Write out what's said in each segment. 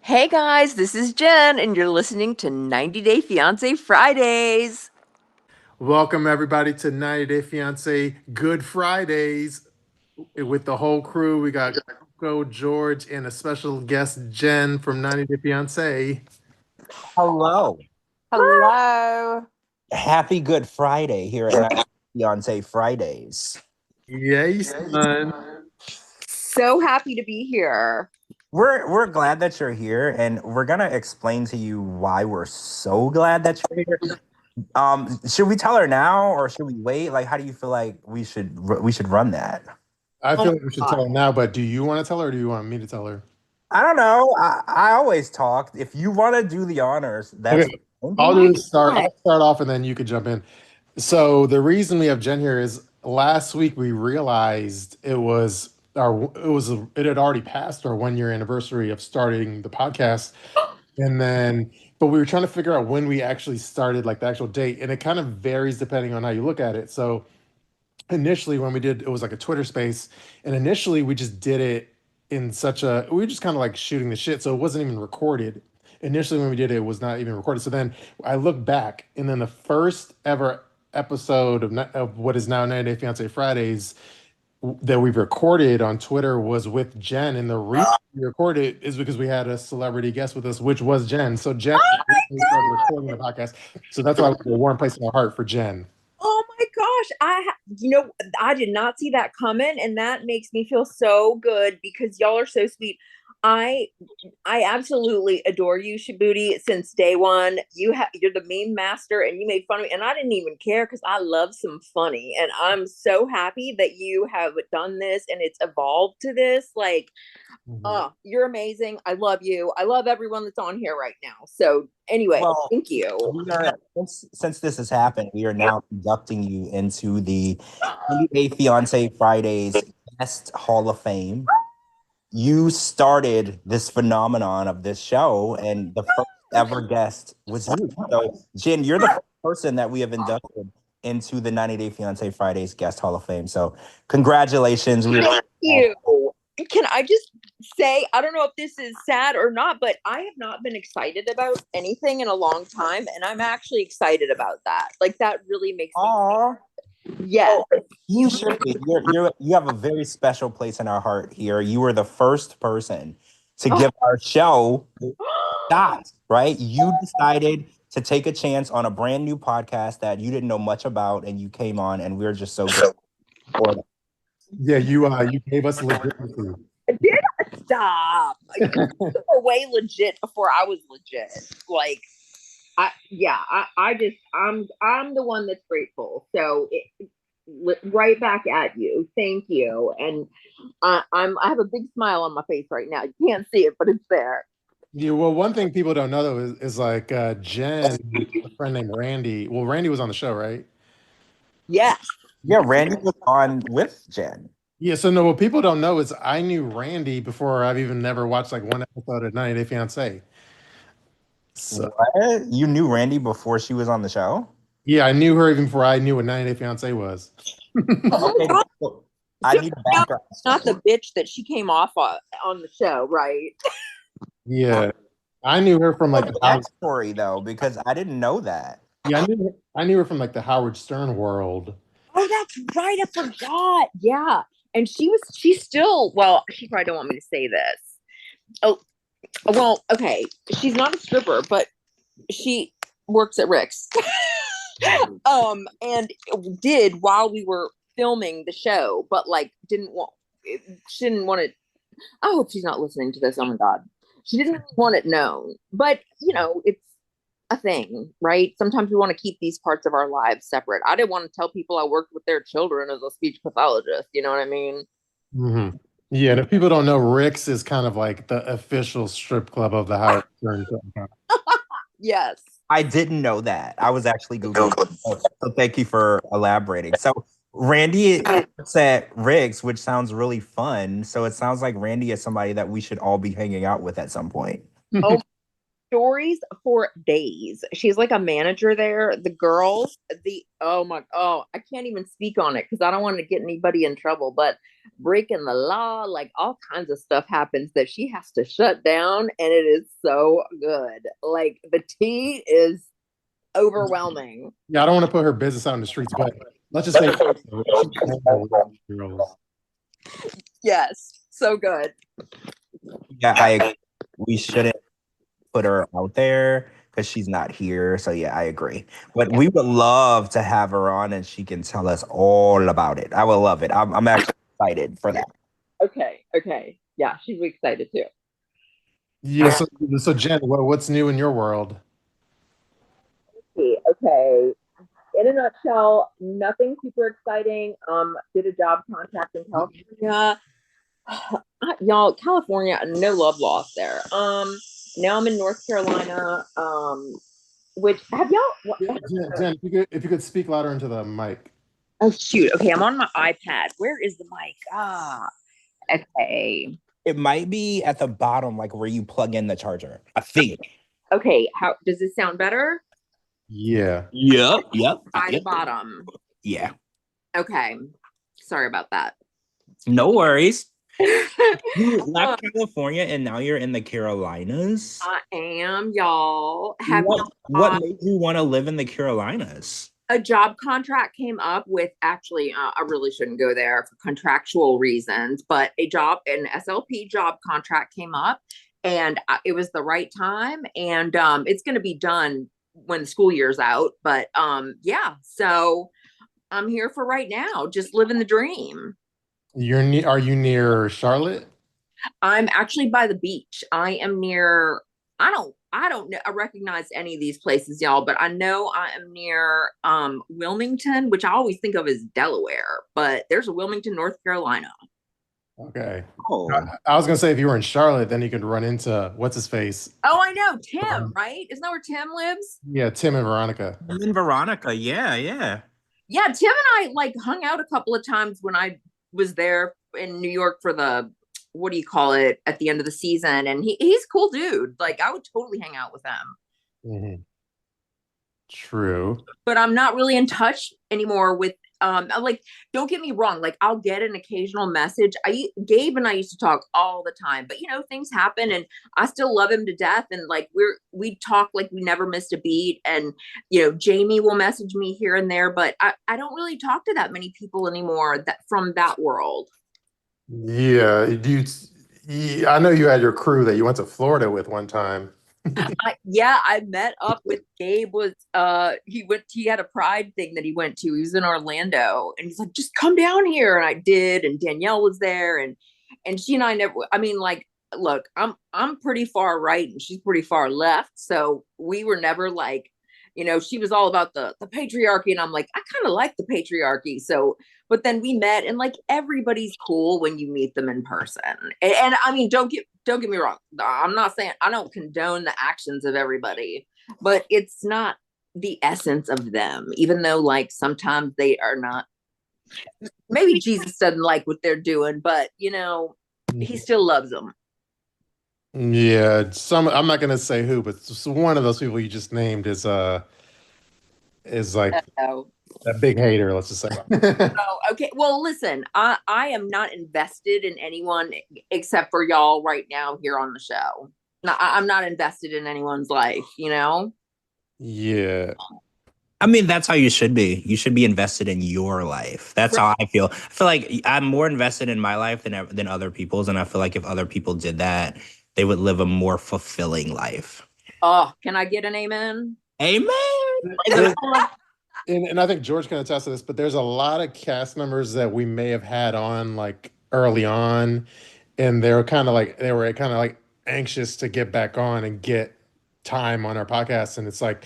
Hey guys, this is Jen, and you're listening to 90 Day Fiancé Fridays. Welcome everybody to 90 Day Fiance Good Fridays with the whole crew. We got Coco, George, and a special guest, Jen from 90 Day Fiance. Hello. Hello. Happy Good Friday here at Fiance Fridays. Yay, son. So happy to be here. We're glad that you're here, and we're gonna explain to you why we're so glad that you're here. Should we tell her now or should we wait? Like, how do you feel like we should run that? I Oh feel my like we should tell God. her now, but do you want to tell her or do you want me to tell her? I don't know. I always talk. If you want to do the honors, that's Okay, fine. Oh I'll my do start. God. I'll start off and then you could jump in. So the reason we have Jen here is last week we realized it had already passed our 1 year anniversary of starting the podcast. And then, but we were trying to figure out when we actually started, like the actual date, and it kind of varies depending on how you look at it. So initially, when we did, it was like a Twitter space, and initially we just did it we were just kind of like shooting the shit, so it wasn't even recorded. Initially, when we did it, it was not even recorded. So then I look back, and then the first ever episode of what is now 90 Day Fiance Fridays that we've recorded on Twitter was with Jen, and the reason we recorded is because we had a celebrity guest with us, which was Jen. So Jen we started recording the podcast, so that's why we have a warm place in our heart for Jen. Oh my gosh. I did not see that coming, and that makes me feel so good because y'all are so sweet. I I absolutely adore you, Shabooty, since day one. You're the meme master, and you made fun of me, and I didn't even care because I love some funny, and I'm so happy that you have done this and it's evolved to this. Like, Mhm. oh, you're amazing. I love you. I love everyone that's on here right now. So anyway, Well, thank you. we are since this has happened, we are now inducting you into the NBA Fiance Fridays Guest Hall of Fame. You started this phenomenon of this show, and the first ever guest was you. So, Jen, you're the first person that we have inducted into the 90 Day Fiance Fridays Guest Hall of Fame. So, congratulations. Thank you. Can I just say, I don't know if this is sad or not, but I have not been excited about anything in a long time. And I'm actually excited about that. Like, that really makes me, Aw, yes. you should be. You have a very special place in our heart here. You were the first person to Oh, give our show shot, right? You decided to take a chance on a brand new podcast that you didn't know much about, and you came on, and we're just so grateful for that. Yeah, you gave us legitimacy. did I stop? You were way legit before I was legit. Like, I'm the one that's grateful. So right back at you. Thank you. And I have a big smile on my face right now. You can't see it, but it's there. Yeah, well, one thing people don't know though is like Jen, a friend named Randy. Well, Randy was on the show, right? Yes. Yeah, Randy was on with Jen. Yeah, so no, what people don't know is I knew Randy before I've even never watched like one episode of 90 Day Fiance. So What? You knew Randy before she was on the show? yeah, I knew her even before I knew what 90 Day Fiance was. Oh my Okay, God. so I So need a now, background not story. the bitch that she came off on the show, right? Yeah, I knew her from like What's the the Howard. backstory though? Because I didn't know that. Yeah, I knew her from like the Howard Stern world. Oh, that's right. I forgot. Yeah. And she's still, well, she probably don't want me to say this. Oh, well, okay. She's not a stripper, but she works at Rick's. And did while we were filming the show, but like she didn't want it. I hope she's not listening to this. Oh my God. She didn't want it known. But it's a thing, right? Sometimes we want to keep these parts of our lives separate. I didn't want to tell people I worked with their children as a speech pathologist. You know what I mean? Hmm. Yeah, and if people don't know, Rick's is kind of like the official strip club of the Howard Stern show. Yes. I didn't know that. I was actually Googling. So thank you for elaborating. So Randy works at Riggs, which sounds really fun. So it sounds like Randy is somebody that we should all be hanging out with at some point. Oh, stories for days. She's like a manager there. The girls, I can't even speak on it because I don't want to get anybody in trouble, but breaking the law, like all kinds of stuff happens that she has to shut down, and it is so good. Like the tea is overwhelming. Yeah, I don't want to put her business out in the streets, but let's just say girls. Yes, so good. Yeah, I agree. We shouldn't put her out there because she's not here. So yeah, I agree. But we would love to have her on and she can tell us all about it. I will love it. I'm actually excited for that. Okay. Yeah, she's excited too. Yeah, so Jen, what's new in your world? Okay. In a nutshell, nothing super exciting. Did a job contract in California. Y'all, California, no love lost there. Now I'm in North Carolina. Which have y'all? Jen, if you could speak louder into the mic. Oh shoot. Okay, I'm on my iPad. Where is the mic? Okay. It might be at the bottom, like where you plug in the charger. I think. Okay. How does this sound better? Yeah. Yep. By the bottom. Yeah. Okay. Sorry about that. No worries. You left California and now you're in the Carolinas. I am, y'all. What made you want to live in the Carolinas? A job contract came up with actually, I really shouldn't go there for contractual reasons, but an SLP job contract came up, and it was the right time, and it's going to be done when the school year's out. But yeah, so I'm here for right now, just living the dream. Are you near Charlotte? I'm actually by the beach. I am near, I don't know, I recognize any of these places, y'all, but I know I am near Wilmington, which I always think of as Delaware, but there's a Wilmington, North Carolina. Okay. Oh. I was gonna say if you were in Charlotte, then you could run into what's his face. Oh, I know, Tim, right? Isn't that where Tim lives? Yeah, Tim and Veronica. Tim and Veronica, yeah. Yeah, Tim and I like hung out a couple of times when I was there in New York for the, what do you call it, at the end of the season, and he's a cool dude. Like I would totally hang out with him. Mm-hmm. True. But I'm not really in touch anymore with like, don't get me wrong, like I'll get an occasional message. Gabe and I used to talk all the time, but things happen, and I still love him to death, and like we talk like we never missed a beat. And Jamie will message me here and there, but I don't really talk to that many people anymore from that world. Yeah, I know you had your crew that you went to Florida with one time. I met up with Gabe. He had a Pride thing that he went to. He was in Orlando, and he's like, just come down here. And I did, and Danielle was there, and she and I never, I mean, like, look, I'm pretty far right and she's pretty far left, so we were never like, she was all about the patriarchy, and I'm like, I kind of like the patriarchy. So but then we met, and like everybody's cool when you meet them in person. And I mean, don't get me wrong, I'm not saying I don't condone the actions of everybody, but it's not the essence of them, even though like sometimes they are not. Maybe Jesus doesn't like what they're doing, but he still loves them. Yeah, I'm not gonna say who, but one of those people you just named is like a big hater, let's just say. Oh, okay. Well, listen, I am not invested in anyone except for y'all right now here on the show. No, I'm not invested in anyone's life, Yeah. I mean, that's how you should be. You should be invested in your life. That's how I feel. I feel like I'm more invested in my life than other people's, and I feel like if other people did that, they would live a more fulfilling life. Oh, can I get an amen? Amen. And I think George can attest to this, but there's a lot of cast members that we may have had on like early on, and they were kind of like anxious to get back on and get time on our podcast. And it's like,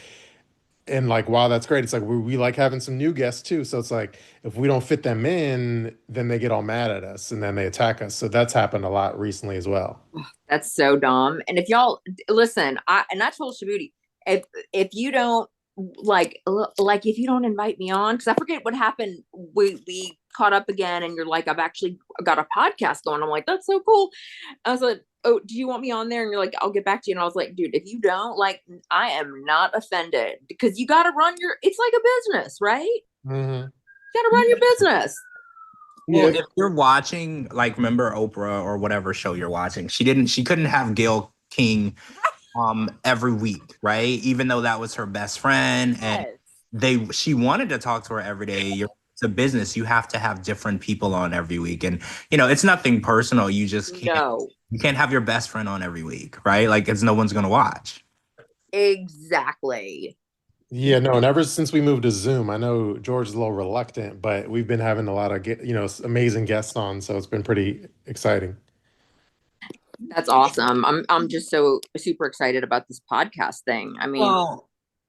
and like, wow, that's great. It's like we like having some new guests too. So it's like if we don't fit them in, then they get all mad at us and then they attack us. So that's happened a lot recently as well. That's so dumb. And if y'all listen, I told Shabooty, if you don't like if you don't invite me on, because I forget what happened, we caught up again, and you're like, I've actually got a podcast going. I'm like, that's so cool. I was like, oh, do you want me on there? And you're like, I'll get back to you. And I was like, dude, if you don't, like, I am not offended because you got to run it's like a business, right? Mm-hmm. You got to run your business. Well, Yeah. if you're watching, like, remember Oprah or whatever show you're watching, she couldn't have Gayle King every week, right? Even though that was her best friend and she wanted to talk to her every day. It's a business. You have to have different people on every week. And it's nothing personal. You just can't have your best friend on every week, right? Like it's no one's gonna watch. Exactly. Yeah, no, and ever since we moved to Zoom, I know George is a little reluctant, but we've been having a lot of amazing guests on, so it's been pretty exciting. That's awesome. I'm just so super excited about this podcast thing. I mean, Well,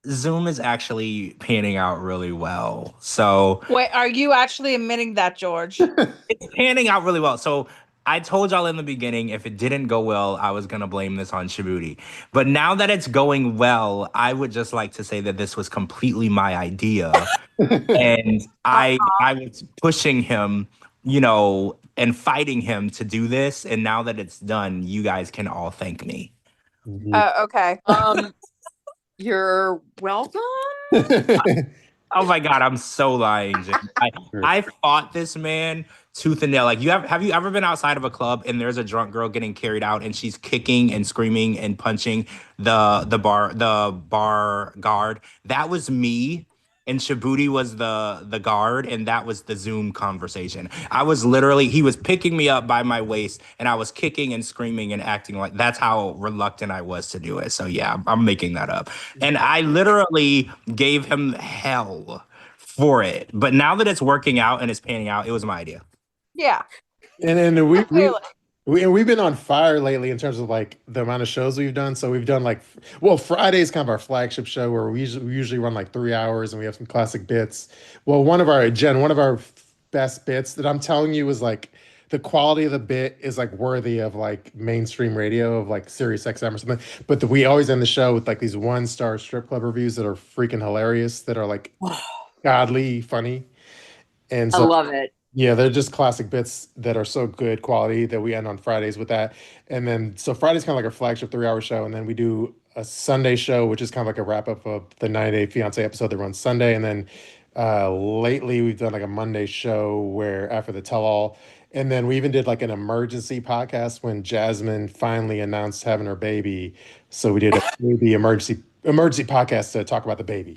Zoom is actually panning out really well. So wait, are you actually admitting that, George? it's panning out really well. So I told y'all in the beginning, if it didn't go well, I was gonna blame this on Shabooty. But now that it's going well, I would just like to say that this was completely my idea. And I was pushing him, and fighting him to do this. And now that it's done, you guys can all thank me. Okay. you're welcome. Oh my God, I'm so lying, Jim. I fought this man tooth and nail. Like have you ever been outside of a club and there's a drunk girl getting carried out and she's kicking and screaming and punching the bar guard? That was me. And Shabooty was the guard, and that was the Zoom conversation. He was picking me up by my waist, and I was kicking and screaming and acting like that's how reluctant I was to do it. So yeah, I'm making that up. And I literally gave him hell for it. But now that it's working out and it's panning out, it was my idea. Yeah. And we've been on fire lately in terms of like the amount of shows we've done. So we've done Friday is kind of our flagship show where we usually run like 3 hours and we have some classic bits. Well, one of our best bits that I'm telling you is like the quality of the bit is like worthy of like mainstream radio of like Sirius XM or something. But we always end the show with like these 1-star strip club reviews that are freaking hilarious, that are like godly funny. And so I love it. Yeah, they're just classic bits that are so good quality that we end on Fridays with that. And then, so Friday's kind of like our flagship 3-hour show. And then we do a Sunday show, which is kind of like a wrap up of the 90-Day Fiancé episode that runs Sunday. And then lately we've done like a Monday show where after the tell all. And then we even did like an emergency podcast when Jasmine finally announced having her baby. So we did a baby emergency podcast to talk about the baby.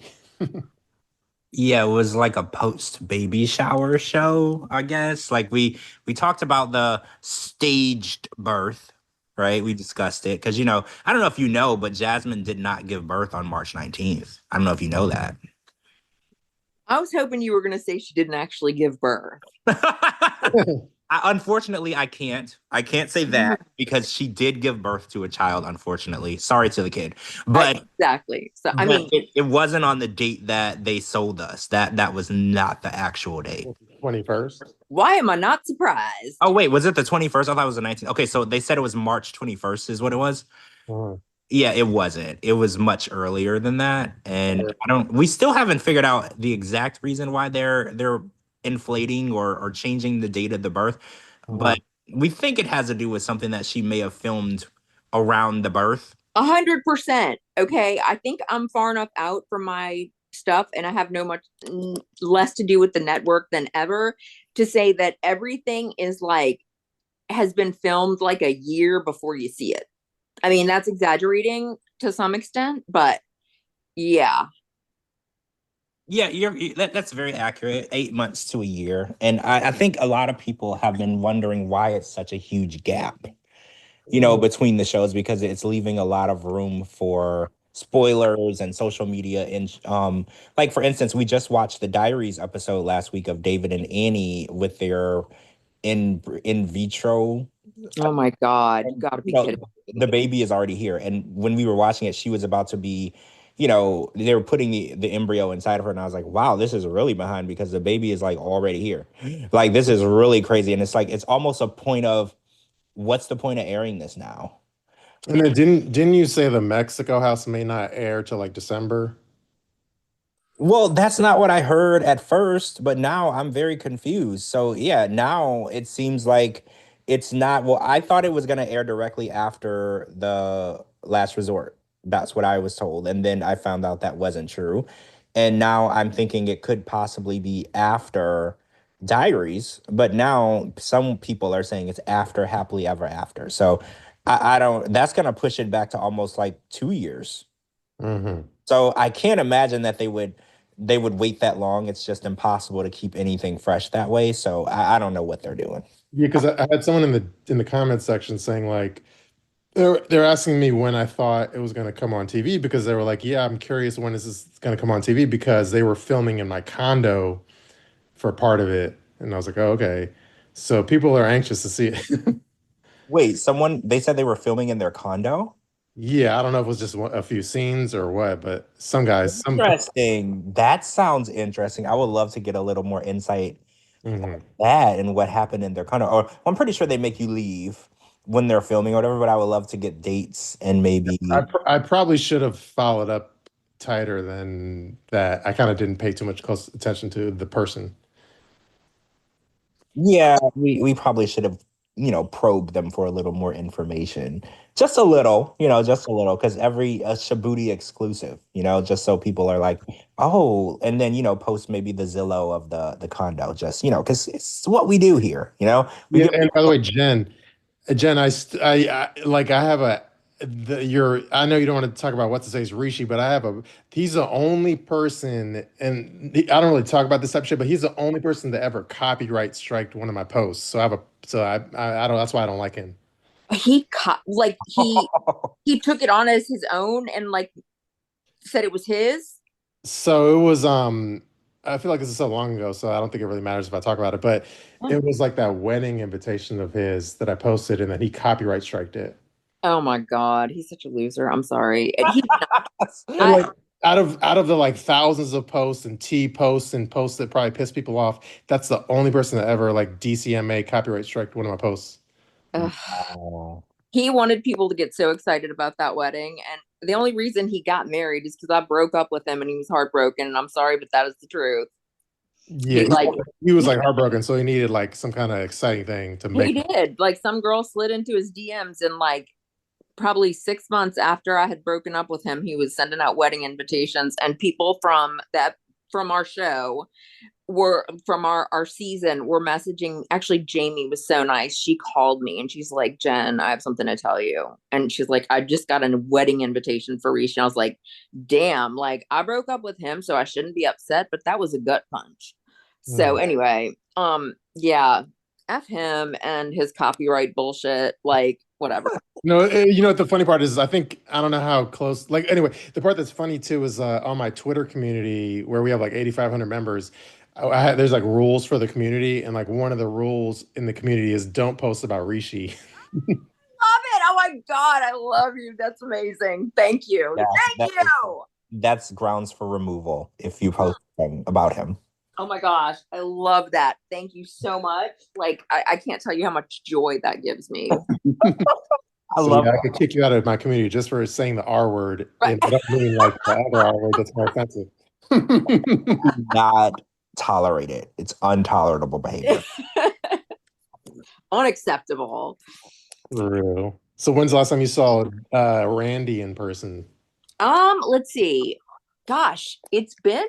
Yeah, it was like a post baby shower show, I guess. Like we talked about the staged birth, right? We discussed it because I don't know if you know, but Jasmine did not give birth on March 19th. I don't know if you know that. I was hoping you were going to say she didn't actually give birth. Unfortunately, I can't say that because she did give birth to a child, unfortunately. Sorry to the kid. But exactly. So I mean, it wasn't on the date that they sold us. That was not the actual date. 21st. Why am I not surprised? Oh wait, was it the 21st? I thought it was the 19th. Okay, so they said it was March 21st is what it was. Yeah, it wasn't. It was much earlier than that. And we still haven't figured out the exact reason why they're inflating or changing the date of the birth, but we think it has to do with something that she may have filmed around the birth. 100%. Okay, I think I'm far enough out from my stuff and I have much less to do with the network than ever to say that everything is like has been filmed like a year before you see it. I mean, that's exaggerating to some extent, but yeah. Yeah, that's very accurate. 8 months to a year. And I think a lot of people have been wondering why it's such a huge gap, between the shows, because it's leaving a lot of room for spoilers and social media. And like, for instance, we just watched the Diaries episode last week of David and Annie with their in vitro. Oh my God. You gotta be kidding. The baby is already here. And when we were watching it, she was about to be, they were putting the embryo inside of her. And I was like, wow, this is really behind because the baby is like already here. Like, this is really crazy. And it's like, it's almost a point of, what's the point of airing this now? And then didn't you say the Mexico house may not air till like December? Well, that's not what I heard at first, but now I'm very confused. So yeah, now it seems like It's not. Well, I thought it was going to air directly after the Last Resort. That's what I was told. And then I found out that wasn't true. And now I'm thinking it could possibly be after Diaries. But now some people are saying it's after Happily Ever After. So I don't, that's going to push it back to almost like 2 years. Mm-hmm. So I can't imagine that they would wait that long. It's just impossible to keep anything fresh that way. So I don't know what they're doing. Yeah, because I had someone in the comment section saying like they're asking me when I thought it was going to come on TV because they were like, yeah, I'm curious when is this going to come on TV because they were filming in my condo for part of it, and I was like, oh, okay, so people are anxious to see it. Wait, they said they were filming in their condo? Yeah, I don't know if it was just a few scenes or what, but some guys, Interesting. That sounds interesting. I would love to get a little more insight Mhm. that and what happened in their condo. Or I'm pretty sure they make you leave when they're filming or whatever, but I would love to get dates and maybe. I probably should have followed up tighter than that. I kind of didn't pay too much close attention to the person. Yeah, we probably should have, probed them for a little more information. Just a little, because every a Shabooty exclusive, just so people are like, oh, and then, post maybe the Zillow of the condo, just, because it's what we do here, We Yeah, get and by the way, Jen, like I have I know you don't want to talk about what to say is Rishi, but he's the only person, and I don't really talk about this type of shit, but he's the only person to ever copyright strike one of my posts. So I don't, that's why I don't like him. He took it on as his own and like said it was his. So it was, I feel like this is so long ago, so I don't think it really matters if I talk about it, but it was like that wedding invitation of his that I posted and then he copyright striked it. Oh my God, he's such a loser. I'm sorry. And like out of the like thousands of posts and posts and posts that probably piss people off, that's the only person that ever like DCMA copyright strike one of my posts. Wow. He wanted people to get so excited about that wedding, and the only reason he got married is because I broke up with him and he was heartbroken. And I'm sorry, but that is the truth. Yeah, he was like heartbroken, so he needed like some kind of exciting thing to make. He did. Like some girl slid into his DMs and like probably 6 months after I had broken up with him, he was sending out wedding invitations, and people from our show were from our season were messaging. Actually, Jamie was so nice. She called me and she's like, Jen, I have something to tell you. And she's like, I just got a wedding invitation for Rishi. And I was like, damn, like I broke up with him, so I shouldn't be upset, but that was a gut punch. So anyway, yeah, F him and his copyright bullshit, like whatever. No, what the funny part is, I don't know how close, like, anyway, the part that's funny too is on my Twitter community where we have like 8,500 members. There's like rules for the community, and like one of the rules in the community is don't post about Rishi. Love it. Oh my God, I love you. That's amazing. Thank you. Thank you. That's grounds for removal if you post something about him. Oh my gosh, I love that. Thank you so much. Like, I can't tell you how much joy that gives me. I love I could kick you out of my community just for saying the R word, right? And not meaning like the other R word that's more offensive. Not tolerate it. It's intolerable behavior. Unacceptable. For real. So when's the last time you saw Randy in person? Let's see. Gosh, it's been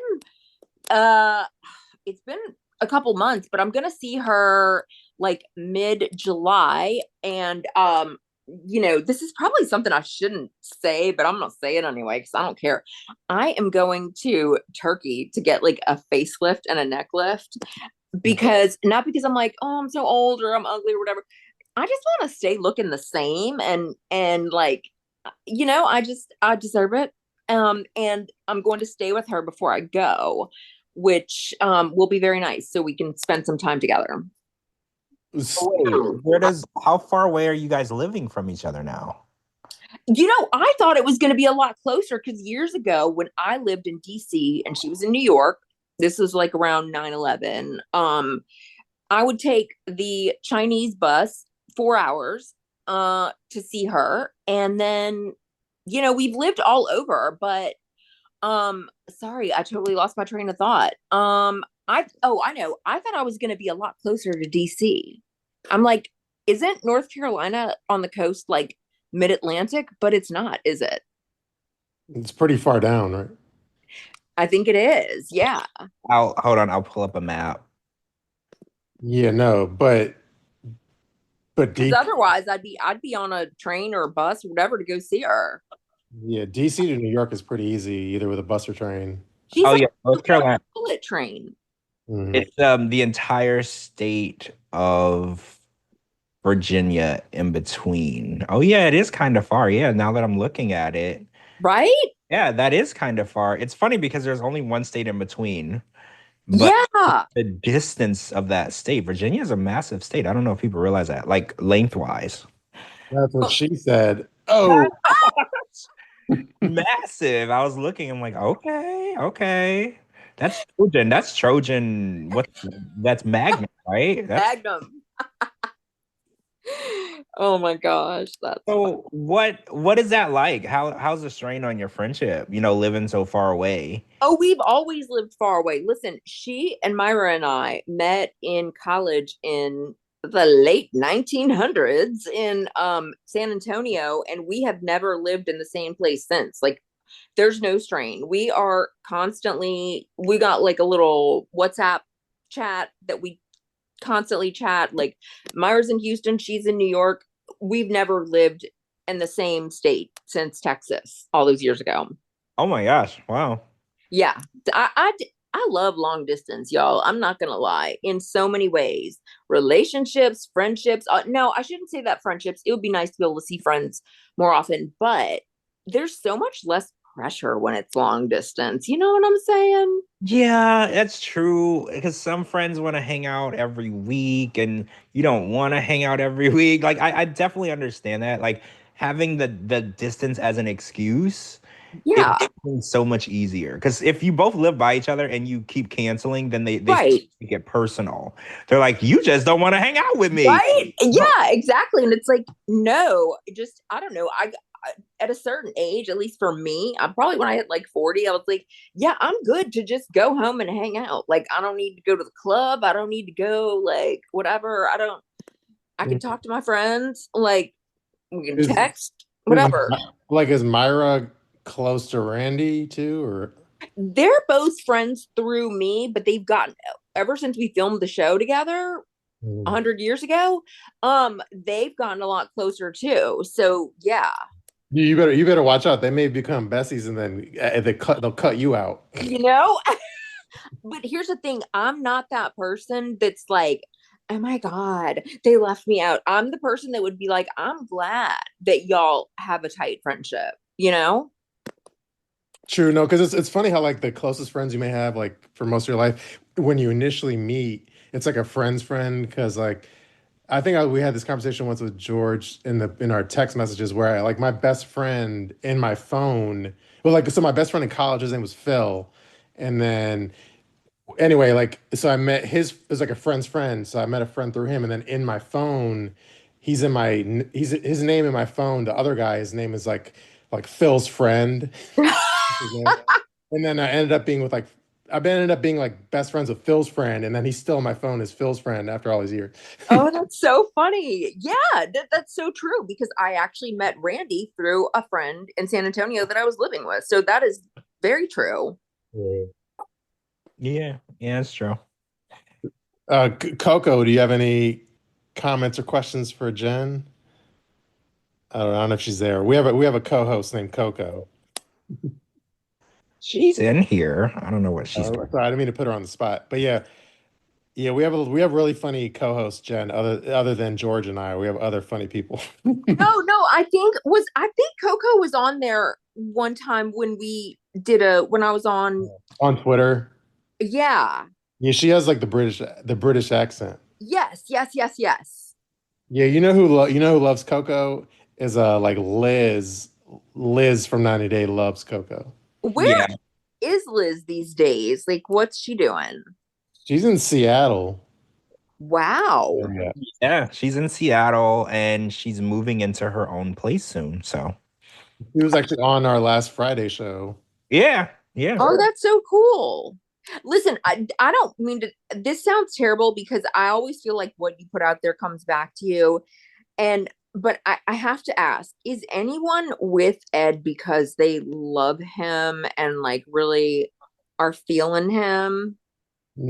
a couple months, but I'm gonna see her like mid-July. And this is probably something I shouldn't say, but I'm gonna say it anyway because I don't care. I am going to Turkey to get like a facelift and a neck lift, because not because I'm like, oh, I'm so old or I'm ugly or whatever. I just want to stay looking the same, and like, I deserve it. And I'm going to stay with her before I go, which will be very nice, so we can spend some time together. How far away are you guys living from each other now? I thought it was going to be a lot closer, because years ago when I lived in DC and she was in New York, this was like around 9/11. I would take the Chinese bus 4 hours to see her, and then we've lived all over, but sorry, I totally lost my train of thought. I know. I thought I was going to be a lot closer to DC. I'm like, isn't North Carolina on the coast like mid-Atlantic? But it's not, is it? It's pretty far down, right? I think it is. Yeah. I'll hold on. I'll pull up a map. Yeah, no, but Because otherwise, I'd be on a train or a bus or whatever to go see her. yeah, DC to New York is pretty easy, either with a bus or train. She's Oh like yeah, North Carolina. a bullet train. Mhm. It's the entire state of Virginia in between. Oh yeah, it is kind of far. Yeah, now that I'm looking at it. Right? Yeah, that is kind of far. It's funny because there's only one state in between. But Yeah. the distance of that state, Virginia is a massive state. I don't know if people realize that, like lengthwise. That's what she said. Oh, Massive. I was looking, I'm like, okay. That's Trojan. That's Trojan. That's Magnum, right? That's Magnum. Oh my gosh. That's so what is that like? How's the strain on your friendship, living so far away? Oh, we've always lived far away. Listen, she and Myra and I met in college in the late 1900s in San Antonio, and we have never lived in the same place since. Like, there's no strain. We got like a little WhatsApp chat that we constantly chat. Like, Myra's in Houston, she's in New York. We've never lived in the same state since Texas all those years ago. Oh my gosh. Wow. Yeah, I love long distance, y'all. I'm not gonna lie. In so many ways, relationships, friendships. No, I shouldn't say that friendships. It would be nice to be able to see friends more often, but there's so much less pressure when it's long distance. You know what I'm saying? Yeah, that's true. Because some friends want to hang out every week, and you don't want to hang out every week. Like, I definitely understand that. Like, having the distance as an excuse, Yeah, it makes things so much easier. Because if you both live by each other and you keep canceling, then they right. make it personal. They're like, you just don't want to hang out with me. Right? Yeah, exactly. And it's like, no, just I don't know. I at a certain age, at least for me, I probably when I hit like 40, I was like, yeah, I'm good to just go home and hang out. Like, I don't need to go to the club. I don't need to go like whatever. I can talk to my friends. Like, we can text, whatever. Is Myra close to Randy too, or? They're both friends through me, but they've gotten ever since we filmed the show together 100 years ago. They've gotten a lot closer too. So yeah. You better watch out. They may become besties, and then they'll cut you out. But here's the thing: I'm not that person that's like, oh my god, they left me out. I'm the person that would be like, I'm glad that y'all have a tight friendship. True, no, because it's funny how like the closest friends you may have like for most of your life, when you initially meet, it's like a friend's friend. Because like I think we had this conversation once with George in our text messages where like my best friend in my phone, so my best friend in college, his name was Phil, and then anyway, like so I met it was like a friend's friend, so I met a friend through him, and then in my phone, his name in my phone. The other guy, his name is like Phil's friend. And then I've ended up being like best friends with Phil's friend, and then he's still on my phone as Phil's friend after all these years. Oh, that's so funny. Yeah, that's so true because I actually met Randy through a friend in San Antonio that I was living with. So that is very true. Yeah, that's true. Coco, do you have any comments or questions for Jen? I don't know if she's there. We have a co-host named Coco. She's in here. I don't know what she's doing. Sorry, I didn't mean to put her on the spot, but yeah, we have really funny co-hosts, Jen. Other than George and I, we have other funny people. No, I think Coco was on there one time when when I was on Twitter. Yeah. Yeah, she has like the British accent. Yes. Yeah, you know who loves Coco is like Liz. Liz from 90 Day loves Coco. Where is Liz these days? Like, what's she doing? She's in Seattle. Wow. Yeah, she's in Seattle and she's moving into her own place soon. So she was actually on our last Friday show. Yeah. Oh, that's so cool. Listen, I don't mean to, this sounds terrible because I always feel like what you put out there comes back to you. And, but I have to ask, is anyone with Ed because they love him and like really are feeling him? I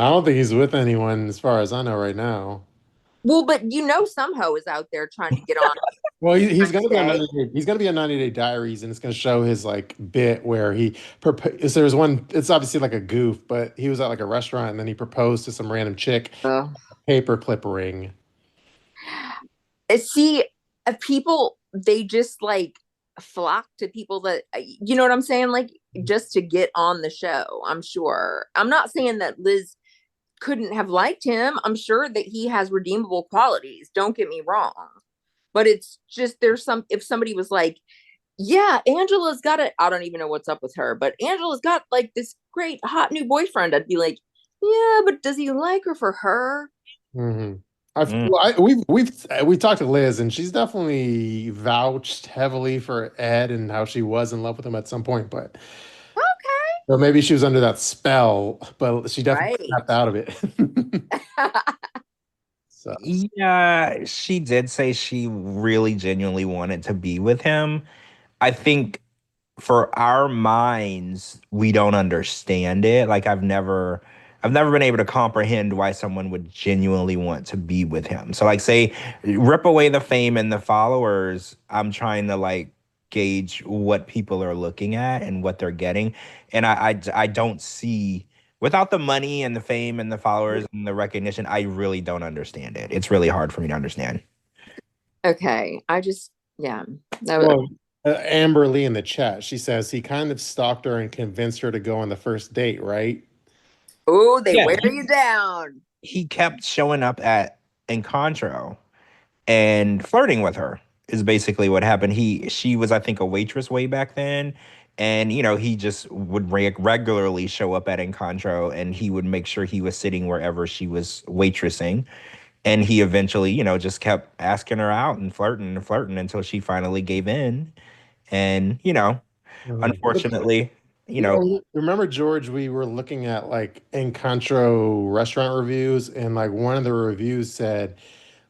don't think he's with anyone as far as I know right now. Well, but some hoe is out there trying to get on. Well, he's Trying to gonna be on stay. 90 Day, he's gonna be on 90 Day Diaries, and it's gonna show his like bit where he proposed. There's one. It's obviously like a goof, but he was at like a restaurant, and then he proposed to some random chick, Ugh. paperclip ring. See, people, they just like flock to people that, you know what I'm saying? Like, just to get on the show, I'm sure. I'm not saying that Liz couldn't have liked him. I'm sure that he has redeemable qualities. Don't get me wrong. But it's just, if somebody was like, yeah, Angela's got it. I don't even know what's up with her, but Angela's got like this great hot new boyfriend. I'd be like, yeah, but does he like her for her? Mm-hmm. Mm. We've talked to Liz, and she's definitely vouched heavily for Ed and how she was in love with him at some point. But Okay. so maybe she was under that spell, but she definitely Right. snapped out of it. So Yeah, she did say she really genuinely wanted to be with him. I think for our minds, we don't understand it. Like I've never been able to comprehend why someone would genuinely want to be with him. So like say rip away the fame and the followers, I'm trying to like gauge what people are looking at and what they're getting. And I don't see without the money and the fame and the followers and the recognition, I really don't understand it. It's really hard for me to understand. Okay. Yeah. well, Amber Lee in the chat, she says he kind of stalked her and convinced her to go on the first date, right? Oh, they Yeah, wear you down. he kept showing up at Encontro and flirting with her is basically what happened. She was I think a waitress way back then, and he just would regularly show up at Encontro, and he would make sure he was sitting wherever she was waitressing, and he eventually just kept asking her out and flirting until she finally gave in, and unfortunately, you know Remember, George, we were looking at like Encontro restaurant reviews, and like one of the reviews said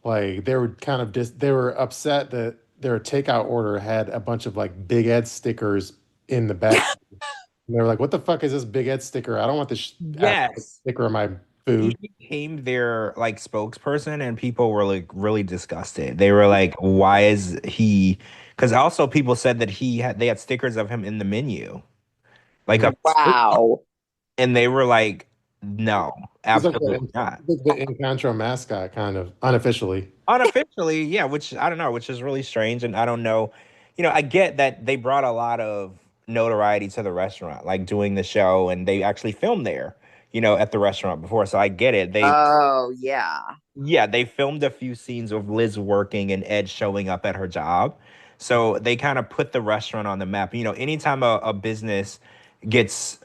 like they were kind of they were upset that their takeout order had a bunch of like Big Ed stickers in the back. And they were like, "What the fuck is this Big Ed sticker? I don't want this yes. sticker on my He food." became their like spokesperson, and people were like really disgusted. They were like, "Why is he?" Because also people said that they had stickers of him in the menu, like Mhm. a Wow. and they were like, "No, He's absolutely not." like the Encontro mascot, kind of unofficially. Unofficially, yeah, which I don't know, which is really strange, and I don't know. I get that they brought a lot of notoriety to the restaurant, like doing the show, and they actually filmed there, at the restaurant before. So I get it. Oh, yeah. Yeah, they filmed a few scenes of Liz working and Ed showing up at her job. So they kind of put the restaurant on the map. Anytime a business gets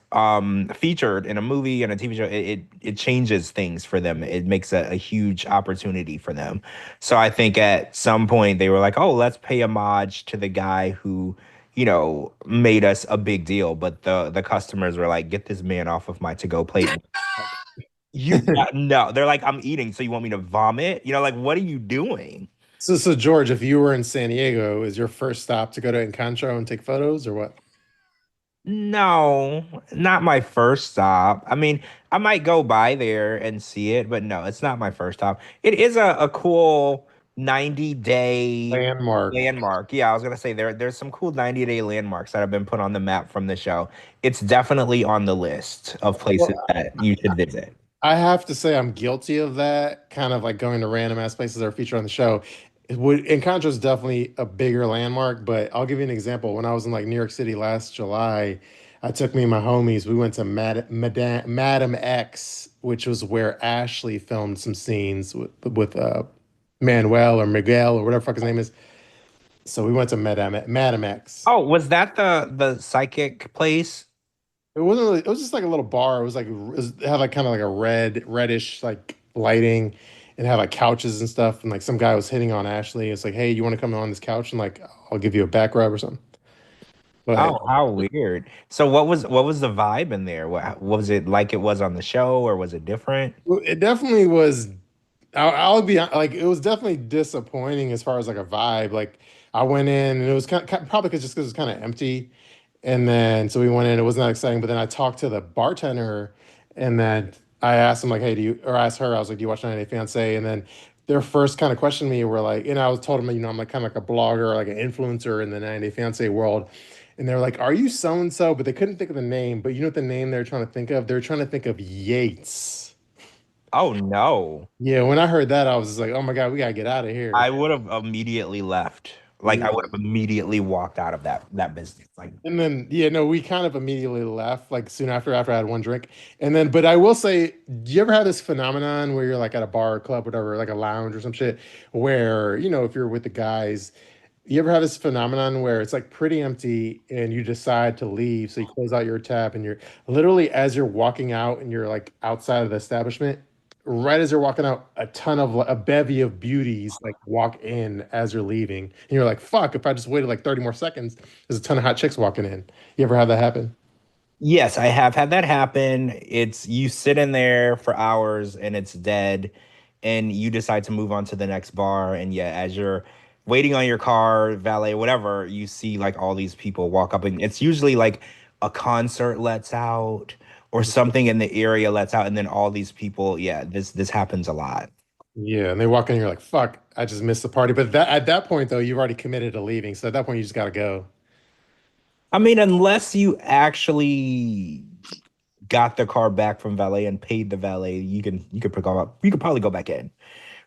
featured in a movie and a TV show, it changes things for them. It makes a huge opportunity for them. So I think at some point they were like, oh, let's pay homage to the guy who, made us a big deal. But the customers were like, get this man off of my to-go plate. No, they're like, I'm eating, so you want me to vomit? Like, what are you doing? So George, if you were in San Diego, is your first stop to go to Encontro and take photos, or what? No, not my first stop. I mean, I might go by there and see it, but no, it's not my first stop. It is a cool 90-day Landmark. landmark. Yeah, I was gonna say there's some cool 90-day landmarks that have been put on the map from the show. It's definitely on the list of places Well, that you should visit. I have to say I'm guilty of that, kind of like going to random ass places that are featured on the show. Encontro is definitely a bigger landmark, but I'll give you an example. When I was in like New York City last July, I took me and my homies. We went to Madam X, which was where Ashley filmed some scenes with Manuel or Miguel or whatever the fuck his name is. So we went to Madam X. Oh, was that the psychic place? It wasn't really. It was just like a little bar. It had like kind of like a reddish like lighting, and had like couches and stuff. And like some guy was hitting on Ashley. It's like, hey, you want to come on this couch and like I'll give you a back rub or something. But Oh, how weird. So what was the vibe in there? What was it like it was on the show, or was it different? it definitely was. I'll be like, it was definitely disappointing as far as like a vibe. Like I went in and it was probably because just because it's kind of empty. And then so we went in, it wasn't that exciting. But then I talked to the bartender, and then I asked him like, "Hey, do you?" Or I asked her, I was like, "Do you watch 90 Day Fiancé?" And then their first kind of question me were like, and I was told them, I'm like kind of like a blogger, like an influencer in the 90 Day Fiancé world. And they're like, "Are you so and so?" But they couldn't think of the name. But you know what the name they're trying to think of? They're trying to think of Yates. Oh no. Yeah, when I heard that, I was just like, "Oh my God, we gotta get out of here." I would have immediately left. Like I would have immediately walked out of that business. Like And then, yeah, no, we kind of immediately left, like soon after I had one drink. And then, but I will say, do you ever have this phenomenon where you're like at a bar or club, whatever, like a lounge or some shit, where, if you're with the guys, you ever have this phenomenon where it's like pretty empty and you decide to leave? So you close out your tab and you're literally, as you're walking out and you're like outside of the establishment, right as you're walking out, a bevy of beauties like walk in as you're leaving. And you're like, fuck, if I just waited like 30 more seconds, there's a ton of hot chicks walking in. You ever have that happen? yes, I have had that happen. It's you sit in there for hours and it's dead, and you decide to move on to the next bar. And yeah, as you're waiting on your car, valet, whatever, you see like all these people walk up, and it's usually like a concert lets out or something in the area lets out, and then all these people, yeah, this happens a lot. Yeah, and they walk in and you're like, fuck, I just missed the party. But that at that point though, you've already committed to leaving. So at that point you just gotta go. I mean, unless you actually got the car back from valet and paid the valet, you could probably go back in.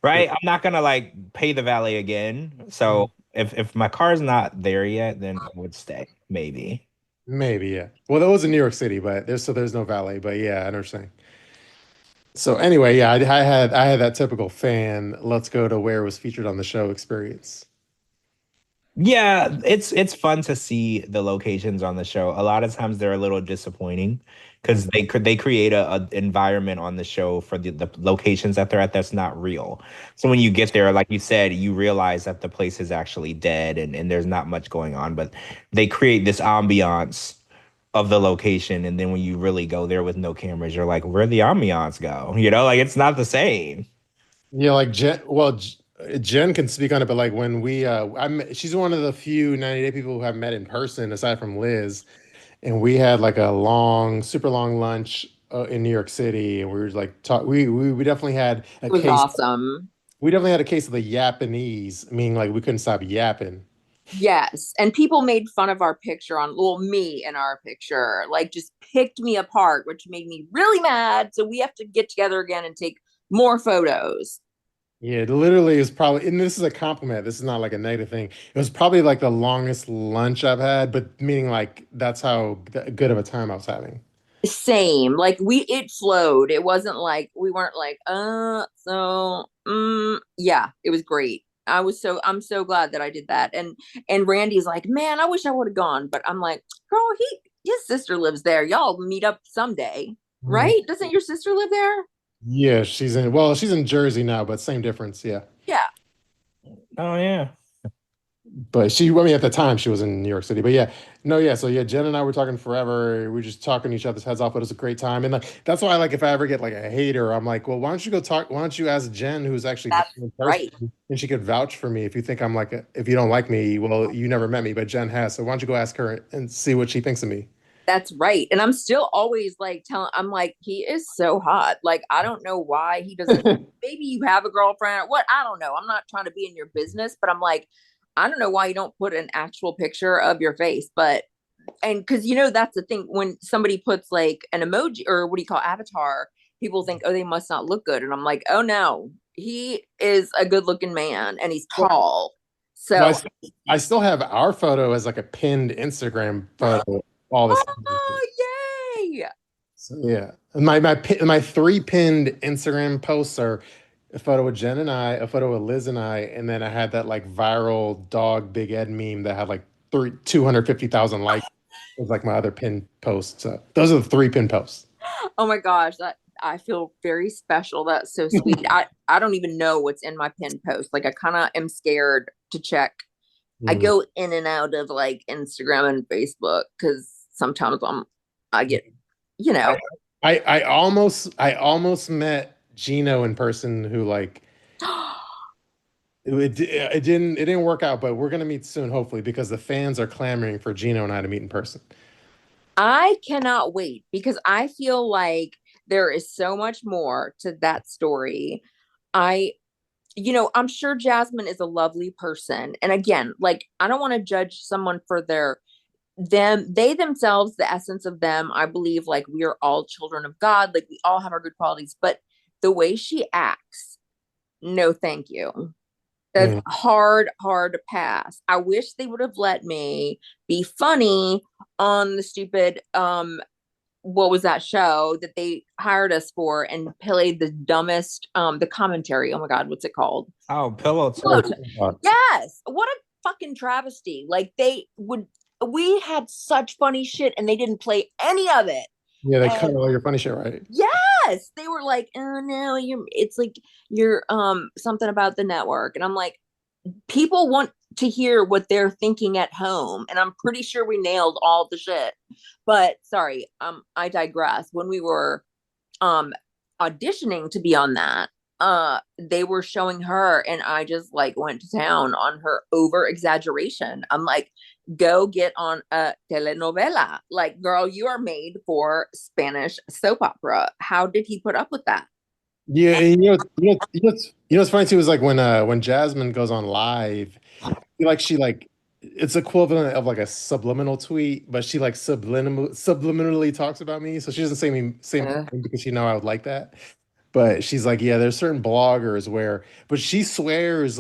Right? I'm not gonna like pay the valet again. So if my car's not there yet, then I would stay, maybe. Maybe, yeah. Well, that was in New York City, but there's no valet. But yeah, I understand. So anyway, yeah, I had that typical fan. Let's go to where it was featured on the show experience. Yeah, it's fun to see the locations on the show. A lot of times they're a little disappointing because they create a environment on the show for the locations that they're at that's not real. So when you get there, like you said, you realize that the place is actually dead and there's not much going on, but they create this ambiance of the location, and then when you really go there with no cameras, you're like, where'd the ambiance go? Like it's not the same. Yeah, like Jen can speak on it, but like when she's one of the few 90 Day people who have met in person aside from Liz, and we had like a long, super long lunch in New York City, and we were like talk. We definitely had a It was case. awesome. We definitely had a case of the Japanese, meaning like we couldn't stop yapping. Yes. And people made fun of our picture me in our picture, like just picked me apart, which made me really mad. So we have to get together again and take more photos. Yeah, it literally is probably, and this is a compliment. This is not like a negative thing. It was probably like the longest lunch I've had, but meaning like that's how good of a time I was having. Same. Like it flowed. It wasn't like we weren't like, yeah, it was great. I'm so glad that I did that. And Randy's like, man, I wish I would have gone. But I'm like, girl, his sister lives there. Y'all meet up someday, Mm. right? Doesn't your sister live there? Yeah, she's in Jersey now, but same difference. Yeah. Yeah. Oh yeah. But I mean, at the time she was in New York City. But yeah, no, yeah. So yeah, Jen and I were talking forever. We were just talking each other's heads off. But it was a great time. And like that's why, like, if I ever get like a hater, I'm like, well, why don't you go talk? Why don't you ask Jen, who's actually there That's in right. person, and she could vouch for me if you think I'm like, if you don't like me, well, you never met me, but Jen has. So why don't you go ask her and see what she thinks of me? That's right. And I'm still always like I'm like, he is so hot. Like, I don't know why he doesn't. Maybe you have a girlfriend or what? I don't know. I'm not trying to be in your business, but I'm like, I don't know why you don't put an actual picture of your face. And because, that's the thing when somebody puts like an emoji or what do you call avatar, people think, oh, they must not look good. And I'm like, oh, no, he is a good looking man and he's tall. Well, So, I still have our photo as like a pinned Instagram photo. All this. oh, yay. So yeah, and my three pinned Instagram posts are a photo with Jen and I, a photo with Liz and I, and then I had that like viral dog Big Ed meme that had like 250,000 likes. It was like my other pinned post. So those are the three pinned posts. Oh my gosh, that I feel very special. That's so sweet. I don't even know what's in my pinned post. Like I kind of am scared to check I go in and out of like Instagram and Facebook because sometimes I get, you know. I almost met Gino in person who like it didn't work out, but we're gonna meet soon, hopefully, because the fans are clamoring for Gino and I to meet in person. I cannot wait because I feel like there is so much more to that story. I, I'm sure Jasmine is a lovely person. And again, like, I don't want to judge someone for they themselves, the essence of them. I believe like we are all children of God, like we all have our good qualities, but the way she acts, no, thank you. That's hard to pass. I wish they would have let me be funny on the stupid what was that show that they hired us for and played the dumbest the commentary. Oh my god, what's it called? Oh, Pillow Talk. Yes. What a fucking travesty. Like we had such funny shit and they didn't play any of it. Yeah, they cut all your funny shit, right? Yes. They were like, oh no, it's like you're something about the network. And I'm like, people want to hear what they're thinking at home. And I'm pretty sure we nailed all the shit. But sorry, I digress. When we were auditioning to be on that, they were showing her and I just like went to town on her over exaggeration. I'm like, go get on a telenovela. Like, girl, you are made for Spanish soap opera. How did he put up with that? Yeah, and what's funny too is like when Jasmine goes on live, she like it's equivalent of like a subliminal tweet, but she like subliminally talks about me. So she doesn't say me same thing because she know I would like that. But she's like, yeah, there's certain bloggers but she swears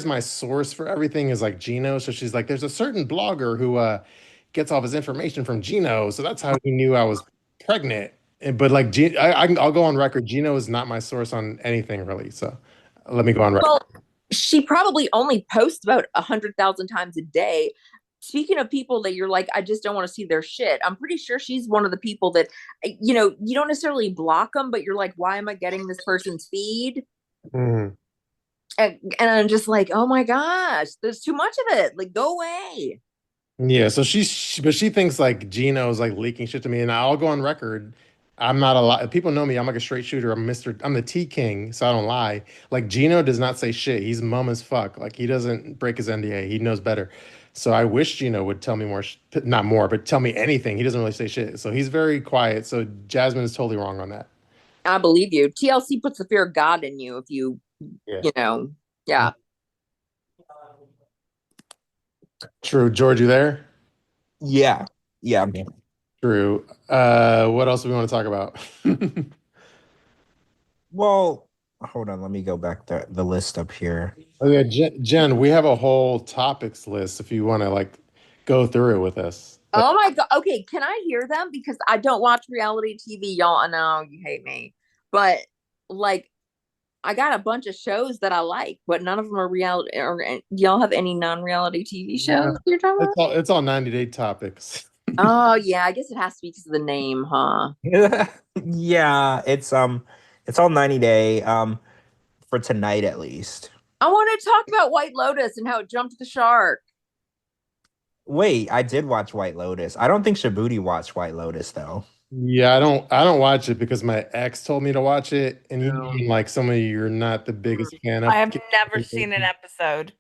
my source for everything is like Gino. So she's like, there's a certain blogger who gets all of his information from Gino. So that's how he knew I was pregnant. But like, I'll go on record. Gino is not my source on anything really. So let me go on record. Well, she probably only posts about 100,000 times a day. Speaking of people that you're like, I just don't want to see their shit. I'm pretty sure she's one of the people that, you don't necessarily block them, but you're like, why am I getting this person's feed? Mm. And I'm just like, oh my gosh, there's too much of it. Like, go away. Yeah, so but she thinks like Gino's like leaking shit to me, and I'll go on record. I'm not a lot. People know me. I'm like a straight shooter. I'm the T King, so I don't lie. Like Gino does not say shit. He's mum as fuck. Like he doesn't break his NDA. He knows better. So I wish Gino would tell me more, not more, but tell me anything. He doesn't really say shit. So he's very quiet. So Jasmine is totally wrong on that. I believe you. TLC puts the fear of God in you if you, yeah. True. George, you there? Yeah. Yeah, I'm here. True. What else do we want to talk about? Well, hold on. Let me go back to the list up here. Oh yeah, Jen, we have a whole topics list if you want to like go through it with us. Oh my god. Okay, can I hear them? Because I don't watch reality TV, y'all. I know you hate me. But like I got a bunch of shows that I like, but none of them are reality. Or y'all have any non-reality TV shows you're talking about? It's all 90-day topics. Oh yeah, I guess it has to be because of the name, huh? Yeah, it's all 90 day for tonight at least. I want to talk about White Lotus and how it jumped the shark. Wait, I did watch White Lotus. I don't think Shabooty watched White Lotus though. Yeah, I don't watch it because my ex told me to watch it, and you like some of you are not the biggest fan of. I have never seen an episode.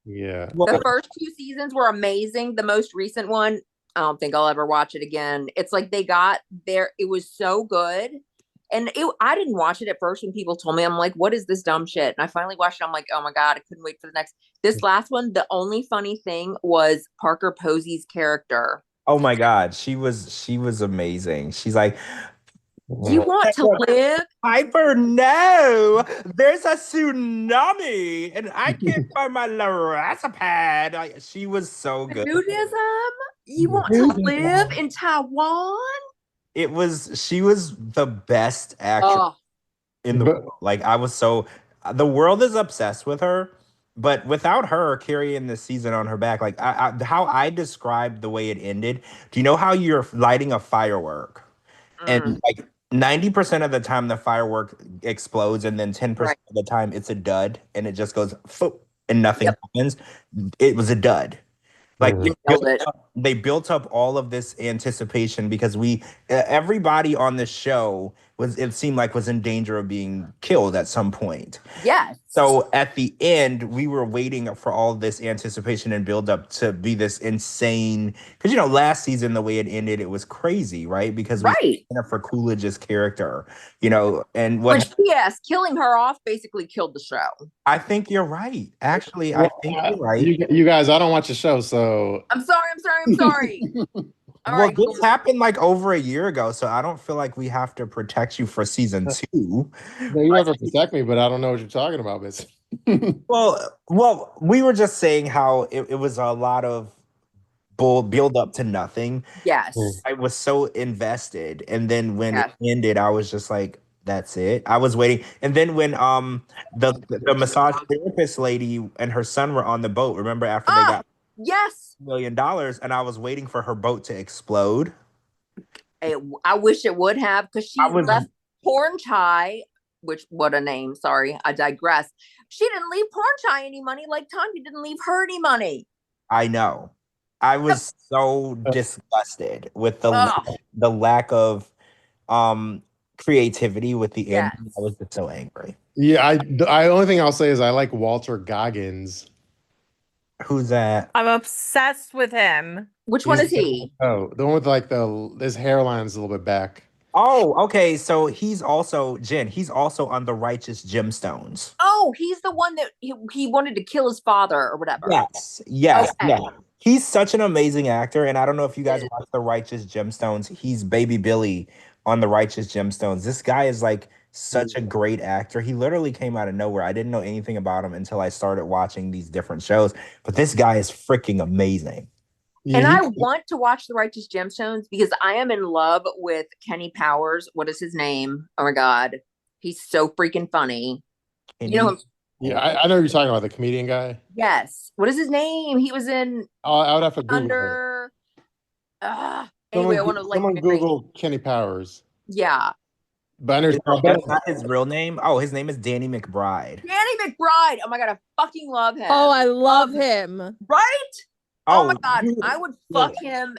Yeah. The first 2 seasons were amazing. The most recent one, I don't think I'll ever watch it again. It's like they got there. It was so good. And I didn't watch it at first when people told me. I'm like, what is this dumb shit? And I finally watched it. I'm like, oh my God, I couldn't wait for the next. This last one, the only funny thing was Parker Posey's character. Oh my God, she was amazing. She's like, you want to live? Piper, no, there's a tsunami and I can't find my Lorazepam. She was so good. Nudism? You want to live in Taiwan? She was the best actress in the world. Like the world is obsessed with her, but without her carrying the season on her back, like how I described the way it ended. Do you know how you're lighting a firework and like 90% of the time the firework explodes and then 10% of the time it's a dud and it just goes foop, and nothing happens, it was a dud. Like Mhm. they built up all of this anticipation because everybody on the show it seemed like was in danger of being killed at some point. Yes. So at the end, we were waiting for all this anticipation and build up to be this insane. Because last season the way it ended, it was crazy, right? Because we signed up for Coolidge's character, and which P.S. killing her off basically killed the show. I think you're right. Actually, I think you're right. You guys, I don't watch the show, so I'm sorry. Well, this happened like over a year ago, so I don't feel like we have to protect you for season 2. No, you have to protect me, but I don't know what you're talking about, Miss. Well, we were just saying how it was a lot of build up to nothing. Yes. I was so invested, and then when it ended, I was just like, that's it. I was waiting, and then when the massage therapist lady and her son were on the boat, remember after they got $1 million, and I was waiting for her boat to explode. I wish it would have, because she left Porn Chai, which, what a name, sorry, I digress. She didn't leave Porn Chai any money, like Tanya didn't leave her any money. I know. I was so disgusted with the lack of creativity with the end. I was just so angry. Yeah, the only thing I'll say is I like Walter Goggins. Who's that? I'm obsessed with him. Which one is he? Oh, the one with like his hairline's a little bit back. Oh, okay. So he's also on the Righteous Gemstones. Oh, he's the one that he wanted to kill his father or whatever. Yes. Okay. Yeah. He's such an amazing actor, and I don't know if you guys watch the Righteous Gemstones. He's Baby Billy on the Righteous Gemstones. This guy is like such a great actor. He literally came out of nowhere. I didn't know anything about him until I started watching these different shows. But this guy is freaking amazing. Yeah, and I want to watch The Righteous Gemstones because I am in love with Kenny Powers. What is his name? Oh my God. He's so freaking funny. Yeah, I know you're talking about, the comedian guy. Yes. What is his name? He was in I would have to Google Under. Anyway, I want to someone Google Kenny Powers. Yeah. But that's not his real name. Oh, his name is Danny McBride. Danny McBride. Oh my God, I fucking love him. Oh, I love him. Right? Oh my God, I would fuck him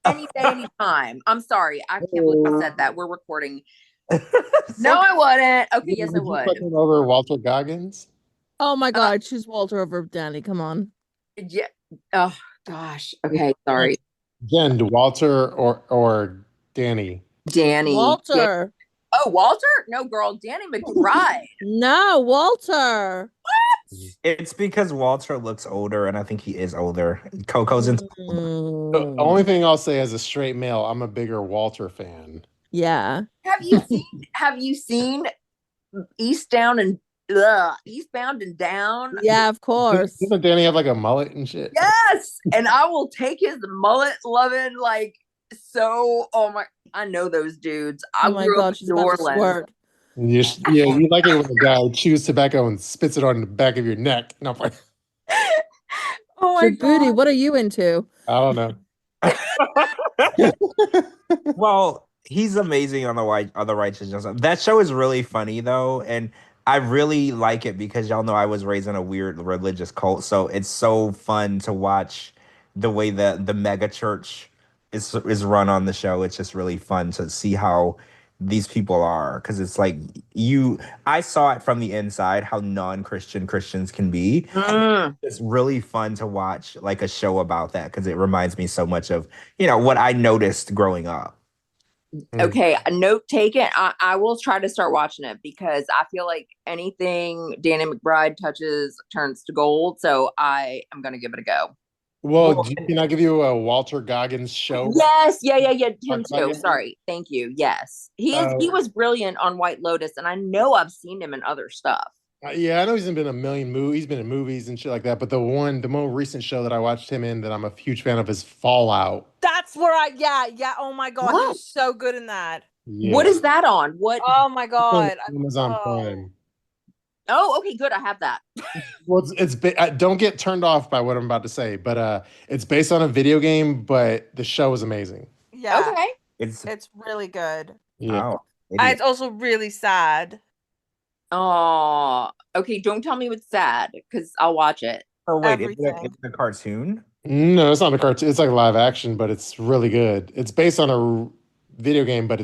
any day, anytime. I'm sorry, I can't believe I said that. We're recording. No, I wouldn't. Okay, yes, I would. Fucking over Walter Goggins. Oh my God, choose Walter over Danny. Come on. Yeah. Oh gosh. Okay, sorry. Jen, Walter or Danny? Danny. Walter. Oh, Walter? No, girl, Danny McBride. No, Walter. What? It's because Walter looks older, and I think he is older. Coco's in. The only thing I'll say as a straight male, I'm a bigger Walter fan. Yeah. Have you seen Eastbound and Down? Yeah, of course. Doesn't Danny have like a mullet and shit? Yes, and I will take his mullet loving I know those dudes. I grew up in New Orleans. You like it when a guy chews tobacco and spits it on the back of your neck. No, oh my God. What are you into? I don't know. Well, he's amazing on the Righteous Gemstones. That show is really funny though, and I really like it because y'all know I was raised in a weird religious cult, so it's so fun to watch the way that the mega church is run on the show. It's just really fun to see how these people are, because it's like I saw it from the inside how non-Christian Christians can be. It's really fun to watch like a show about that, because it reminds me so much of what I noticed growing up. Okay, a note taken. I will try to start watching it because I feel like anything Danny McBride touches turns to gold, so I am gonna give it a go. Well, can I give you a Walter Goggins show? Yes, yeah. Him too. Sorry, thank you. Yes, he was brilliant on White Lotus, and I know I've seen him in other stuff. Yeah, I know he's been in a million movies. He's been in movies and shit like that. But the more recent show that I watched him in that I'm a huge fan of is Fallout. That's where yeah. Oh my God, he's so good in that. Yeah. What is that on? What? Oh my God, Amazon Prime. Oh, okay, good. I have that. Well, don't get turned off by what I'm about to say, but it's based on a video game, but the show is amazing. Yeah. Okay. It's really good. Yeah. Oh, it's also really sad. Oh, okay. Don't tell me it's sad because I'll watch it. Oh wait, Everything. it's a cartoon? No, it's not a cartoon. It's like live action, but it's really good. It's based on a video game, but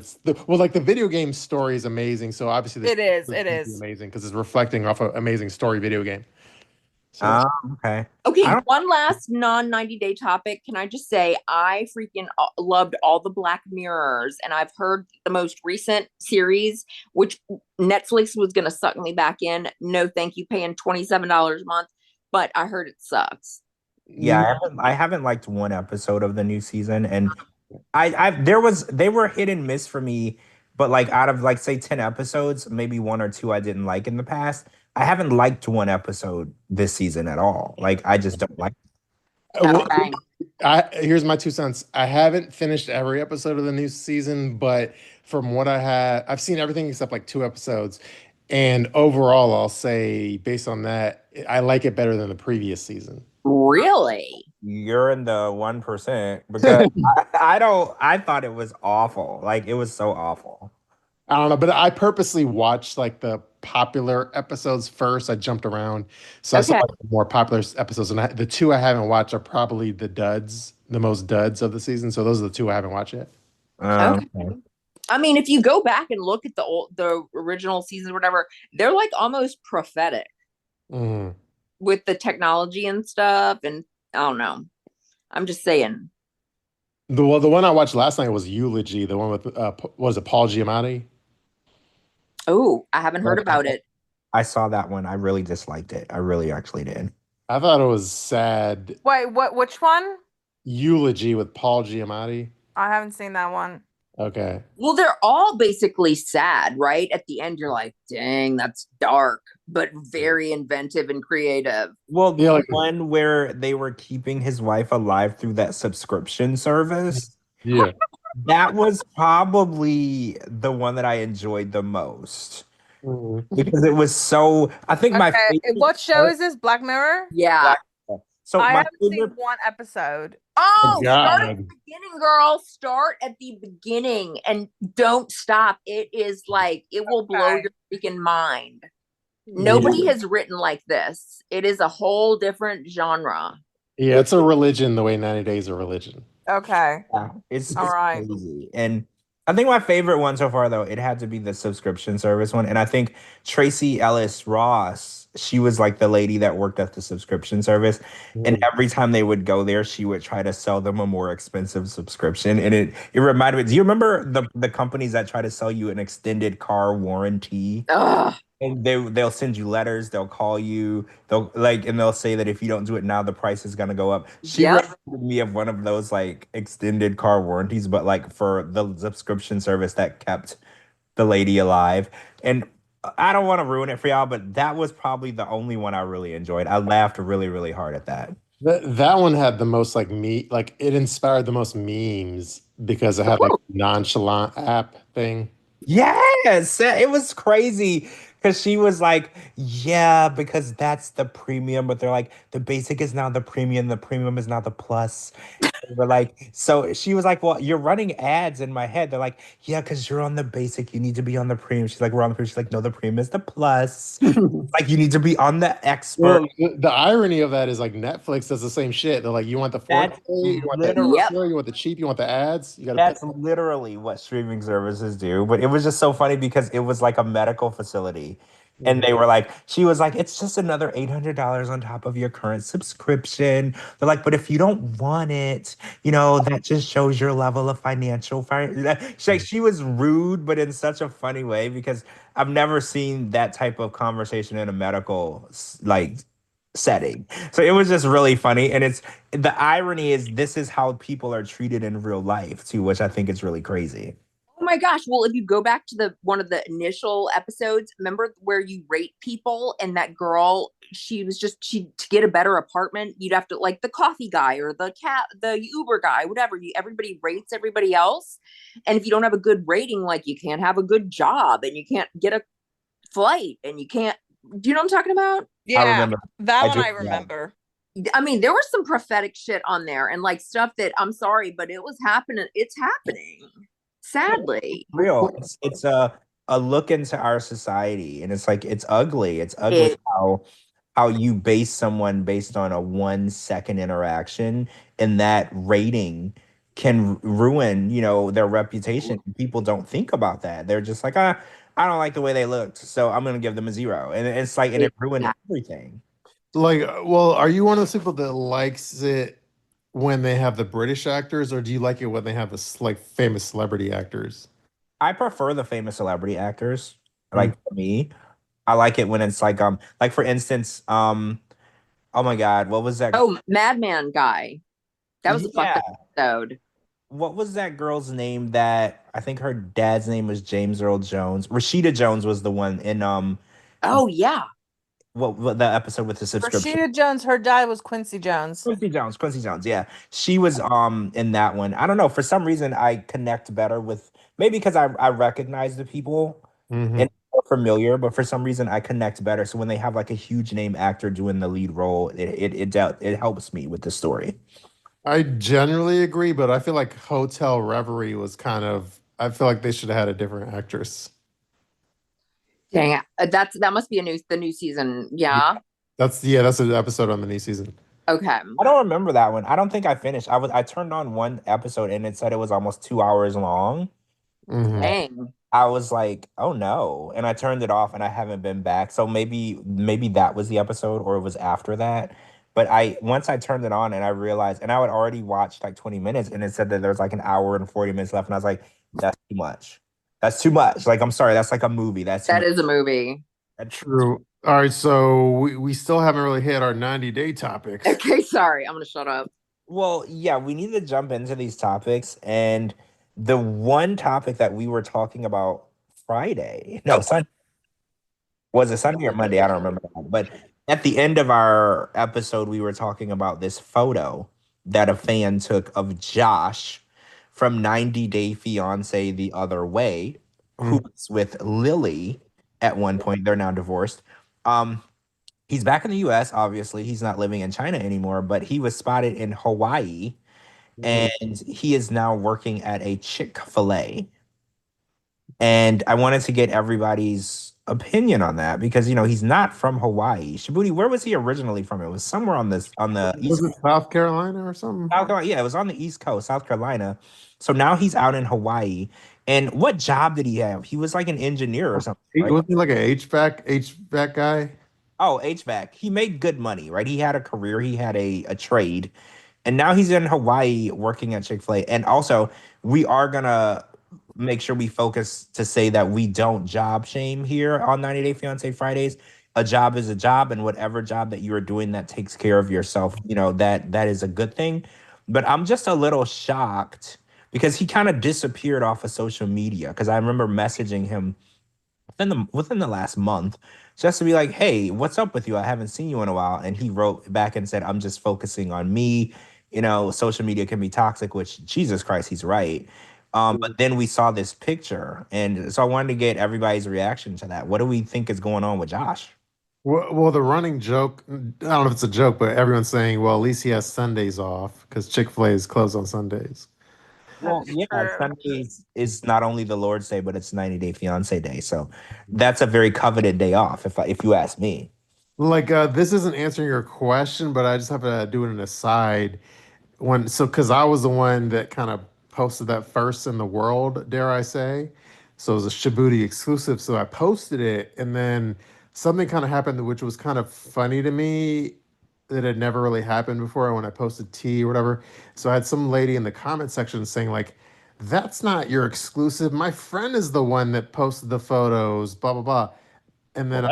like the video game story is amazing. So obviously the It is. show It gonna be is. amazing because it's reflecting off an amazing story video game. So Okay. Okay, I don't- one last non 90-day topic. Can I just say I freaking loved all the Black Mirrors, and I've heard the most recent series, which Netflix was going to suck me back in. No, thank you, paying $27 a month. But I heard it sucks. Yeah, I haven't liked one episode of the new season, and they were hit and miss for me, but like out of like say 10 episodes, maybe one or two I didn't like in the past. I haven't liked one episode this season at all. Like I just don't like Well, Okay. here's my 2 cents. I haven't finished every episode of the new season, but from what I've seen everything except like 2 episodes. And overall, I'll say based on that, I like it better than the previous season. Really? you're in the 1% because I thought it was awful. Like it was so awful. I don't know, but I purposely watched like the popular episodes first. I jumped around, so I saw Okay. like, the more popular episodes, and the two I haven't watched are probably the most duds of the season. So those are the two I haven't watched yet. Okay. I mean, if you go back and look at the original seasons, or whatever, they're like almost prophetic Mhm. with the technology and stuff. And I don't know. I'm just saying. The one I watched last night was Eulogy, the one with what was it, Paul Giamatti? Oh, I haven't heard about it. I saw that one. I really disliked it. I really actually did. I thought it was sad. Wait, which one? Eulogy with Paul Giamatti. I haven't seen that one. Okay. Well, they're all basically sad, right? At the end, you're like, dang, that's dark, but very inventive and creative. Well, Yeah, the like- one where they were keeping his wife alive through that subscription service, Yeah. that was probably the one that I enjoyed the most Mhm. because it was so. I think my Okay, favorite what show is this? Black Mirror? Yeah. So I my haven't seen favorite. one episode. Oh, start at God. the beginning, girl. Start at the beginning and don't stop. It is like, it will blow Okay. your freaking mind. Nobody Yeah. has written like this. It is a whole different genre. Yeah, it's a religion the way 90 Days a religion. Okay. Yeah, it's All right. crazy. And I think my favorite one so far, though, it had to be the subscription service one. And I think Tracy Ellis Ross, she was like the lady that worked at the subscription service. And every time they would go there, she would try to sell them a more expensive subscription. And it reminded me, do you remember the companies that try to sell you an extended car warranty? Ugh. And they'll send you letters, they'll call you, and they'll say that if you don't do it now, the price is gonna go up. She Yep. reminded me of one of those like extended car warranties, but like for the subscription service that kept the lady alive. And I don't want to ruin it for y'all, but that was probably the only one I really enjoyed. I laughed really, really hard at that. That one had the most like it inspired the most memes because it had like nonchalant app thing. Yes, it was crazy because she was like, yeah, because that's the premium, but they're like, the basic is now the premium is now the plus. And we're like, so she was like, well, you're running ads in my head. They're like, yeah, because you're on the basic, you need to be on the premium. She's like, we're on the premium. She's like, no, the premium is the plus. Like, you need to be on the expert. Well, the irony of that is like Netflix does the same shit. They're like, you want the 4K, That's you want the literally- Yep. you want the cheap, you want the ads. You got That's to. literally what streaming services do. But it was just so funny because it was like a medical facility. And they were like, she was like, it's just another $800 on top of your current subscription. They're like, but if you don't want it, that just shows your level of financial. She was rude, but in such a funny way because I've never seen that type of conversation in a medical like setting. So it was just really funny. And the irony is this is how people are treated in real life too, which I think is really crazy. Oh my gosh. Well, if you go back to one of the initial episodes, remember where you rate people and that girl, to get a better apartment, you'd have to like the coffee guy or the Uber guy, whatever. Everybody rates everybody else. And if you don't have a good rating, like you can't have a good job and you can't get a flight and you can't, do you know what I'm talking about? Yeah, I remember. that I one do, I yeah. remember. I mean, there was some prophetic shit on there and like stuff that I'm sorry, but it was happening. It's happening. Sadly. Real. It's a look into our society, and it's like it's ugly. It's ugly It- how you base someone based on a 1 second interaction, and that rating can ruin, their reputation. People don't think about that. They're just like, I don't like the way they looked, so I'm gonna give them a 0. And it's like, and it ruined everything. Like, well, are you one of those people that likes it when they have the British actors, or do you like it when they have like famous celebrity actors? I prefer the famous celebrity actors. Like for me, I like it when it's like for instance, oh my God, what was that? Oh, Madman guy. That was a fun Yeah. episode. What was that girl's name that I think her dad's name was James Earl Jones? Rashida Jones was the one in Oh yeah. what the episode with the subscription. Rashida Jones, her dad was Quincy Jones. Quincy Jones, yeah. She was in that one. I don't know, for some reason I connect better with, maybe because I recognize the people Mhm. and more familiar, but for some reason I connect better. So when they have like a huge name actor doing the lead role, it helps me with the story. I generally agree, but I feel like Hotel Reverie was I feel like they should have had a different actress. Dang it. That must be the new season. Yeah. That's an episode on the new season. Okay. I don't remember that one. I don't think I finished. I turned on one episode and it said it was almost 2 hours long. Mhm. Dang. I was like, oh no. And I turned it off and I haven't been back. So maybe that was the episode or it was after that. But once I turned it on and I realized, and I had already watched like 20 minutes and it said that there's like an hour and 40 minutes left. And I was like, that's too much. That's too much. Like, I'm sorry, that's like a movie. That is a movie. True. All right, so we still haven't really hit our 90-day topics. Okay, sorry. I'm gonna shut up. Well, yeah, we need to jump into these topics. And the one topic that we were talking about Friday, no, was it Sunday or Monday? I don't remember. But at the end of our episode, we were talking about this photo that a fan took of Josh from 90 Day Fiancé the other way, who was with Lily at one point. They're now divorced. He's back in the US, obviously. He's not living in China anymore, but he was spotted in Hawaii and he is now working at a Chick-Fil-A. And I wanted to get everybody's opinion on that because he's not from Hawaii. Shabooty, where was he originally from? It was somewhere on the Was it South Carolina or something? South Carolina. Yeah, it was on the East Coast, South Carolina. So now he's out in Hawaii. And what job did he have? He was like an engineer or something. Right? Wasn't he like an HVAC guy? Oh, HVAC. He made good money, right? He had a career, he had a trade. And now he's in Hawaii working at Chick-fil-A. And also, we are gonna make sure we focus to say that we don't job shame here on 90 Day Fiancé Fridays. A job is a job, and whatever job that you are doing that takes care of yourself, that is a good thing. But I'm just a little shocked because he kind of disappeared off of social media. Because I remember messaging him within the last month just to be like, hey, what's up with you? I haven't seen you in a while. And he wrote back and said, I'm just focusing on me. Social media can be toxic, which Jesus Christ, he's right. But then we saw this picture. And so I wanted to get everybody's reaction to that. What do we think is going on with Josh? Well, the running joke, I don't know if it's a joke, but everyone's saying, well, at least he has Sundays off because Chick-fil-A is closed on Sundays. Well, yeah, Sundays is not only the Lord's Day, but it's 90 Day Fiancé Day. So that's a very coveted day off, if you ask me. Like, this isn't answering your question, but I just have to do an aside. Because I was the one that kind of posted that first in the world, dare I say. So it was a Shabooty exclusive. So I posted it, and then something kind of happened, which was kind of funny to me that had never really happened before when I posted tea or whatever. So I had some lady in the comment section saying, like, that's not your exclusive. My friend is the one that posted the photos, blah, blah, blah. And then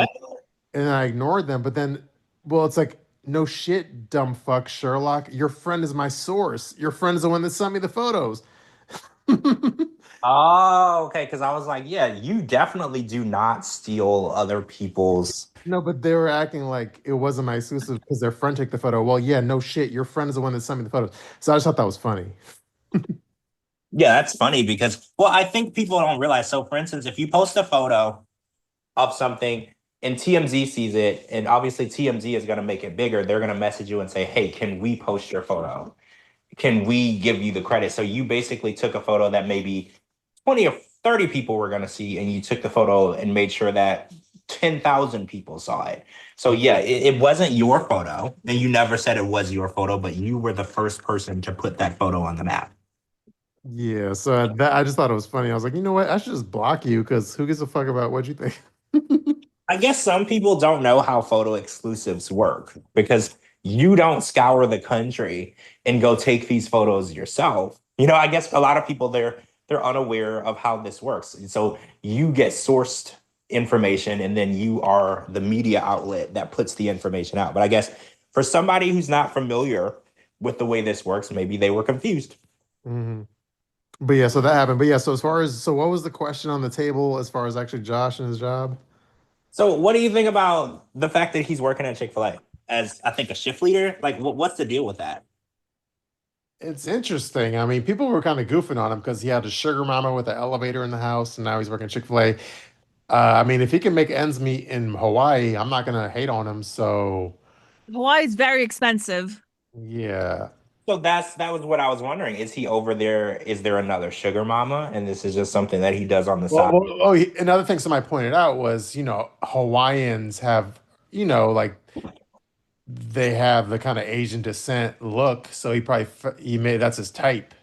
I ignored them. But then, well, it's like, no shit, dumb fuck, Sherlock. Your friend is my source. Your friend is the one that sent me the photos. Oh, okay. Because I was like, yeah, you definitely do not steal other people's. No, but they were acting like it wasn't my exclusive because their friend took the photo. Well, yeah, no shit. Your friend is the one that sent me the photos. So I just thought that was funny. Yeah, that's funny because, well, I think people don't realize. So, for instance, if you post a photo of something and TMZ sees it, and obviously TMZ is going to make it bigger, they're going to message you and say, hey, can we post your photo? Can we give you the credit? So you basically took a photo that maybe 20 or 30 people were going to see, and you took the photo and made sure that 10,000 people saw it. So yeah, it wasn't your photo, and you never said it was your photo, but you were the first person to put that photo on the map. Yeah, so I just thought it was funny. I was like, you know what? I should just block you because who gives a fuck about what you think? I guess some people don't know how photo exclusives work because you don't scour the country and go take these photos yourself. I guess a lot of people they're unaware of how this works. And so you get sourced information and then you are the media outlet that puts the information out. But I guess for somebody who's not familiar with the way this works, maybe they were confused. hmm But yeah, so that happened. But yeah, so what was the question on the table as far as actually Josh and his job? So what do you think about the fact that he's working at Chick-fil-A as, I think, a shift leader? Like, what's the deal with that? It's interesting. I mean, people were kind of goofing on him because he had a sugar mama with an elevator in the house, and now he's working Chick-fil-A. I mean, if he can make ends meet in Hawaii, I'm not gonna hate on him. So Hawaii's very expensive. yeah. So that was what I was wondering. Is he over there? Is there another sugar mama? And this is just something that he does on the side. Another thing somebody pointed out was, Hawaiians have, like they have the kind of Asian descent look. So he made that's his type.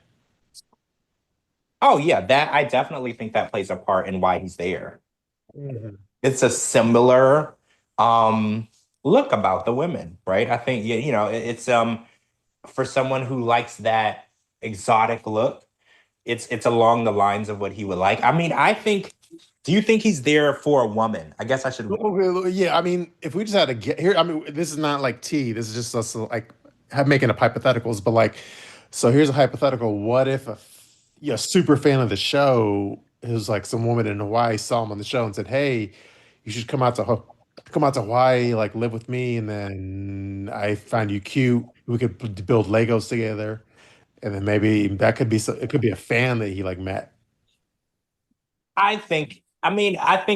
Oh yeah, that I definitely think that plays a part in why he's there. Mhm. It's a similar look about the women, right? I think it's for someone who likes that exotic look, it's along the lines of what he would like. I mean, do you think he's there for a woman? I guess I should. Okay, yeah, I mean, if we just had to get here, I mean, this is not like tea. This is just us like making up hypotheticals. But like, so here's a hypothetical. What if a super fan of the show, who's like some woman in Hawaii, saw him on the show and said, "Hey, you should come out to Hawaii, like live with me, and then I find you cute. We could build Legos together, and then maybe that could be it could be a fan that he like met." I think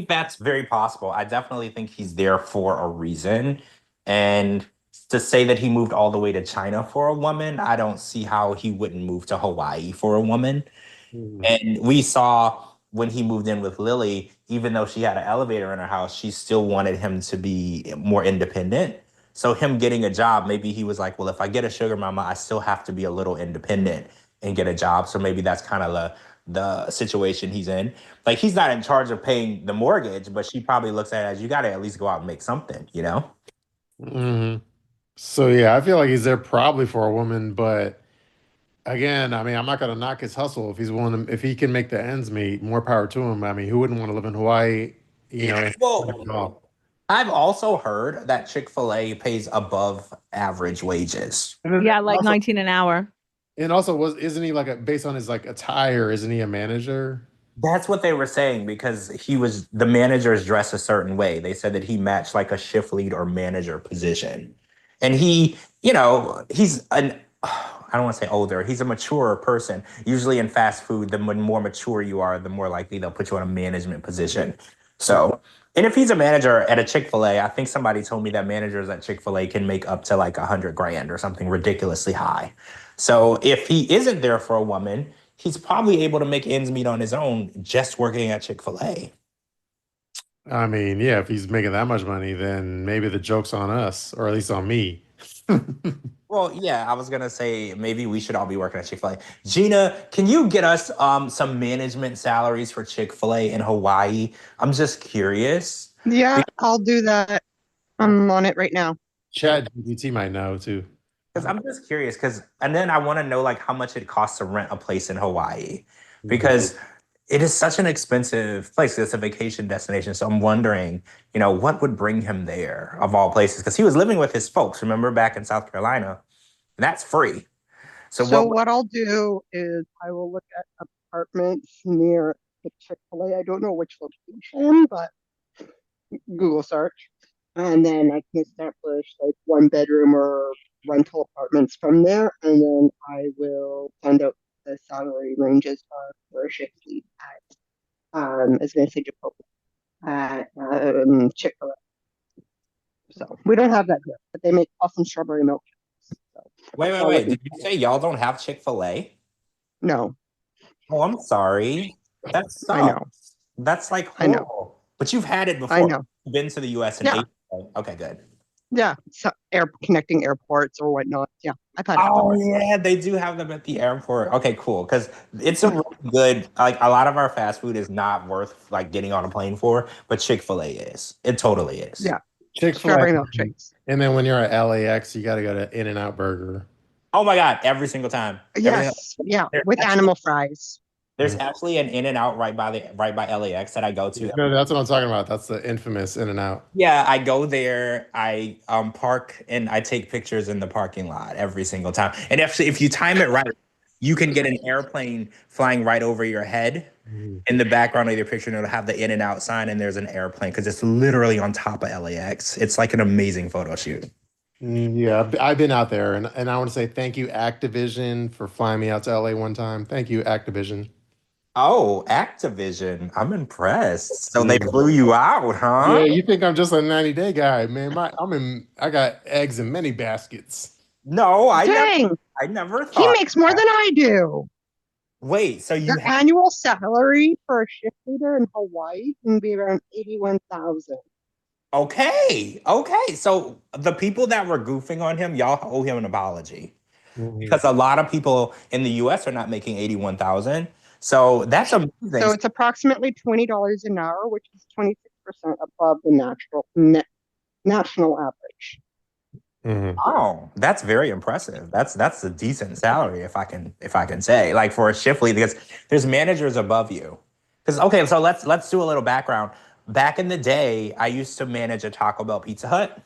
that's very possible. I definitely think he's there for a reason. And to say that he moved all the way to China for a woman, I don't see how he wouldn't move to Hawaii for a woman. Mhm. And we saw when he moved in with Lily, even though she had an elevator in her house, she still wanted him to be more independent. So him getting a job, maybe he was like, well, if I get a sugar mama, I still have to be a little independent and get a job. So maybe that's kind of the situation he's in. Like he's not in charge of paying the mortgage, but she probably looks at it as you got to at least go out and make something, you know? Mhm. So yeah, I feel like he's there probably for a woman, but again, I mean, I'm not gonna knock his hustle if he's willing to, if he can make the ends meet. More power to him. I mean, who wouldn't want to live in Hawaii? Well, I've also heard that Chick-fil-A pays above average wages. And then Yeah, like also, 19 an hour. and also isn't he like based on his like attire? Isn't he a manager? That's what they were saying because the managers dress a certain way. They said that he matched like a shift lead or manager position. And he's I don't want to say older, he's a mature person. Usually in fast food, the more mature you are, the more likely they'll put you in a management position. So, and if he's a manager at a Chick-fil-A, I think somebody told me that managers at Chick-fil-A can make up to like 100 grand or something ridiculously high. So if he isn't there for a woman, he's probably able to make ends meet on his own just working at Chick-fil-A. I mean, yeah, if he's making that much money, then maybe the joke's on us, or at least on me. Well, yeah, I was gonna say maybe we should all be working at Chick-fil-A. Gina, can you get us some management salaries for Chick-fil-A in Hawaii? I'm just curious. Yeah, I'll do that. I'm on it right now. Chat GPT might know too. Because I'm just curious, and then I want to know like how much it costs to rent a place in Hawaii, because it is such an expensive place. It's a vacation destination. So I'm wondering, what would bring him there of all places? Because he was living with his folks, remember, back in South Carolina, and that's free. So what I'll do is I will look at apartments near the Chick-fil-A. I don't know which location, but Google search. And then I can establish like one bedroom or rental apartments from there. And then I will find out the salary ranges are for a shift lead at I was gonna say Chipotle at Chick-fil-A. So we don't have that here, but they make awesome strawberry milk. So wait. Did you say y'all don't have Chick-fil-A? no. Oh, I'm sorry. That I know. sucks. That's like I know. horrible. But you've had it before. I know. You've been to the US and Yeah. ate it. Okay, good. Yeah. So connecting airports or whatnot. Yeah. I've had it Oh before. yeah, they do have them at the airport. Okay, cool. Because it's a really good, like a lot of our fast food is not worth like getting on a plane for, but Chick-fil-A is. It totally is. Yeah. Chick-fil-A. Strawberry milkshakes. And then when you're at LAX, you got to go to In-N-Out Burger. Oh my God, every single time. Yes. Yeah. With animal fries. There's actually an In-N-Out right by LAX that I go to. No, that's what I'm talking about. That's the infamous In-N-Out. Yeah, I go there. I park and I take pictures in the parking lot every single time. And actually, if you time it right, you can get an airplane flying right over your head. In the background of your picture, and it'll have the In-N-Out sign, and there's an airplane because it's literally on top of LAX. It's like an amazing photo shoot. Yeah, I've been out there, and I want to say thank you, Activision, for flying me out to LA one time. Thank you, Activision. Oh, Activision. I'm impressed. So they flew you out, huh? Yeah, you think I'm just a 90-day guy, man? I got eggs in many baskets. No, Dang. I never He thought. makes more than I do. Wait, so you Your annual salary for a shift leader in Hawaii can be around 81,000. Okay. So the people that were goofing on him, y'all owe him an apology. Because a lot of people in the US are not making 81,000. So that's amazing. So it's approximately $20 an hour, which is 26% above the national average. Oh, that's very impressive. That's a decent salary if I can say, like for a shift lead, because there's managers above you. Because okay, so let's do a little background. Back in the day, I used to manage a Taco Bell Pizza Hut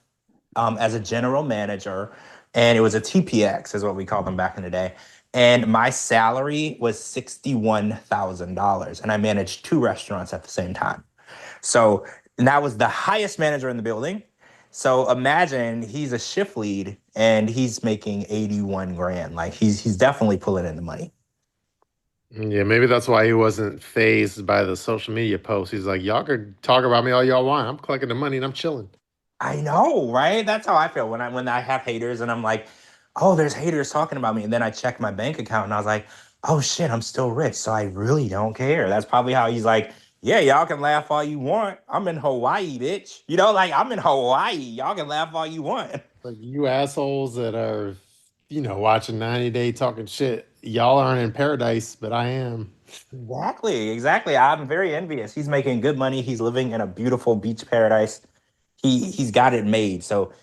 as a general manager, and it was a TPX, is what we called them back in the day. And my salary was $61,000, and I managed 2 restaurants at the same time. So, and that was the highest manager in the building. So imagine he's a shift lead and he's making 81 grand. Like he's definitely pulling in the money. Yeah, maybe that's why he wasn't fazed by the social media posts. He's like, y'all could talk about me all y'all want. I'm collecting the money and I'm chilling. I know, right? That's how I feel when I have haters and I'm like, oh, there's haters talking about me. And then I check my bank account and I was like, oh shit, I'm still rich. So I really don't care. That's probably how he's like, yeah, y'all can laugh all you want. I'm in Hawaii, bitch. You know, like I'm in Hawaii. Y'all can laugh all you want. Like you assholes that are, watching 90 Day talking shit. Y'all aren't in paradise, but I am. Exactly. I'm very envious. He's making good money. He's living in a beautiful beach paradise. He's got it made. So,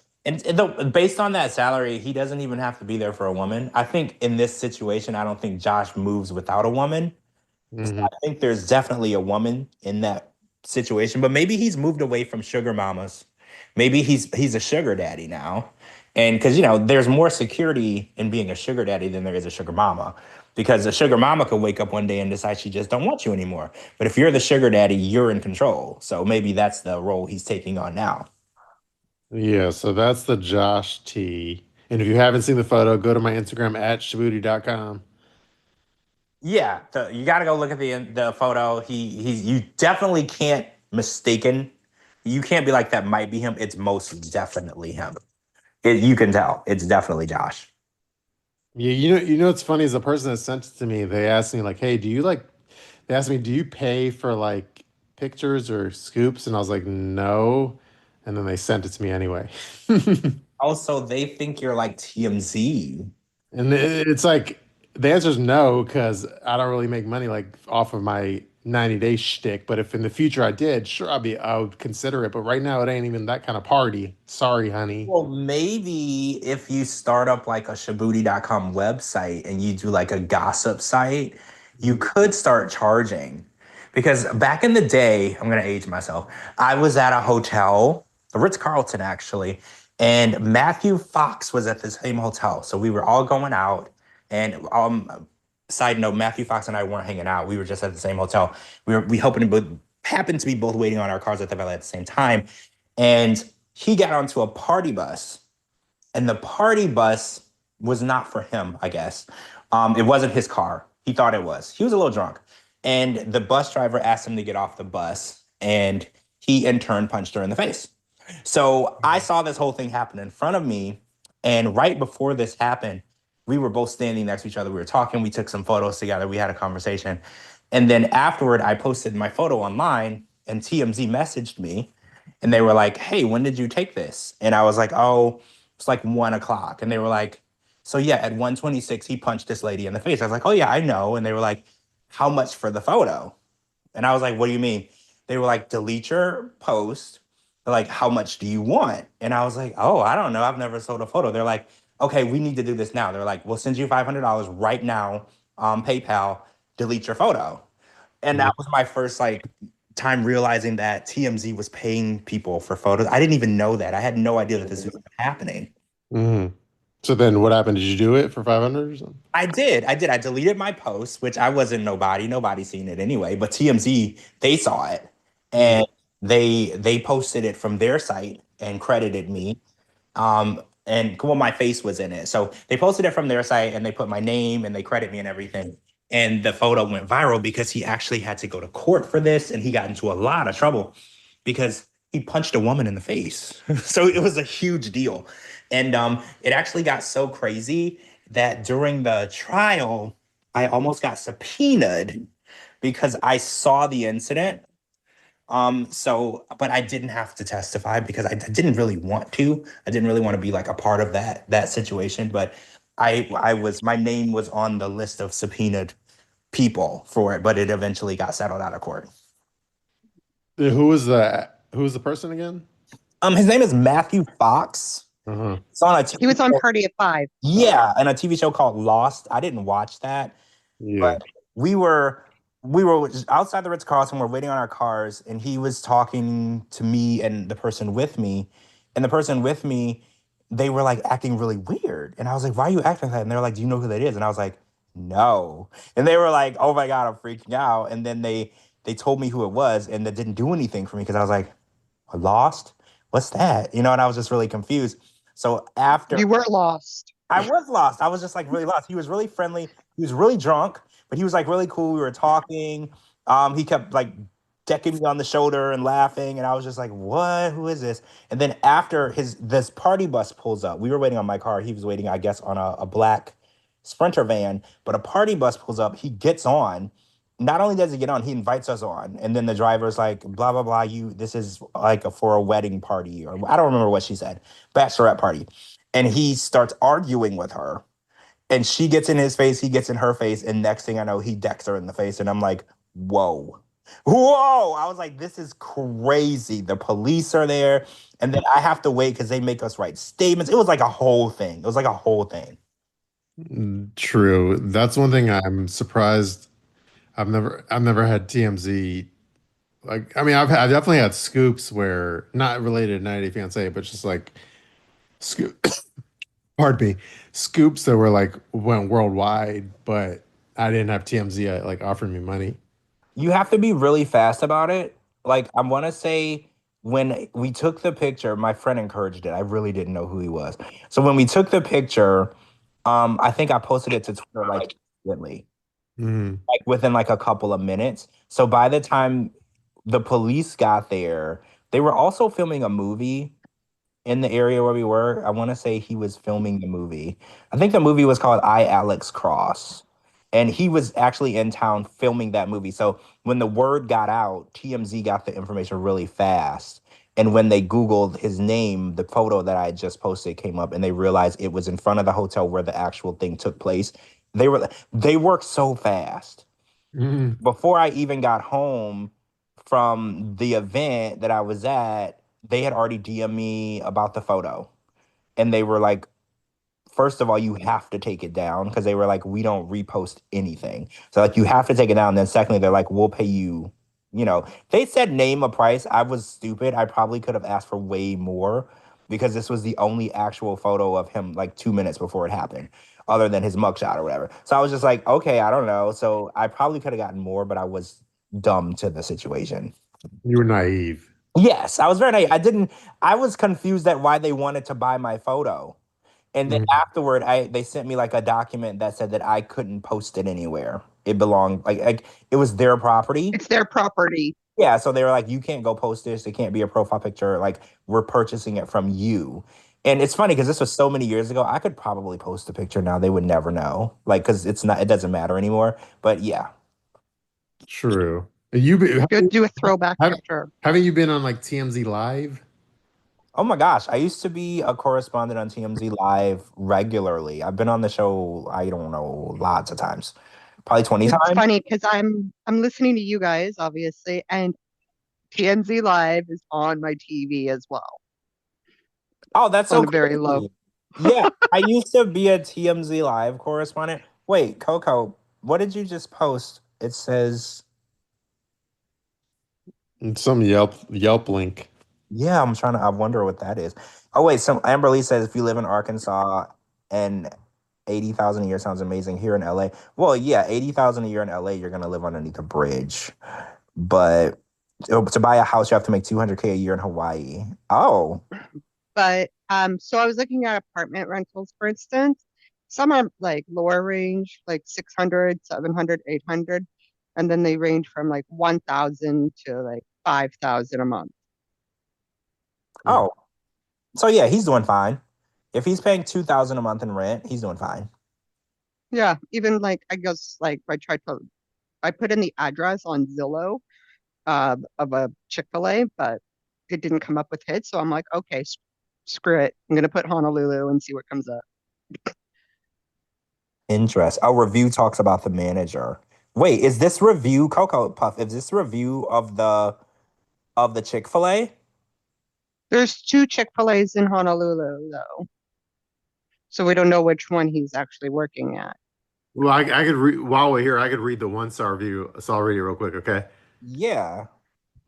based on that salary, he doesn't even have to be there for a woman. I think in this situation, I don't think Josh moves without a woman. So I think there's definitely a woman in that situation, but maybe he's moved away from sugar mamas. Maybe he's a sugar daddy now. And because, there's more security in being a sugar daddy than there is a sugar mama. Because a sugar mama could wake up one day and decide she just don't want you anymore. But if you're the sugar daddy, you're in control. So maybe that's the role he's taking on now. Yeah, so that's the Josh T. And if you haven't seen the photo, go to my Instagram at Shabooty.com. Yeah, you got to go look at the photo. You definitely can't mistaken. You can't be like, that might be him. It's most definitely him. You can tell. It's definitely Josh. Yeah, it's funny is the person that sent it to me, they asked me like, hey, they asked me, do you pay for like pictures or scoops? And I was like, no. And then they sent it to me anyway. Also, they think you're like TMZ. And it's like, the answer is no, because I don't really make money like off of my 90-day shtick. But if in the future I did, sure, I would consider it. But right now it ain't even that kind of party. Sorry, honey. Well, maybe if you start up like a Shabooty.com website and you do like a gossip site, you could start charging. Because back in the day, I'm going to age myself, I was at a hotel, the Ritz-Carlton actually, and Matthew Fox was at the same hotel. So we were all going out. And side note, Matthew Fox and I weren't hanging out. We were just at the same hotel. We happened to be both waiting on our cars at the valet at the same time. And he got onto a party bus. And the party bus was not for him, I guess. It wasn't his car. He thought it was. He was a little drunk. And the bus driver asked him to get off the bus. And he in turn punched her in the face. So I saw this whole thing happen in front of me. And right before this happened, we were both standing next to each other. We were talking. We took some photos together. We had a conversation. And then afterward, I posted my photo online, and TMZ messaged me, and they were like, "Hey, when did you take this?" And I was like, "Oh, it's like 1 o'clock." And they were like, "So yeah, at 1:26, he punched this lady in the face." I was like, "Oh yeah, I know." And they were like, "How much for the photo?" And I was like, "What do you mean?" They were like, "Delete your post." They're like, "How much do you want?" And I was like, "Oh, I don't know. I've never sold a photo." They're like, "Okay, we need to do this now." They're like, "We'll send you $500 right now, PayPal. Delete your photo." And that was my first like time realizing that TMZ was paying people for photos. I didn't even know that. I had no idea that this was happening. Mm-hmm. So then what happened? Did you do it for 500 or something? I did. I did. I deleted my post, which I wasn't nobody. Nobody seen it anyway. But TMZ, they saw it, and they posted it from their site and credited me. And well, my face was in it. So they posted it from their site and they put my name and they credit me and everything. And the photo went viral because he actually had to go to court for this and he got into a lot of trouble because he punched a woman in the face. So it was a huge deal. And it actually got so crazy that during the trial, I almost got subpoenaed because I saw the incident, but I didn't have to testify because I didn't really want to. I didn't really want to be like a part of that situation. But my name was on the list of subpoenaed people for it, but it eventually got settled out of court. Who was that? Who was the person again? His name is Matthew Fox. Uh-huh. It's on a He was on show, Party at 5. yeah, and a TV show called Lost. I didn't watch that, Yeah. but we were just outside the Ritz-Carlton. We're waiting on our cars, and he was talking to me and the person with me, and the person with me, they were like acting really weird, and I was like, "Why are you acting like that?" And they're like, "Do you know who that is?" And I was like, "No," and they were like, "Oh my God, I'm freaking out." And then they told me who it was, and that didn't do anything for me because I was like, "Lost? What's that?" You know, and I was just really confused. So after You were lost. I was lost. I was just like really lost. He was really friendly. He was really drunk, but he was like really cool. We were talking. He kept like decking me on the shoulder and laughing, and I was just like, "What? Who is this?" And then after this party bus pulls up, we were waiting on my car. He was waiting, I guess, on a black Sprinter van. But a party bus pulls up. He gets on. Not only does he get on, he invites us on, and then the driver's like, "Blah blah blah. This is like for a wedding party, or I don't remember what she said, bachelorette party." And he starts arguing with her, and she gets in his face, he gets in her face, and next thing I know, he decks her in the face, and I'm like, whoa. Whoa. I was like, this is crazy. The police are there, and then I have to wait because they make us write statements. It was like a whole thing. It was like a whole thing. True. That's one thing I'm surprised. I've never had TMZ. Like, I mean, I've definitely had scoops where not related to 90 Day Fiancé, but just like scoop, pardon me, scoops that were like went worldwide, but I didn't have TMZ like offering me money. You have to be really fast about it. Like, I want to say when we took the picture, my friend encouraged it. I really didn't know who he was. So when we took the picture, I think I posted it to Twitter like instantly, Mhm. like within like a couple of minutes. So by the time the police got there, they were also filming a movie in the area where we were. I want to say he was filming the movie. I think the movie was called I, Alex Cross. And he was actually in town filming that movie. So when the word got out, TMZ got the information really fast. And when they Googled his name, the photo that I had just posted came up and they realized it was in front of the hotel where the actual thing took place. They worked so fast. Mhm. Before I even got home from the event that I was at, they had already DM'd me about the photo. And they were like, first of all, you have to take it down because they were like, we don't repost anything. So like you have to take it down. Then secondly, they're like, we'll pay you, they said name a price. I was stupid. I probably could have asked for way more because this was the only actual photo of him like 2 minutes before it happened, other than his mugshot or whatever. So I was just like, okay, I don't know. So I probably could have gotten more, but I was dumb to the situation. You were naive. Yes, I was very naive. I was confused at why they wanted to buy my photo. And then Mhm. afterward, they sent me like a document that said that I couldn't post it anywhere. It belonged like it was their property. It's their property. Yeah, so they were like, you can't go post this. It can't be a profile picture. Like we're purchasing it from you. And it's funny because this was so many years ago. I could probably post a picture now. They would never know. Like because it doesn't matter anymore. But yeah, True. You Good, do a throwback have, picture. haven't you been on like TMZ Live? Oh my gosh, I used to be a correspondent on TMZ Live regularly. I've been on the show, I don't know, lots of times. Probably 20 It's times. funny because I'm listening to you guys, obviously, and TMZ Live is on my TV as well, Oh, that's so on a very low. crazy. Yeah, I used to be a TMZ Live correspondent. Wait, Coco, what did you just post? It says, Some Yelp link. yeah, I wonder what that is. Oh, wait, some Amber Lee says if you live in Arkansas and 80,000 a year sounds amazing here in LA. Well, yeah, 80,000 a year in LA, you're gonna live underneath a bridge. But to buy a house, you have to make 200K a year in Hawaii. Oh, But so I was looking at apartment rentals, for instance. Some are like lower range, like 600, 700, 800, and then they range from like 1,000 to like 5,000 a month. oh. So yeah, he's doing fine. If he's paying 2,000 a month in rent, he's doing fine. Yeah, even like I guess like I put in the address on Zillow of a Chick-fil-A, but it didn't come up with hits, so I'm like, okay, screw it. I'm gonna put Honolulu and see what comes up. Interest. Our review talks about the manager. Wait, is this review Coco Puff? Is this review of the Chick-fil-A? There's two Chick-fil-A's in Honolulu though, so we don't know which one he's actually working at. Well, I could read while we're here. I could read the 1-star review. So I'll read it real quick. Okay. Yeah.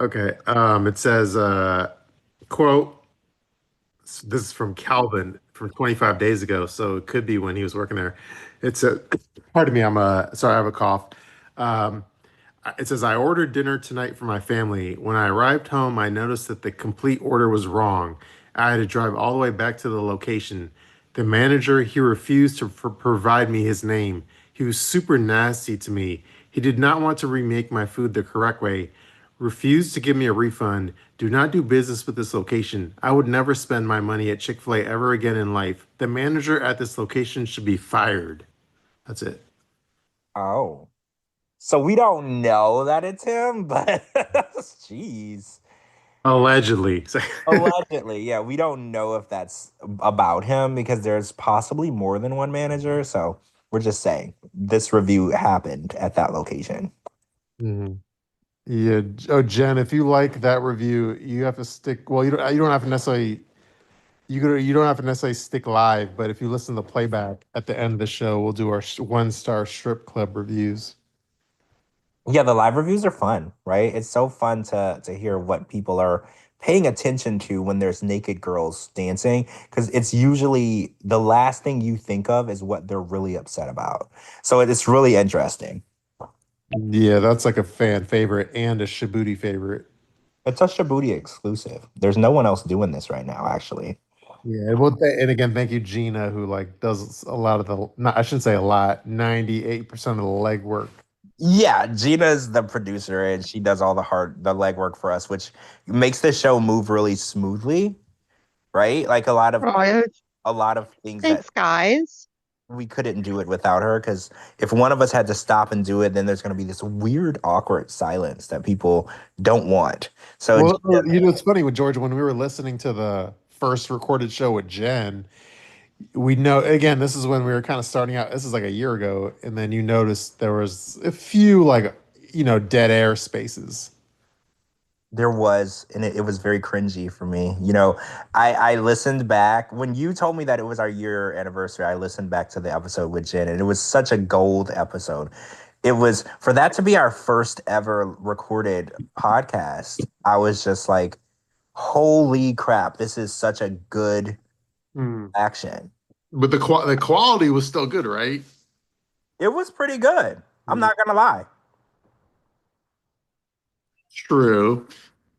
Okay. It says, quote. This is from Calvin from 25 days ago, so it could be when he was working there. It's a. Pardon me. I'm sorry. I have a cough. Um, it says, I ordered dinner tonight for my family. When I arrived home, I noticed that the complete order was wrong. I had to drive all the way back to the location. The manager, he refused to provide me his name. He was super nasty to me. He did not want to remake my food the correct way. Refused to give me a refund. Do not do business with this location. I would never spend my money at Chick-fil-A ever again in life. The manager at this location should be fired. That's it. Oh. So we don't know that it's him, but jeez. Allegedly. Allegedly, yeah, we don't know if that's about him because there's possibly more than one manager. So we're just saying this review happened at that location. Mhm. Yeah. Oh, Jen, if you like that review, you have to stick. Well, you don't have to necessarily. You don't have to necessarily stick live, but if you listen to the playback at the end of the show, we'll do our 1-star strip club reviews. Yeah, the live reviews are fun, right? It's so fun to hear what people are paying attention to when there's naked girls dancing because it's usually the last thing you think of is what they're really upset about. So it's really interesting. Yeah, that's like a fan favorite and a Shabooty favorite. It's a Shabooty exclusive. There's no one else doing this right now, actually. Yeah, well, and again, thank you, Gina, who like does a lot of the. Not, I shouldn't say a lot. 98% of the legwork. Yeah, Gina's the producer and she does all the legwork for us, which makes the show move really smoothly, right? Like Oh, yeah. a lot of things that Thanks, guys. we couldn't do it without her because if one of us had to stop and do it, then there's going to be this weird, awkward silence that people don't want. So, Well, it's funny with George when we were listening to the first recorded show with Jen. We know again, this is when we were kind of starting out. This is like a year ago, and then you noticed there was a few like dead air spaces. there was, and it was very cringy for me. You know, I listened back when you told me that it was our year anniversary. I listened back to the episode with Jen, and it was such a gold episode. It was for that to be our first ever recorded podcast. I was just like, holy crap, this is such a good action. But the quality was still good, right? It was pretty good. I'm not gonna lie. True.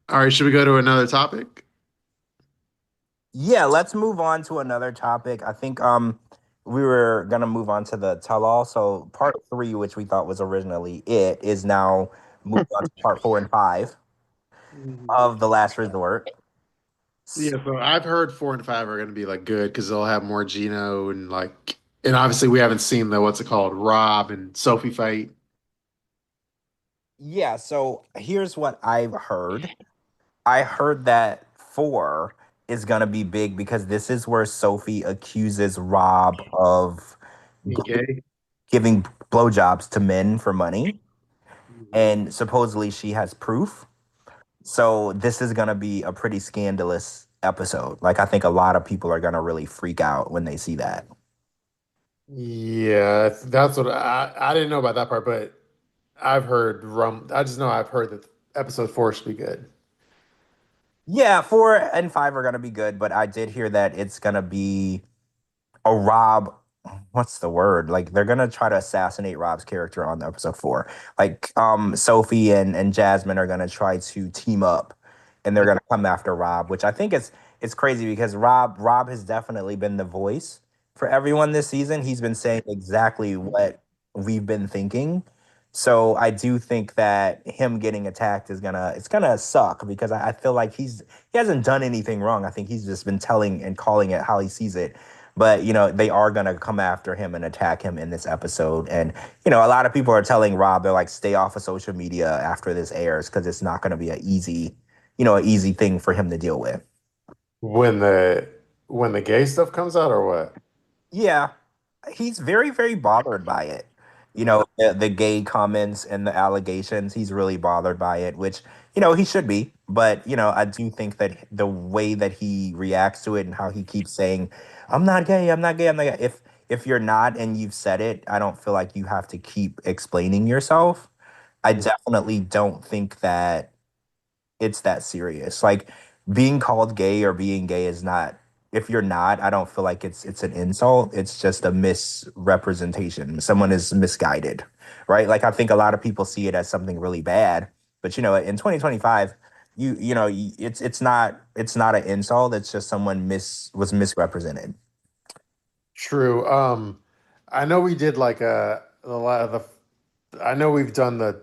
All right, should we go to another topic? Yeah, let's move on to another topic. I think we were gonna move on to the tell-all. So part 3, which we thought was originally it, is now moved on to part 4 and 5 of the last resort. Yeah, so I've heard 4 and 5 are going to be like good because they'll have more Gino and like, and obviously we haven't seen the what's it called, Rob and Sophie fight. Yeah, so here's what I've heard. I heard that 4 is gonna be big because this is where Sophie accuses Rob of Okay. giving blowjobs to men for money, and supposedly she has proof. So this is gonna be a pretty scandalous episode. Like I think a lot of people are gonna really freak out when they see that. Yeah, that's what I didn't know about that part, but I've heard I just know I've heard that episode 4 should be good. Yeah, 4 and 5 are gonna be good, but I did hear that it's gonna be a Rob. What's the word? Like they're gonna try to assassinate Rob's character on episode 4. Like Sophie and Jasmine are gonna try to team up, and they're gonna come after Rob, which I think is it's crazy because Rob has definitely been the voice for everyone this season. He's been saying exactly what we've been thinking. So I do think that him getting attacked is gonna suck because I feel like he hasn't done anything wrong. I think he's just been telling and calling it how he sees it. But they are gonna come after him and attack him in this episode. And a lot of people are telling Rob they're like, stay off of social media after this airs because it's not gonna be an easy thing for him to deal with. When the gay stuff comes out or what? Yeah, he's very, very bothered by it. The gay comments and the allegations, he's really bothered by it, which, he should be. But, I do think that the way that he reacts to it and how he keeps saying, I'm not gay, I'm not gay, I'm not gay. If you're not and you've said it, I don't feel like you have to keep explaining yourself. I definitely don't think that it's that serious. Like being called gay or being gay is not if you're not, I don't feel like it's an insult. It's just a misrepresentation. Someone is misguided, right? Like I think a lot of people see it as something really bad, but in 2025, it's not an insult. It's just someone was misrepresented. True. I know we did like a lot of I know we've done the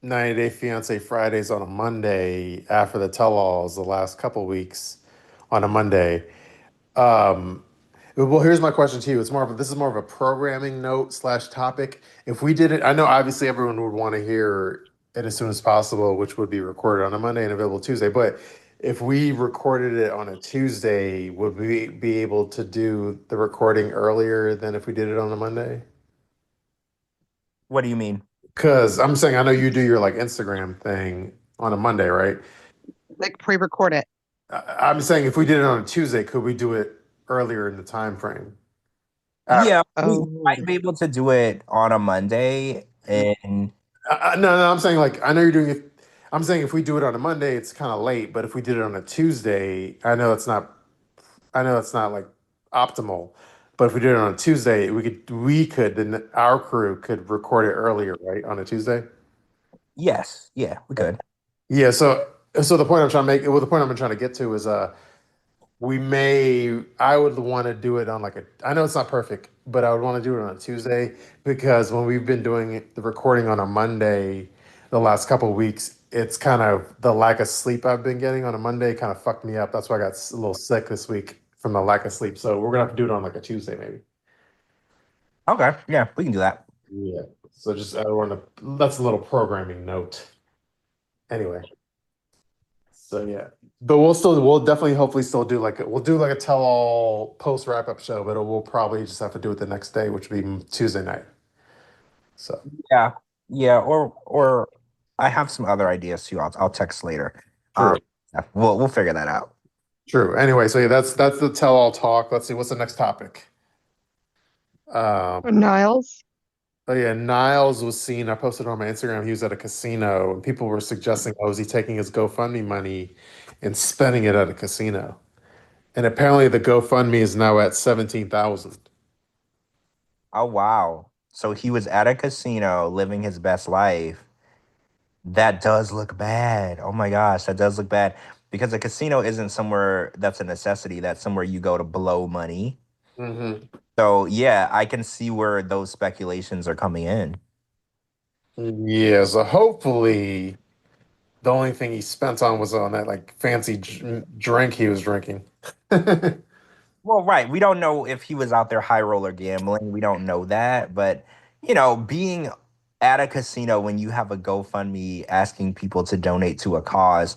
90-day Fiance Fridays on a Monday after the tell-alls the last couple weeks on a Monday. Um, well, here's my question to you. This is more of a programming note slash topic. If we did it, I know obviously everyone would want to hear it as soon as possible, which would be recorded on a Monday and available Tuesday. But if we recorded it on a Tuesday, would we be able to do the recording earlier than if we did it on a Monday? What do you mean? Because I'm saying I know you do your like Instagram thing on a Monday, right? Like pre-record it. I'm saying if we did it on a Tuesday, could we do it earlier in the time frame? Yeah, we Oh, might be able to do it on a Monday, and No, I'm saying like I know you're doing it. I'm saying if we do it on a Monday, it's kind of late. But if we did it on a Tuesday, I know it's not. I know it's not like optimal. But if we did it on a Tuesday, then our crew could record it earlier, right, on a Tuesday. yes, yeah, we could. Yeah. So the point I'm trying to make, well, the point I'm trying to get to is, I would want to do it on like I know it's not perfect, but I would want to do it on a Tuesday because when we've been doing the recording on a Monday the last couple of weeks, it's kind of the lack of sleep I've been getting on a Monday kind of fucked me up. That's why I got a little sick this week from the lack of sleep. So we're gonna have to do it on like a Tuesday maybe. Okay, yeah, we can do that. Yeah. So I want to, that's a little programming note. Anyway. So yeah, but we'll definitely hopefully still do we'll do like a tell all post wrap up show, but we'll probably just have to do it the next day, which would be Tuesday night. So Yeah, yeah, or I have some other ideas too. I'll text later. true, Yeah, we'll figure that out. true. Anyway, so yeah, that's the tell all talk. Let's see, what's the next topic? Niles. Oh yeah, Niles was seen. I posted on my Instagram. He was at a casino, and people were suggesting, "Oh, is he taking his GoFundMe money and spending it at a casino?" And apparently, the GoFundMe is now at 17,000. Oh wow. So he was at a casino living his best life. That does look bad. Oh my gosh, that does look bad. Because a casino isn't somewhere that's a necessity, that's somewhere you go to blow money. Mm-hmm. So yeah, I can see where those speculations are coming in. Yeah, so hopefully the only thing he spent on was on that like fancy drink he was drinking. Well, right. We don't know if he was out there high roller gambling. We don't know that. But, being at a casino when you have a GoFundMe asking people to donate to a cause,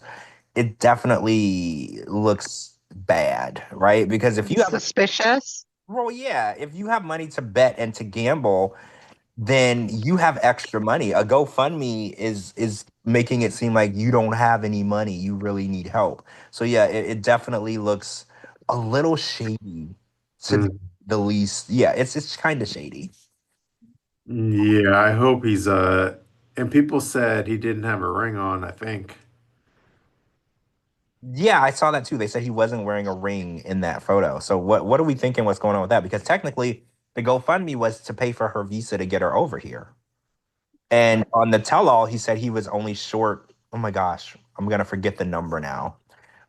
it definitely looks bad, right? Because if you have, Suspicious. well, yeah, if you have money to bet and to gamble, then you have extra money. A GoFundMe is making it seem like you don't have any money. You really need help. So yeah, it definitely looks a little shady to Mm. the least. Yeah, it's kind of shady. Yeah, I hope he's and people said he didn't have a ring on, I think. Yeah, I saw that too. They said he wasn't wearing a ring in that photo. So what are we thinking? What's going on with that? Because technically, the GoFundMe was to pay for her visa to get her over here. And on the tell-all, he said he was only short. Oh my gosh, I'm gonna forget the number now.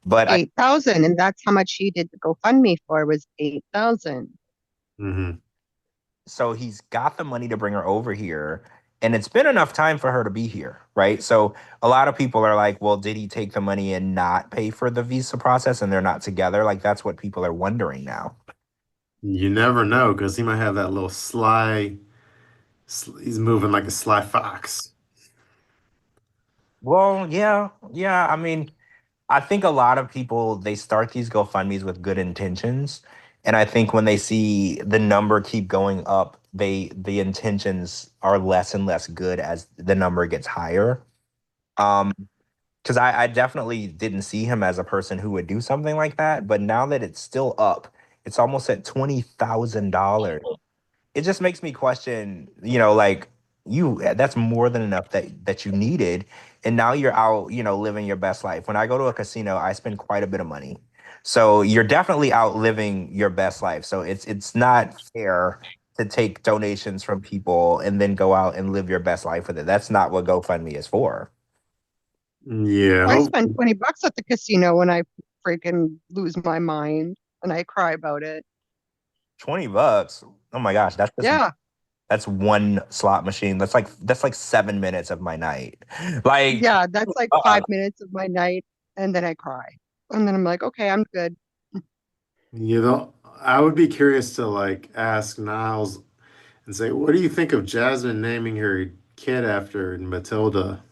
But 8,000, and that's how much she did the GoFundMe for, was 8,000. Hmm. so he's got the money to bring her over here, and it's been enough time for her to be here, right? So a lot of people are like, well, did he take the money and not pay for the visa process and they're not together? Like that's what people are wondering now. You never know because he might have that little he's moving like a sly fox. Well, yeah, yeah. I mean, I think a lot of people they start these GoFundMe's with good intentions, and I think when they see the number keep going up, the intentions are less and less good as the number gets higher. Um, because I definitely didn't see him as a person who would do something like that, but now that it's still up, it's almost at $20,000. It just makes me question, like you that's more than enough that you needed, and now you're out, living your best life. When I go to a casino, I spend quite a bit of money. So you're definitely out living your best life. So it's not fair to take donations from people and then go out and live your best life with it. That's not what GoFundMe is for. Yeah, I hope. spend 20 bucks at the casino when I freaking lose my mind and I cry about it. 20 bucks. Oh my gosh, Yeah, that's one slot machine. That's like 7 minutes of my night. Like, yeah, that's like uh, 5 minutes of my night, and then I cry. And then I'm like, okay, I'm good. You know, I would be curious to like ask Niles and say, what do you think of Jasmine naming her kid after Matilda?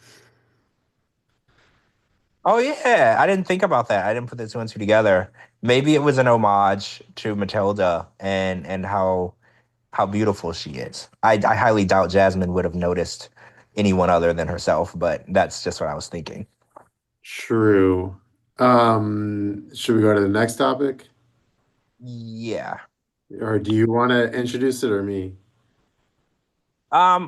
oh yeah, I didn't think about that. I didn't put the two and two together. Maybe it was an homage to Matilda and how beautiful she is. I highly doubt Jasmine would have noticed anyone other than herself, but that's just what I was thinking. True. Should we go to the next topic? Yeah. Or do you want to introduce it or me?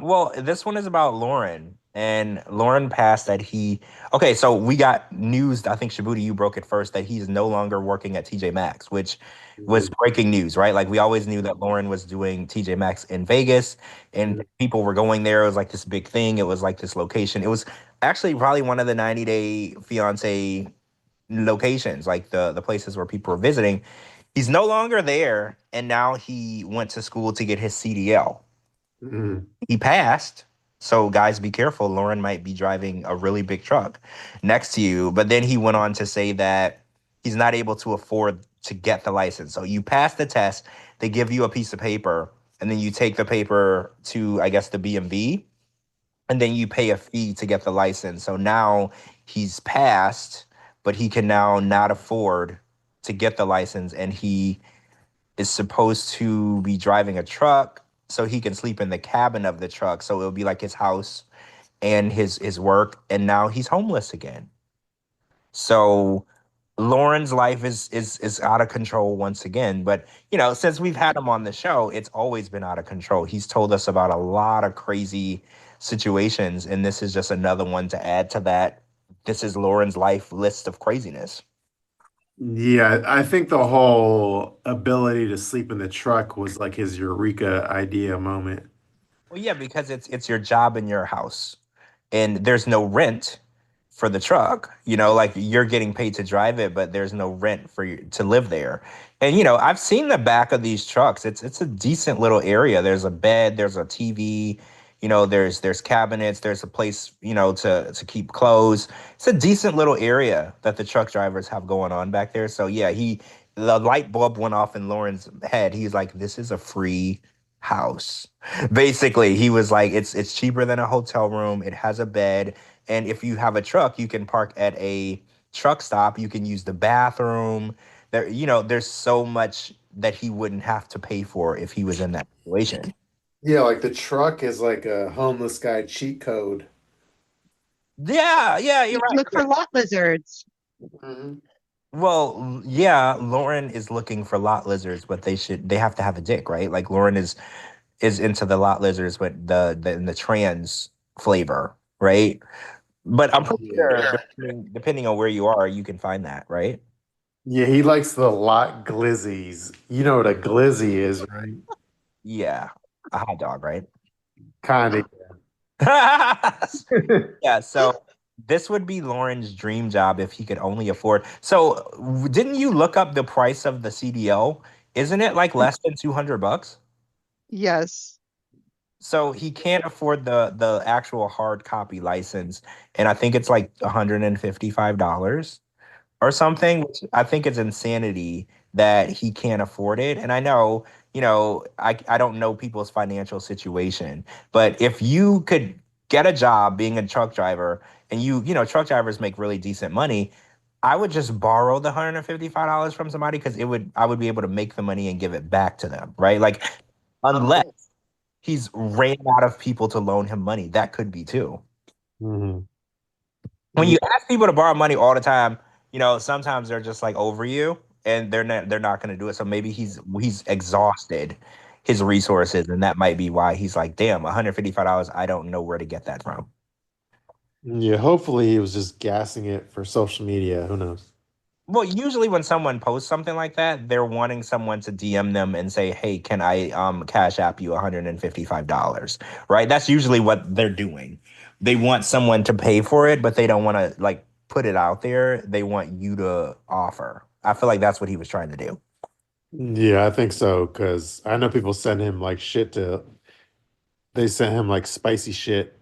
Well, this one is about Loren, and Loren passed that he. Okay, so we got news. I think Shabooty, you broke it first that he's no longer working at TJ Maxx, which was breaking news, right? Like we always knew that Loren was doing TJ Maxx in Vegas, and people were going there. It was like this big thing. It was like this location. It was actually probably one of the 90-day fiance locations, like the places where people were visiting. He's no longer there, and now he went to school to get his CDL. Mhm. He passed. So guys, be careful. Loren might be driving a really big truck next to you. But then he went on to say that he's not able to afford to get the license. So you pass the test, they give you a piece of paper, and then you take the paper to, I guess, the BMV, and then you pay a fee to get the license. So now he's passed, but he can now not afford to get the license, and he is supposed to be driving a truck so he can sleep in the cabin of the truck. So it'll be like his house and his work. And now he's homeless again. So Lauren's life is out of control once again. But since we've had him on the show, it's always been out of control. He's told us about a lot of crazy situations, and this is just another one to add to that. This is Lauren's life list of craziness. Yeah, I think the whole ability to sleep in the truck was like his eureka idea moment. Well, yeah, because it's your job in your house, and there's no rent for the truck. Like you're getting paid to drive it, but there's no rent for you to live there. And I've seen the back of these trucks. It's a decent little area. There's a bed, there's a TV. There's cabinets, there's a place to keep clothes. It's a decent little area that the truck drivers have going on back there. So yeah, the light bulb went off in Lauren's head. He's like, this is a free house. Basically, he was like, it's cheaper than a hotel room. It has a bed, and if you have a truck, you can park at a truck stop. You can use the bathroom. There's so much that he wouldn't have to pay for if he was in that situation. Yeah, like the truck is like a homeless guy cheat code. Yeah, yeah, You you're can look for right. lot lizards. Mhm. Well, yeah, Lauren is looking for lot lizards, but they have to have a dick, right? Like Lauren is into the lot lizards with the trans flavor, right? But I'm pretty Yeah. sure depending on where you are, you can find that, right? Yeah, he likes the lot glizzies. You know what a glizzy is, right? Yeah, a hot dog, right? Kind of. Yeah, so this would be Lauren's dream job if he could only afford. So, didn't you look up the price of the CDL? Isn't it like less than $200? Yes. So he can't afford the actual hard copy license, and I think it's like $155 or something, which I think is insanity that he can't afford it. And I know, I don't know people's financial situation, but if you could get a job being a truck driver and truck drivers make really decent money, I would just borrow the $155 from somebody because I would be able to make the money and give it back to them, right? Like unless he's ran out of people to loan him money, that could be too. Mhm. When you ask people to borrow money all the time, sometimes they're just like over you and they're not going to do it. So maybe he's exhausted his resources, and that might be why he's like, damn, $155, I don't know where to get that from. Yeah, hopefully he was just gassing it for social media. Who knows? Well, usually when someone posts something like that, they're wanting someone to DM them and say, "Hey, can I cash app you $155?" Right? That's usually what they're doing. They want someone to pay for it, but they don't want to like put it out there. They want you to offer. I feel like that's what he was trying to do. Yeah, I think so because I know people send him like shit to. They sent him like spicy shit,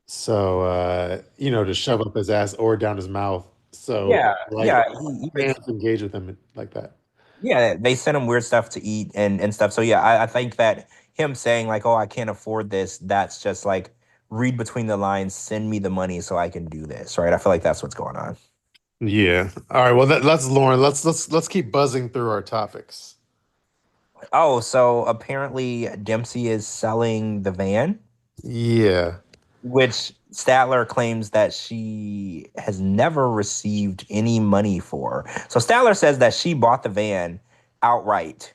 so to shove up his ass or down his mouth. So Yeah, like yeah. He makes fans engage with him like that. Yeah, they send him weird stuff to eat and stuff. So yeah, I think that him saying like, "Oh, I can't afford this," that's just like read between the lines, send me the money so I can do this, right? I feel like that's what's going on. Yeah. All right. Well, that's Lauren. Let's keep buzzing through our topics. Oh, so apparently Dempsey is selling the van, Yeah. which Statler claims that she has never received any money for. So Statler says that she bought the van outright.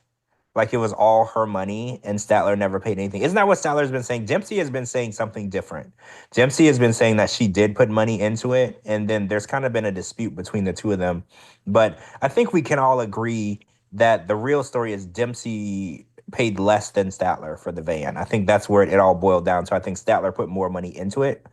Like it was all her money and Statler never paid anything. Isn't that what Statler's been saying? Dempsey has been saying something different. Dempsey has been saying that she did put money into it, and then there's kind of been a dispute between the two of them. But I think we can all agree that the real story is Dempsey paid less than Statler for the van. I think that's where it all boiled down. So I think Statler put more money into it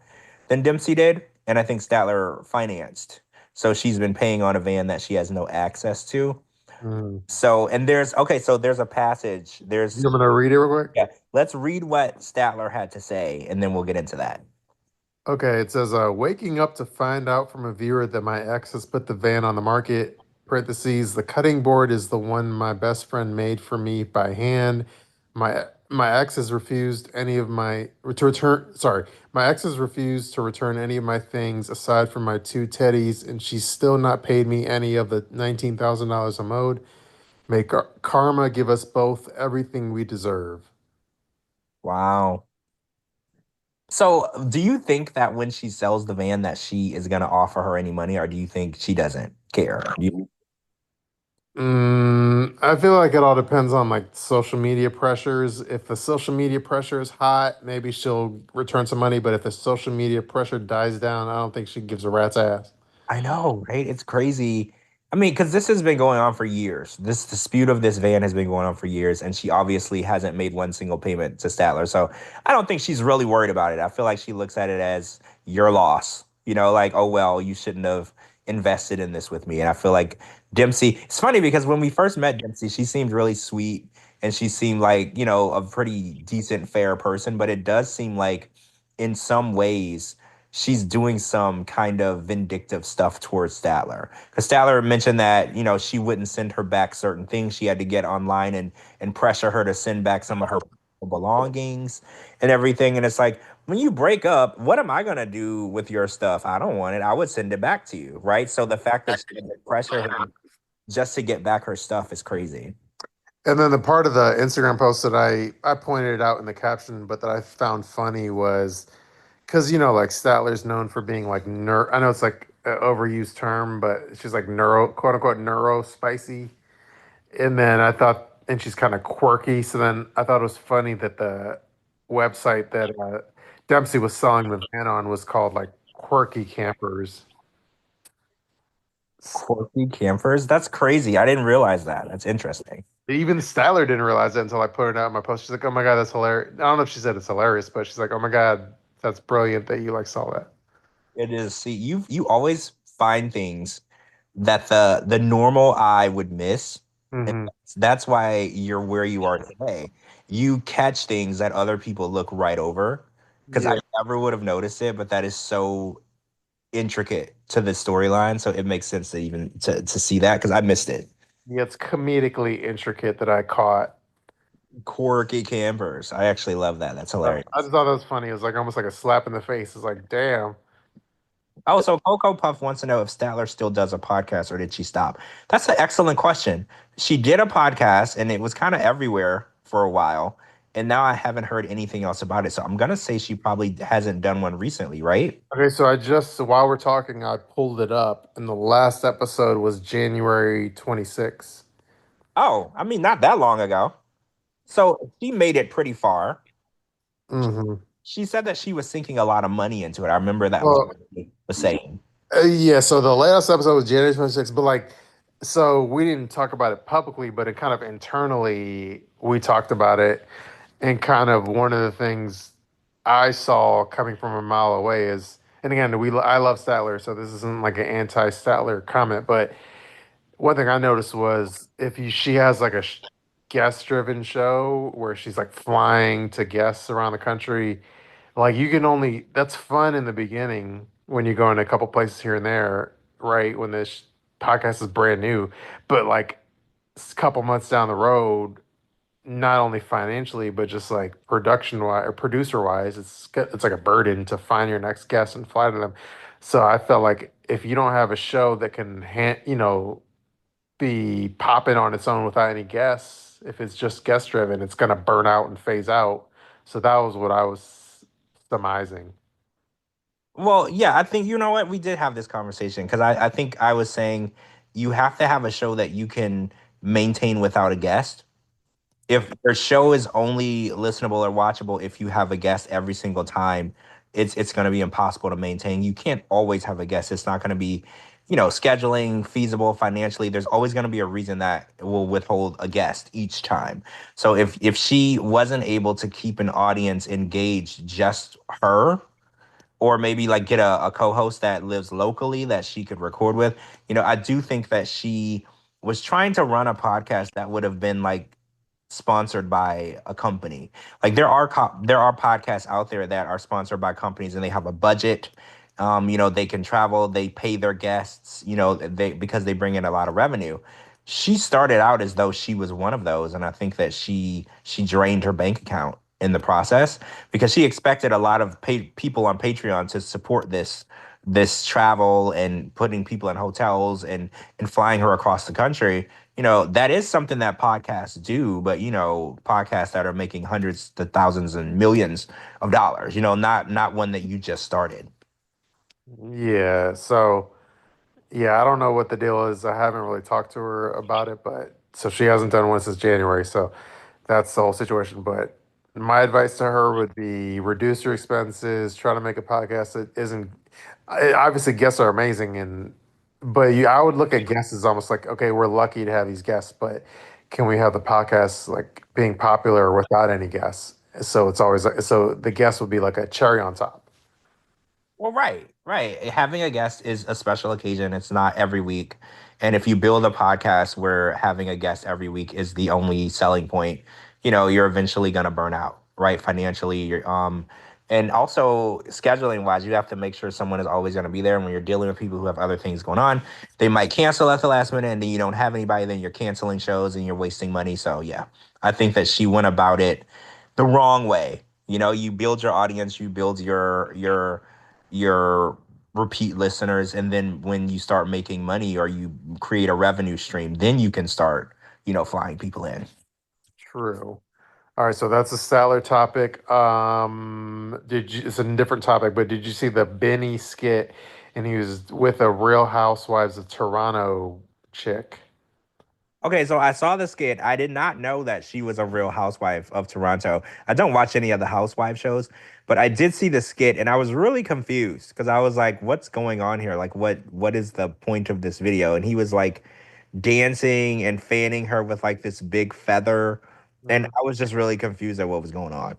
than Dempsey did, and I think Statler financed. So she's been paying on a van that she has no access to. Mm. So, and there's a passage. You want me to read it real quick? Yeah, let's read what Statler had to say, and then we'll get into that. Okay, it says, waking up to find out from a viewer that my ex has put the van on the market. Parentheses, the cutting board is the one my best friend made for me by hand. My ex has refused any of my to return. Sorry, my ex has refused to return any of my things aside from my two teddies, and she's still not paid me any of the $19,000 I'm owed. May karma give us both everything we deserve. Wow. So, do you think that when she sells the van that she is going to offer her any money, or do you think she doesn't care? I feel like it all depends on like social media pressures. If the social media pressure is hot, maybe she'll return some money. But if the social media pressure dies down, I don't think she gives a rat's ass. I know, right? It's crazy. I mean, because this has been going on for years. This dispute of this van has been going on for years, and she obviously hasn't made one single payment to Statler. So I don't think she's really worried about it. I feel like she looks at it as your loss. Like, oh well, you shouldn't have invested in this with me. And I feel like Dempsey. It's funny because when we first met Dempsey, she seemed really sweet, and she seemed like a pretty decent, fair person. But it does seem like, in some ways, she's doing some kind of vindictive stuff towards Statler. Because Statler mentioned that, she wouldn't send her back certain things. She had to get online and pressure her to send back some of her belongings and everything. And it's like, when you break up, what am I going to do with your stuff? I don't want it. I would send it back to you, right? So the fact that she had to pressure her just to get back her stuff is crazy. And then the part of the Instagram post that I pointed out in the caption, but that I found funny was because like Statler's known for being like I know it's like an overused term, but she's like neuro, quote unquote, neuro spicy. And then I thought, and she's kind of quirky. So then I thought it was funny that the website that Dempsey was selling the van on was called like Quirky Campers. Quirky campers? That's crazy. I didn't realize that. That's interesting. Even Statler didn't realize it until I put it out in my post. She's like, "Oh my god, that's hilarious." I don't know if she said it's hilarious, but she's like, "Oh my god, that's brilliant that you like saw that." It is. See, you always find things that the normal eye would miss. And that's why you're where you are today. You catch things that other people look right over. Because I never would have noticed it, but that is so intricate to the storyline. So it makes sense to even to see that because I missed it. Yeah, it's comedically intricate that I caught. Quirky campers. I actually love that. That's hilarious. I just thought that was funny. It was like almost like a slap in the face. It's like, damn. Oh, so Coco Puff wants to know if Statler still does a podcast or did she stop? That's an excellent question. She did a podcast and it was kind of everywhere for a while. And now I haven't heard anything else about it. So I'm going to say she probably hasn't done one recently, right? Okay, so while we're talking, I pulled it up, and the last episode was January 26th. Oh, I mean, not that long ago. So she made it pretty far. She said that she was sinking a lot of money into it. I remember that was what she was saying. Yeah, so the last episode was January 26th, but so we didn't talk about it publicly, but it kind of internally, we talked about it. And kind of one of the things I saw coming from a mile away is, and again, I love Statler, so this isn't like an anti-Statler comment, but one thing I noticed was she has like a guest-driven show where she's like flying to guests around the country, like that's fun in the beginning when you go in a couple places here and there, right? When this podcast is brand new, but like a couple months down the road, not only financially but just like production wise or producer wise, it's like a burden to find your next guest and fly to them. So I felt like if you don't have a show that can be popping on its own without any guests, if it's just guest driven, it's gonna burn out and phase out. So that was what I was surmising. Well, yeah, I think, you know what? We did have this conversation because I think I was saying you have to have a show that you can maintain without a guest. If your show is only listenable or watchable if you have a guest every single time, it's going to be impossible to maintain. You can't always have a guest. It's not going to be, scheduling feasible financially. There's always going to be a reason that will withhold a guest each time. So if she wasn't able to keep an audience engaged, just her, or maybe like get a co-host that lives locally that she could record with, I do think that she was trying to run a podcast that would have been like sponsored by a company. Like there are podcasts out there that are sponsored by companies and they have a budget. They can travel, they pay their guests, because they bring in a lot of revenue. She started out as though she was one of those, and I think that she drained her bank account in the process because she expected a lot of people on Patreon to support this travel and putting people in hotels and flying her across the country. That is something that podcasts do, but, podcasts that are making hundreds to thousands and millions of dollars, not one that you just started. Yeah, so yeah, I don't know what the deal is. I haven't really talked to her about it, but so she hasn't done one since January. So that's the whole situation. But my advice to her would be reduce your expenses, try to make a podcast that isn't obviously guests are amazing but I would look at guests as almost like, okay, we're lucky to have these guests, but can we have the podcast like being popular without any guests? So it's always so the guest would be like a cherry on top. Well, right. Having a guest is a special occasion. It's not every week. And if you build a podcast where having a guest every week is the only selling point, you're eventually going to burn out, right? Financially, And also scheduling wise, you have to make sure someone is always going to be there. And when you're dealing with people who have other things going on, they might cancel at the last minute, and then you don't have anybody. Then you're canceling shows and you're wasting money. So yeah, I think that she went about it the wrong way. You know, you build your audience, you build your repeat listeners, and then when you start making money or you create a revenue stream, then you can start, flying people in. True. All right, so that's a Statler topic. It's a different topic, but did you see the Binny skit? And he was with a Real Housewives of Toronto chick. Okay, so I saw the skit. I did not know that she was a Real Housewife of Toronto. I don't watch any of the housewife shows, but I did see the skit and I was really confused because I was like, what's going on here? Like what is the point of this video? And he was like dancing and fanning her with like this big feather. And I was just really confused at what was going on.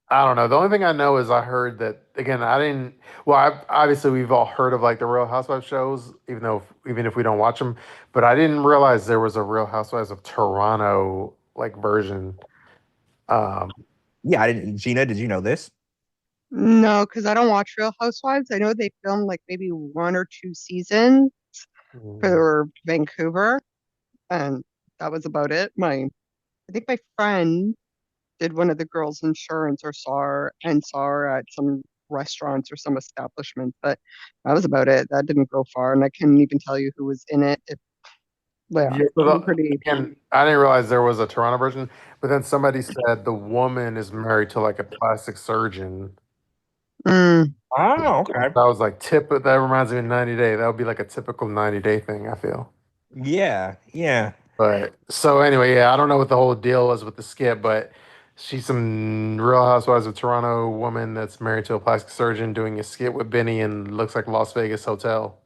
I don't know. The only thing I know is I heard that again. I didn't. Well, obviously we've all heard of like the Real Housewives shows, even if we don't watch them. But I didn't realize there was a Real Housewives of Toronto like version. Yeah, I didn't. Gina, did you know this? No, because I don't watch Real Housewives. I know they filmed like maybe 1 or 2 seasons for Vancouver, and that was about it. I think my friend did one of the girls' insurance or saw her at some restaurants or some establishment, but that was about it. That didn't go far, and I couldn't even tell you who was in it. Yeah, Yeah, pretty. again, I didn't realize there was a Toronto version, but then somebody said the woman is married to like a plastic surgeon. Mm, Oh, okay. That was like that reminds me of 90 Day. That would be like a typical 90-day thing, I feel. Yeah, yeah. But so anyway, yeah, I don't know what the whole deal was with the skit, but she's some Real Housewives of Toronto woman that's married to a plastic surgeon doing a skit with Binny and looks like Las Vegas Hotel.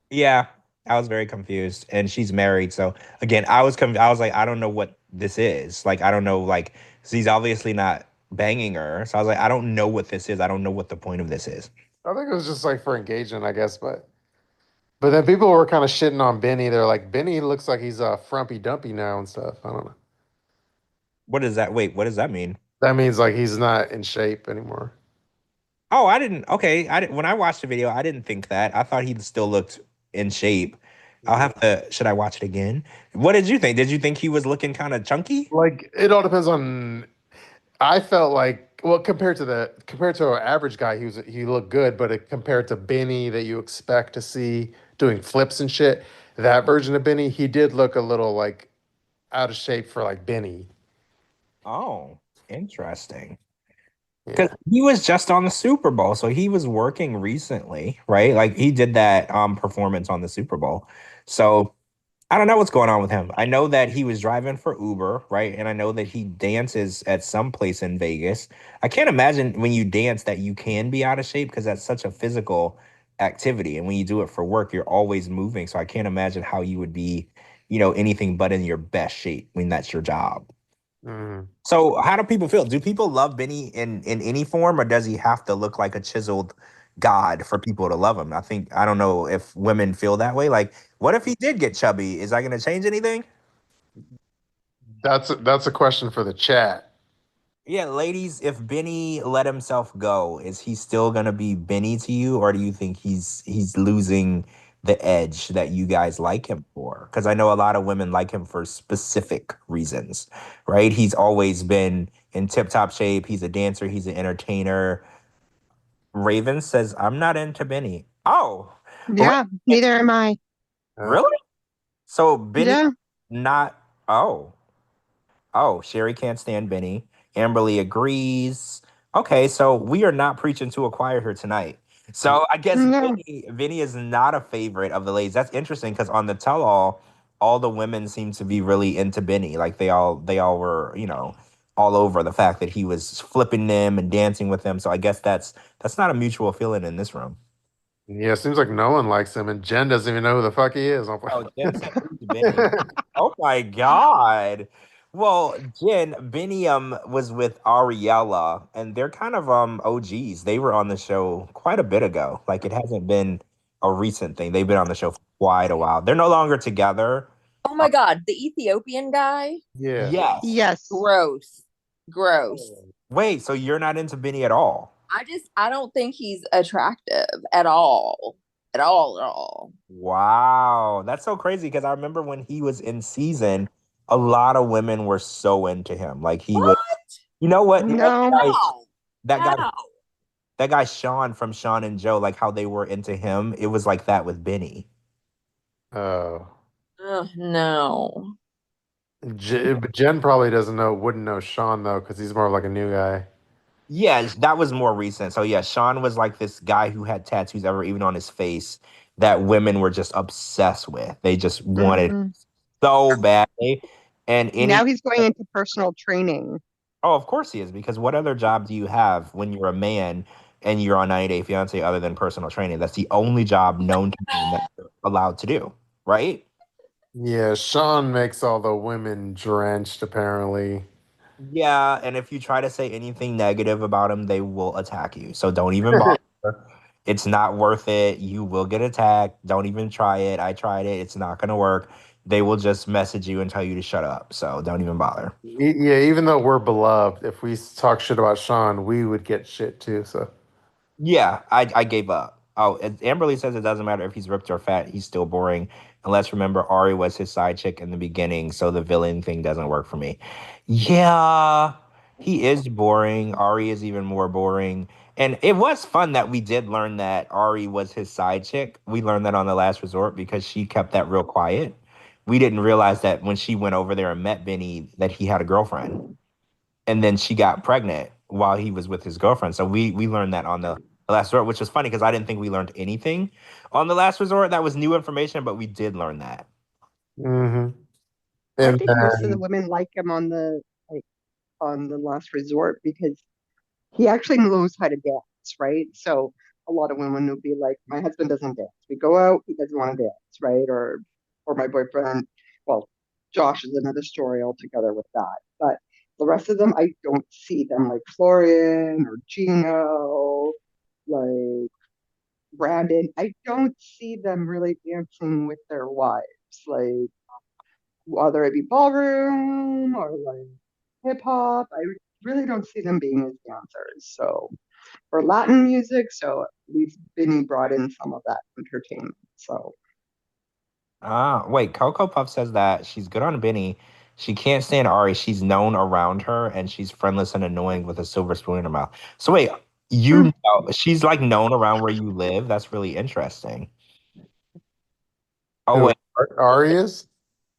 Yeah, I was very confused, and she's married. So again, I was I was like, I don't know what this is. Like, I don't know. Like, 'cause he's obviously not banging her. So I was like, I don't know what this is. I don't know what the point of this is. I think it was just like for engagement, I guess, but then people were kind of shitting on Binny. They're like, Binny looks like he's frumpy dumpy now and stuff. I don't know. What does that? Wait, what does that mean? That means like he's not in shape anymore. Oh, I didn't. Okay, I didn't. When I watched the video, I didn't think that. I thought he still looked in shape. I'll have to. Should I watch it again? What did you think? Did you think he was looking kind of chunky? Like it all depends on. I felt like well compared to an average guy, he looked good, but compared to Benny that you expect to see doing flips and shit, that version of Benny, he did look a little like out of shape for like Benny. Oh, interesting. Yeah. Because he was just on the Super Bowl, so he was working recently, right? Like he did that performance on the Super Bowl. So I don't know what's going on with him. I know that he was driving for Uber, right? And I know that he dances at some place in Vegas. I can't imagine when you dance that you can be out of shape because that's such a physical activity. And when you do it for work, you're always moving. So I can't imagine how you would be, anything but in your best shape when that's your job. Mm. So how do people feel? Do people love Benny in any form, or does he have to look like a chiseled god for people to love him? I don't know if women feel that way. Like, what if he did get chubby? Is that going to change anything? That's a question for the chat. Yeah, ladies, if Benny let himself go, is he still going to be Benny to you, or do you think he's losing the edge that you guys like him for? Because I know a lot of women like him for specific reasons, right? He's always been in tip-top shape. He's a dancer. He's an entertainer. Raven says, I'm not into Benny. Oh, yeah, neither am I. really? So Benny Yeah. not, oh. Oh, Sherry can't stand Benny. Amberly agrees. Okay, so we are not preaching to a choir here tonight. So I guess No. Benny is not a favorite of the ladies. That's interesting because on the tell-all, all the women seem to be really into Benny. Like they all were, all over the fact that he was flipping them and dancing with them. So I guess that's not a mutual feeling in this room. Yeah, it seems like no one likes him, and Jen doesn't even know who the fuck he is. Oh, Jen said who's Benny. Oh my God. Well, Jen, Benny was with Ariella, and they're kind of OGs. They were on the show quite a bit ago. Like it hasn't been a recent thing. They've been on the show for quite a while. They're no longer together. Oh my God, the Ethiopian guy? Yeah. Yes. Yes. Gross. Gross. Wait, so you're not into Binny at all? I don't think he's attractive at all. At all, at all. Wow, that's so crazy because I remember when he was in season, a lot of women were so into him. Like he was, What? you know what? No, That guy, How? that guy Sean from Sean and Joe, like how they were into him. It was like that with Binny. Oh. No. But Jen probably wouldn't know Sean though, because he's more of like a new guy. Yeah, that was more recent. So yeah, Sean was like this guy who had tattoos ever even on his face that women were just obsessed with. They just wanted mhm. so badly. And any Now he's going into personal training. Oh, of course he is, because what other job do you have when you're a man and you're on 90 Day Fiance other than personal training? That's the only job known to man that you're allowed to do, right? Yeah, Sean makes all the women drenched, apparently. Yeah, and if you try to say anything negative about him, they will attack you. So don't even bother. It's not worth it. You will get attacked. Don't even try it. I tried it. It's not going to work. They will just message you and tell you to shut up. So don't even bother. Yeah, even though we're beloved, if we talk shit about Sean, we would get shit too. So Yeah, I gave up. Oh, and Amberly says it doesn't matter if he's ripped or fat, he's still boring. And let's remember Ari was his side chick in the beginning, so the villain thing doesn't work for me. Yeah, he is boring. Ari is even more boring. And it was fun that we did learn that Ari was his side chick. We learned that on the last resort because she kept that real quiet. We didn't realize that when she went over there and met Benny that he had a girlfriend. And then she got pregnant while he was with his girlfriend. So we learned that on the last resort, which was funny because I didn't think we learned anything on the last resort. That was new information, but we did learn that. hmm I and think most of the then women like him on the last resort because he actually knows how to dance, right? So a lot of women will be like, my husband doesn't dance. We go out, he doesn't want to dance, right? Or my boyfriend, well, Josh is another story altogether with that. But the rest of them, I don't see them like Florian or Gino, like Brandon. I don't see them really dancing with their wives, like whether it be ballroom or like hip hop. I really don't see them being as dancers. So or Latin music. So at least Binny brought in some of that entertainment. So Ah, wait, Coco Puff says that she's good on Benny. She can't stand Ari. She's known around her and she's friendless and annoying with a silver spoon in her mouth. So wait, you hmm, know she's like known around where you live? That's really interesting. Oh who wait. Arias?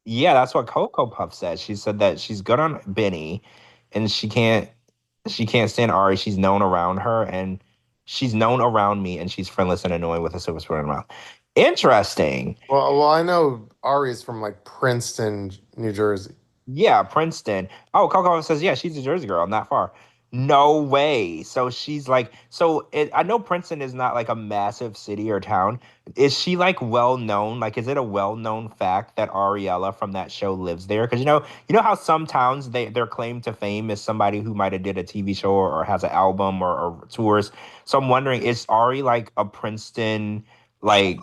Yeah, that's what Coco Puff said. She said that she's good on Benny and she can't stand Ari. She's known around her and she's known around me and she's friendless and annoying with a silver spoon in her mouth. Interesting. Well, I know Ari's from like Princeton, New Jersey. Yeah, Princeton. Oh, Coco says, yeah, she's a Jersey girl, not far. No way. So she's like, I know Princeton is not like a massive city or town. Is she like well known? Like, is it a well known fact that Ariella from that show lives there? Because you know how some towns their claim to fame is somebody who might have did a TV show or has an album or tours. So I'm wondering, is Ari like a Princeton like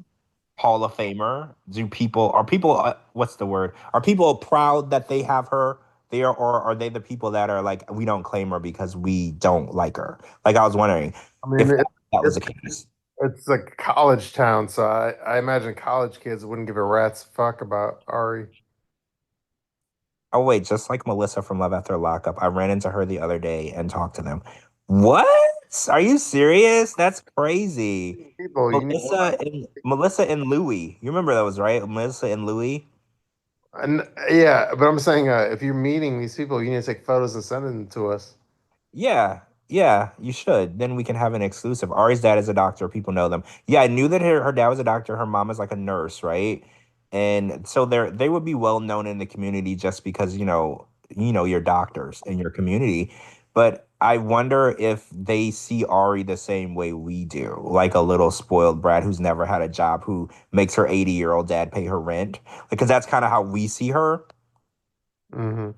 Hall of Famer? Are people what's the word? Are people proud that they have her there, or are they the people that are like we don't claim her because we don't like her? Like I was wondering I if mean, that was it's the case. it's like a college town, so I imagine college kids wouldn't give a rat's fuck about Ari. Oh wait, just like Melissa from Love After Lockup, I ran into her the other day and talked to them. What? Are you serious? That's crazy. People, you need Melissa and Louie. You remember those, right? Melissa and Louie. and yeah, but I'm saying if you're meeting these people, you need to take photos and send them to us. Yeah, yeah, you should. Then we can have an exclusive. Ari's dad is a doctor. People know them. Yeah, I knew that her dad was a doctor. Her mom is like a nurse, right? And so they would be well known in the community just because, you're doctors in your community. But I wonder if they see Ari the same way we do, like a little spoiled brat who's never had a job, who makes her 80-year-old dad pay her rent. Because that's kind of how we see her. hmm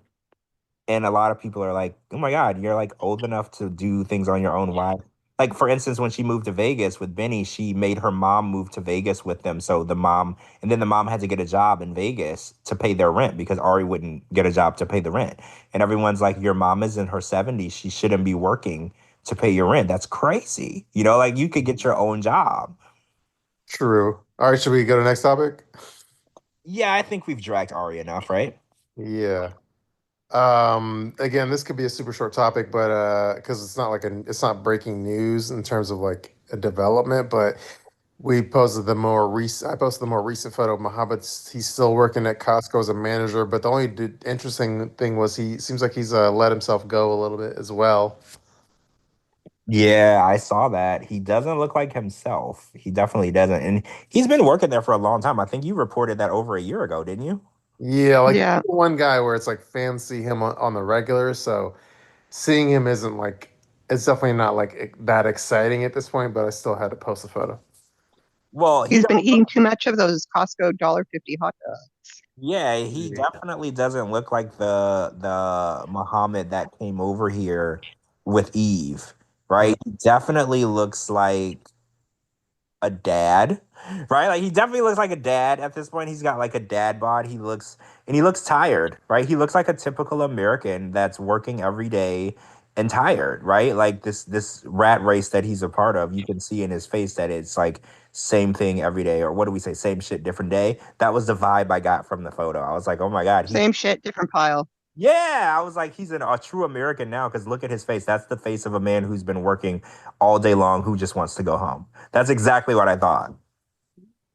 And a lot of people are like, "Oh my God, you're like old enough to do things on your own. Why? like for instance, when she moved to Vegas with Binny, she made her mom move to Vegas with them. So the mom had to get a job in Vegas to pay their rent because Ari wouldn't get a job to pay the rent. And everyone's like, your mom is in her 70s. She shouldn't be working to pay your rent. That's crazy. Like you could get your own job. True. All right, should we go to the next topic? Yeah, I think we've dragged Ari enough, right? Yeah. Again, this could be a super short topic, but because it's not breaking news in terms of like a development, but I posted the more recent photo of Mohamed. He's still working at Costco as a manager, but the only interesting thing was he seems like he's let himself go a little bit as well. Yeah, I saw that. He doesn't look like himself. He definitely doesn't. And he's been working there for a long time. I think you reported that over a year ago, didn't you? Yeah, like Yeah. one guy where it's like fans see him on the regular, so seeing him isn't like it's definitely not like that exciting at this point, but I still had to post a photo. Well, He's been eating too much of those Costco $1.50 hot dogs. yeah, he definitely doesn't look like the Muhammad that came over here with Eve, right? He definitely looks like a dad, right? Like he definitely looks like a dad at this point. He's got like a dad bod. He looks tired, right? He looks like a typical American that's working every day and tired, right? Like this rat race that he's a part of, you can see in his face that it's like same thing every day, or what do we say? Same shit, different day. That was the vibe I got from the photo. I was like, oh my God, Same shit, different pile. yeah, I was like, he's a true American now because look at his face. That's the face of a man who's been working all day long who just wants to go home. That's exactly what I thought.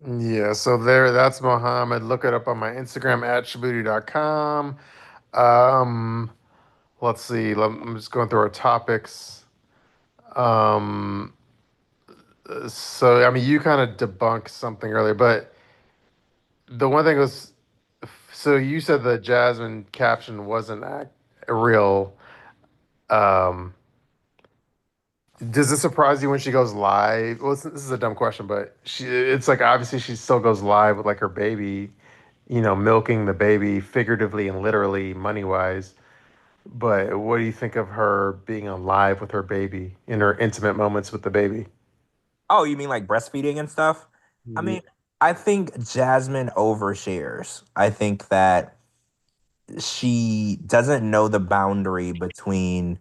Yeah, so that's Mohammed. Look it up on my Instagram at Shabooty.com. Let's see. I'm just going through our topics. Um, so I mean, you kind of debunked something earlier, but the one thing was, so you said the Jasmine caption wasn't real. Um, does it surprise you when she goes live? Well, this is a dumb question, but it's like obviously she still goes live with like her baby, milking the baby figuratively and literally money wise. But what do you think of her being on live with her baby in her intimate moments with the baby? Oh, you mean like breastfeeding and stuff? I Yeah. mean, I think Jasmine overshares. I think that she doesn't know the boundary between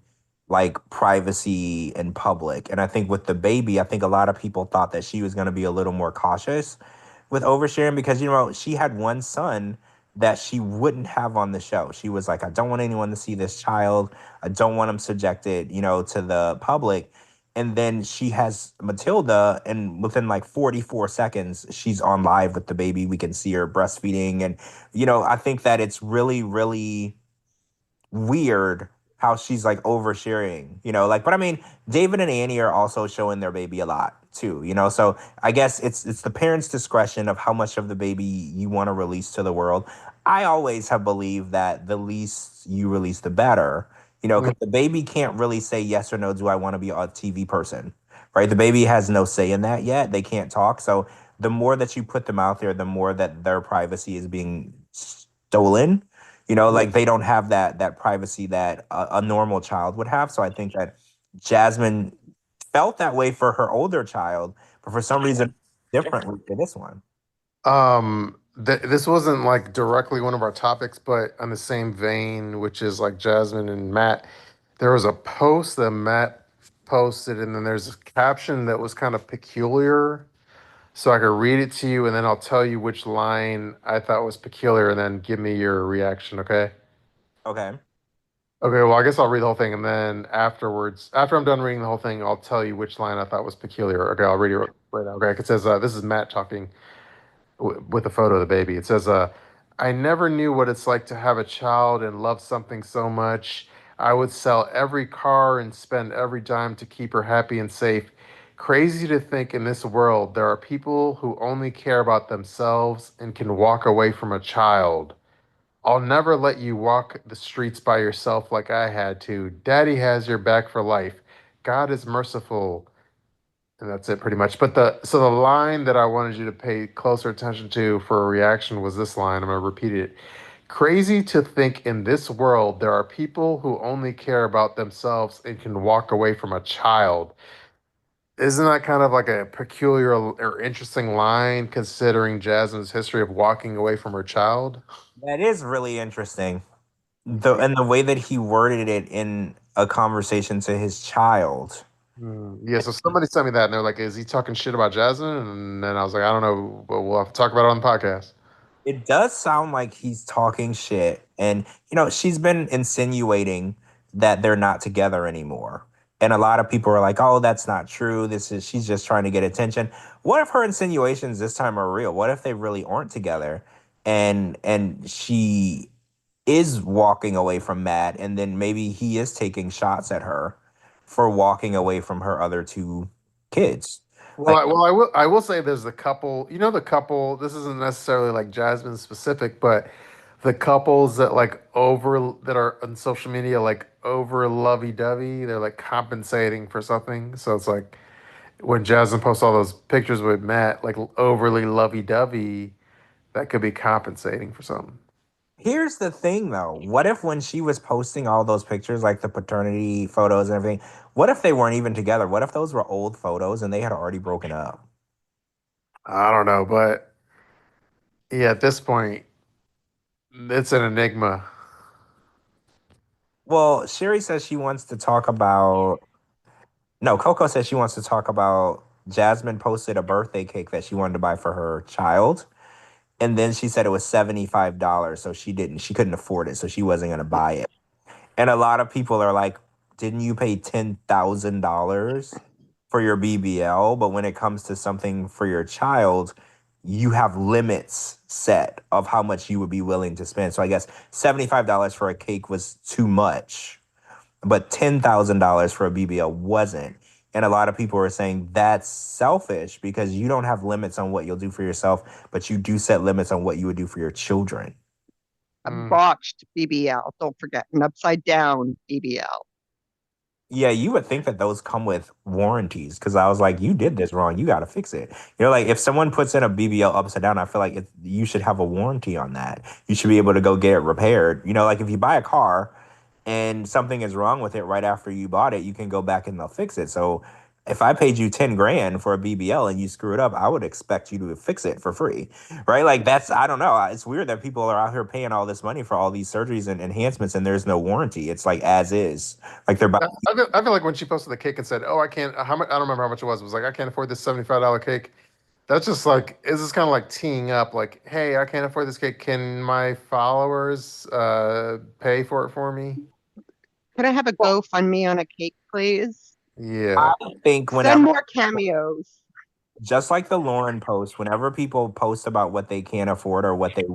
like privacy and public. And I think with the baby, I think a lot of people thought that she was going to be a little more cautious with oversharing because, she had one son that she wouldn't have on the show. She was like, I don't want anyone to see this child. I don't want him subjected, to the public. And then she has Matilda, and within like 44 seconds, she's on live with the baby. We can see her breastfeeding. And, I think that it's really, really weird how she's like oversharing, but I mean, David and Annie are also showing their baby a lot too, so I guess it's the parents' discretion of how much of the baby you want to release to the world. I always have believed that the least you release, the better, because the baby can't really say yes or no, do I want to be a TV person, right? The baby has no say in that yet. They can't talk. So the more that you put them out there, the more that their privacy is being stolen. Like they don't have that privacy that a normal child would have. So I think that Jasmine felt that way for her older child, but for some reason differently for this one. This wasn't like directly one of our topics, but on the same vein, which is like Jasmine and Matt, there was a post that Matt posted, and then there's a caption that was kind of peculiar. So I could read it to you, and then I'll tell you which line I thought was peculiar, and then give me your reaction, okay? Okay. Okay, well, I guess I'll read the whole thing, and then afterwards, after I'm done reading the whole thing, I'll tell you which line I thought was peculiar. Okay, I'll read it right now. Okay, it says, this is Matt talking with a photo of the baby. It says, I never knew what it's like to have a child and love something so much. I would sell every car and spend every dime to keep her happy and safe. Crazy to think in this world, there are people who only care about themselves and can walk away from a child. I'll never let you walk the streets by yourself like I had to. Daddy has your back for life. God is merciful. And that's it pretty much. But the line that I wanted you to pay closer attention to for a reaction was this line. I'm gonna repeat it. Crazy to think in this world there are people who only care about themselves and can walk away from a child. Isn't that kind of like a peculiar or interesting line considering Jasmine's history of walking away from her child? That is really interesting. And the way that he worded it in a conversation to his child. Yeah, so somebody sent me that and they're like, is he talking shit about Jasmine? And then I was like, I don't know, but we'll have to talk about it on the podcast. It does sound like he's talking shit. And, she's been insinuating that they're not together anymore. And a lot of people are like, oh, that's not true. She's just trying to get attention. What if her insinuations this time are real? What if they really aren't together? And she is walking away from Matt, and then maybe he is taking shots at her for walking away from her other two kids. Well, I will say there's the couple, the couple, this isn't necessarily like Jasmine specific, but the couples that that are on social media like over lovey-dovey, they're like compensating for something. So it's like when Jasmine posts all those pictures with Matt, like overly lovey-dovey, that could be compensating for something. Here's the thing though. What if when she was posting all those pictures, like the paternity photos and everything, what if they weren't even together? What if those were old photos and they had already broken up? I don't know, but yeah, at this point, it's an enigma. Well, Sherry says she wants to talk about. No, Coco says she wants to talk about Jasmine posted a birthday cake that she wanted to buy for her child. And then she said it was $75. So she couldn't afford it. So she wasn't going to buy it. And a lot of people are like, didn't you pay $10,000 for your BBL? But when it comes to something for your child, you have limits set of how much you would be willing to spend. So I guess $75 for a cake was too much, but $10,000 for a BBL wasn't. And a lot of people are saying that's selfish because you don't have limits on what you'll do for yourself, but you do set limits on what you would do for your children. A Mm. botched BBL. Don't forget, an upside down BBL. Yeah, you would think that those come with warranties because I was like, you did this wrong. You got to fix it. Like if someone puts in a BBL upside down, I feel like you should have a warranty on that. You should be able to go get it repaired. Like if you buy a car and something is wrong with it right after you bought it, you can go back and they'll fix it. So if I paid you 10 grand for a BBL and you screw it up, I would expect you to fix it for free, right? Like I don't know. It's weird that people are out here paying all this money for all these surgeries and enhancements and there's no warranty. It's like as is. Like they're buying. I feel like when she posted the cake and said, "Oh, I can't," how much? I don't remember how much it was. It was like, "I can't afford this $75 cake." That's just like, is this kind of like teeing up? Like, hey, I can't afford this cake. Can my followers pay for it for me? Can I have a GoFundMe on a cake, please? Yeah. I think Send whenever, more cameos. just like the Loren post, whenever people post about what they can't afford or what they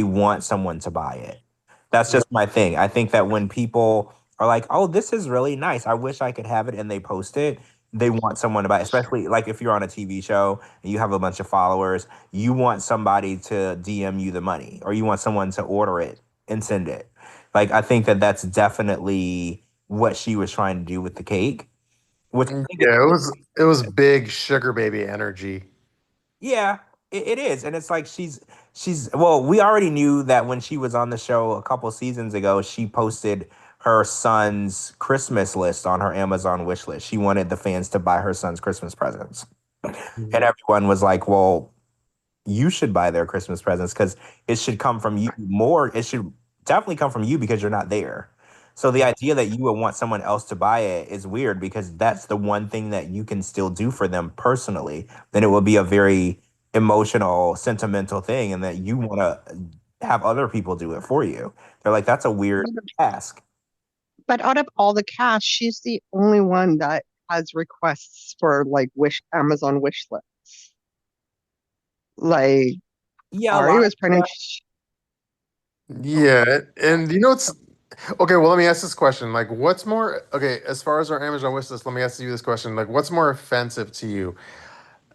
want someone to buy it. That's just my thing. I think that when people are like, oh, this is really nice, I wish I could have it, and they post it, they want someone to buy it. Especially like if you're on a TV show and you have a bunch of followers, you want somebody to DM you the money or you want someone to order it and send it. Like, I think that that's definitely what she was trying to do with the cake. Which I think Yeah, it was big sugar baby energy. Yeah, it is. And it's like well, we already knew that when she was on the show a couple seasons ago, she posted her son's Christmas list on her Amazon wish list. She wanted the fans to buy her son's Christmas presents. And everyone was like, well, you should buy their Christmas presents because it should come from you more. It should definitely come from you because you're not there. So the idea that you would want someone else to buy it is weird because that's the one thing that you can still do for them personally. Then it will be a very emotional, sentimental thing, and that you want to have other people do it for you. They're like, that's a weird task. But out of all the cast, she's the only one that has requests for like Amazon wish lists. Like Yeah, a Ari lot was pregnant. Yeah, and it's okay. Well, let me ask this question: like, what's more okay as far as our Amazon wish list? Let me ask you this question: like, what's more offensive to you?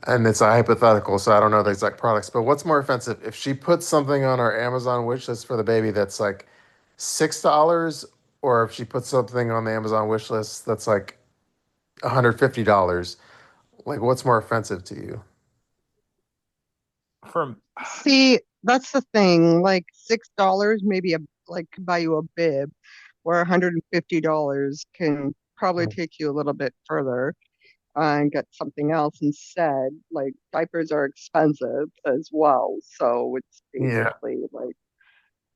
And it's a hypothetical, so I don't know the exact products, but what's more offensive if she puts something on our Amazon wish list for the baby that's like $6, or if she puts something on the Amazon wish list that's like $150? Like, what's more offensive to you? from See, that's the thing. Like $6, maybe like could buy you a bib, where $150 can probably take you a little bit further. and get something else instead. Like diapers are expensive as well, so it's Yeah. basically like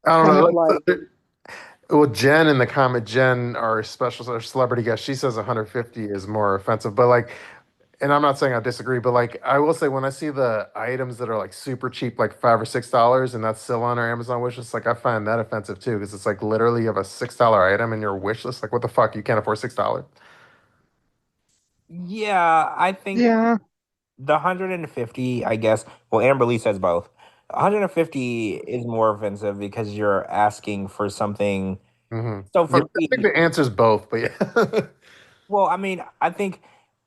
I don't kind know. of like Well, Jen in the comment, Jen, our celebrity guest, she says 150 is more offensive. But like, and I'm not saying I disagree, but like, I will say when I see the items that are like super cheap, like $5 or $6, and that's still on our Amazon wish list, like I find that offensive too, because it's like literally you have a $6 item in your wish list. Like, what the fuck? You can't afford $6? Yeah, I think yeah. the 150, I guess. Well, Amber Lee says both. 150 is more offensive because you're asking for something. So Yeah, for I think me, the answer is both, but yeah. well, I mean, I think